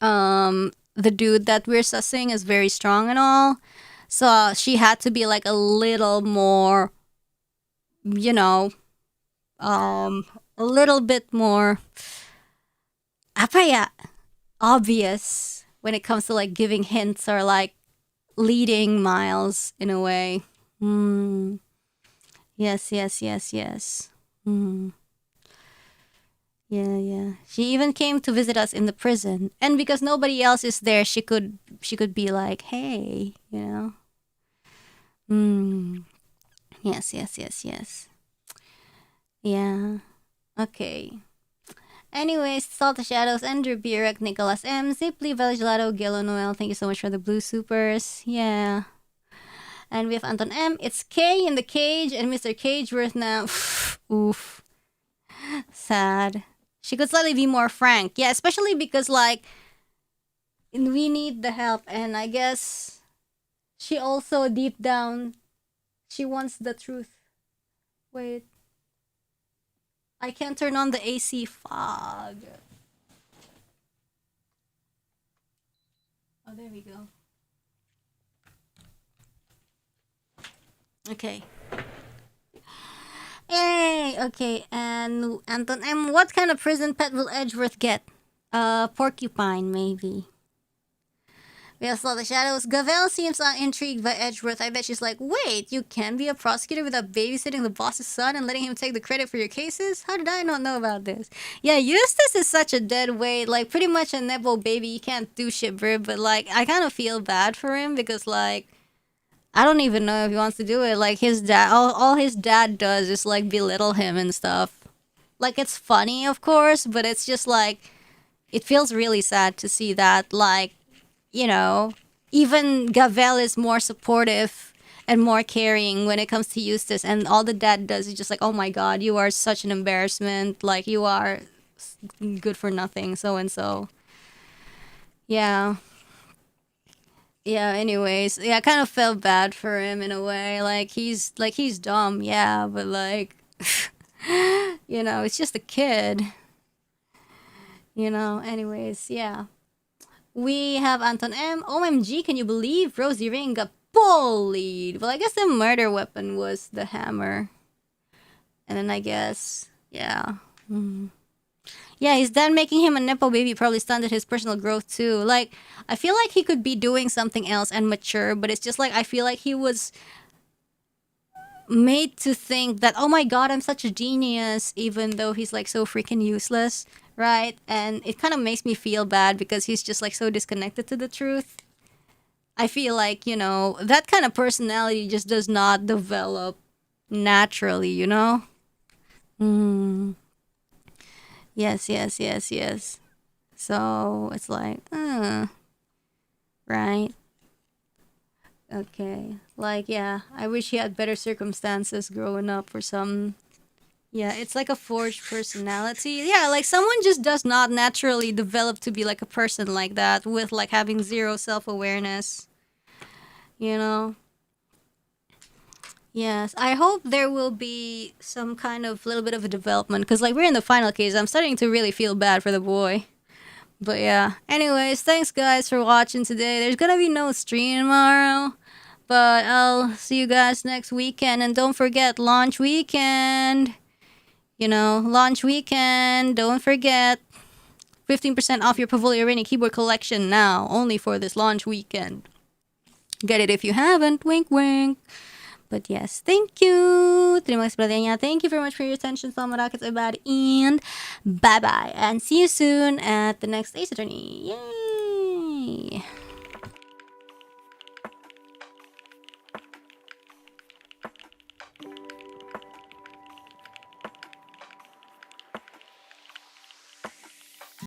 the dude that we're sussing is very strong and all. So she had to be like a little more, you know, a little bit more, obvious when it comes to like giving hints or like leading Miles in a way. Hmm. Yes, yes, yes, yes. Hmm. Yeah, yeah. She even came to visit us in the prison, and because nobody else is there, she could be like, "Hey," you know. Hmm. Yes, yes, yes, yes. Yeah. Okay. Anyways, Salt the Shadows, Andrew Birek, Nicholas M, Ziply, Velgelato, Gilo Noel, thank you so much for the blue supers. Yeah. And we have Anton M. It's K in the cage and Mr. Cageworth now. Oof. Sad. She could slightly be more frank. Yeah, especially because, like, we need the help, and I guess she also, deep down, she wants the truth. Wait. I can't turn on the AC fog. Oh, there we go. Okay. Yay! Okay, and Anton M, what kind of prison pet will Edgeworth get? Porcupine, maybe. We also saw the shadows. Gavel seems intrigued by Edgeworth. I bet she's like, wait, you can be a prosecutor without babysitting the boss's son and letting him take the credit for your cases? How did I not know about this? Yeah, Eustace is such a dead weight. Like, pretty much a Nebo baby. You can't do shit, bro. But, like, I kind of feel bad for him because, like, I don't even know if he wants to do it. Like, his dad, all his dad does is, like, belittle him and stuff. Like, it's funny, of course, but it's just, like, it feels really sad to see that, like, you know, even Gavel is more supportive and more caring when it comes to Eustace, and all the dad does is just like, oh my god, you are such an embarrassment, like, you are good for nothing, so and so. Yeah. Yeah, anyways, yeah, I kind of felt bad for him in a way. He's dumb, yeah, but like, you know, it's just a kid. You know, anyways, yeah. We have Anton M. OMG, can you believe Rosie Ring got bullied? Well, I guess the murder weapon was the hammer. And then I guess, yeah. Yeah, his dad making him a Nepo baby probably stunted his personal growth too. Like, I feel like he could be doing something else and mature, but it's just like, I feel like he was made to think that, oh my god, I'm such a genius, even though he's like so freaking useless, right? And it kind of makes me feel bad because he's just like so disconnected to the truth. I feel like, you know, that kind of personality just does not develop naturally, you know? Mm. Yes, yes, yes, yes. So it's like, right? Okay. Like, yeah, I wish he had better circumstances growing up or some. Yeah, it's like a forged personality. Yeah, like someone just does not naturally develop to be like a person like that with like having zero self awareness. You know? Yes, I hope there will be some kind of little bit of a development because, like, we're in the final case. I'm starting to really feel bad for the boy. But yeah. Anyways, thanks guys for watching today. There's gonna be no stream tomorrow. But I'll see you guys next weekend. And don't forget, launch weekend. You know, launch weekend. Don't forget. 15% off your Pavolia Reine keyboard collection now. Only for this launch weekend. Get it if you haven't. Wink, wink. But yes, thank you. Terima kasih perhatiannya. Thank you very much for your attention. Selamat rakyat everybody. And bye-bye. And see you soon at the next Ace Attorney. Yay!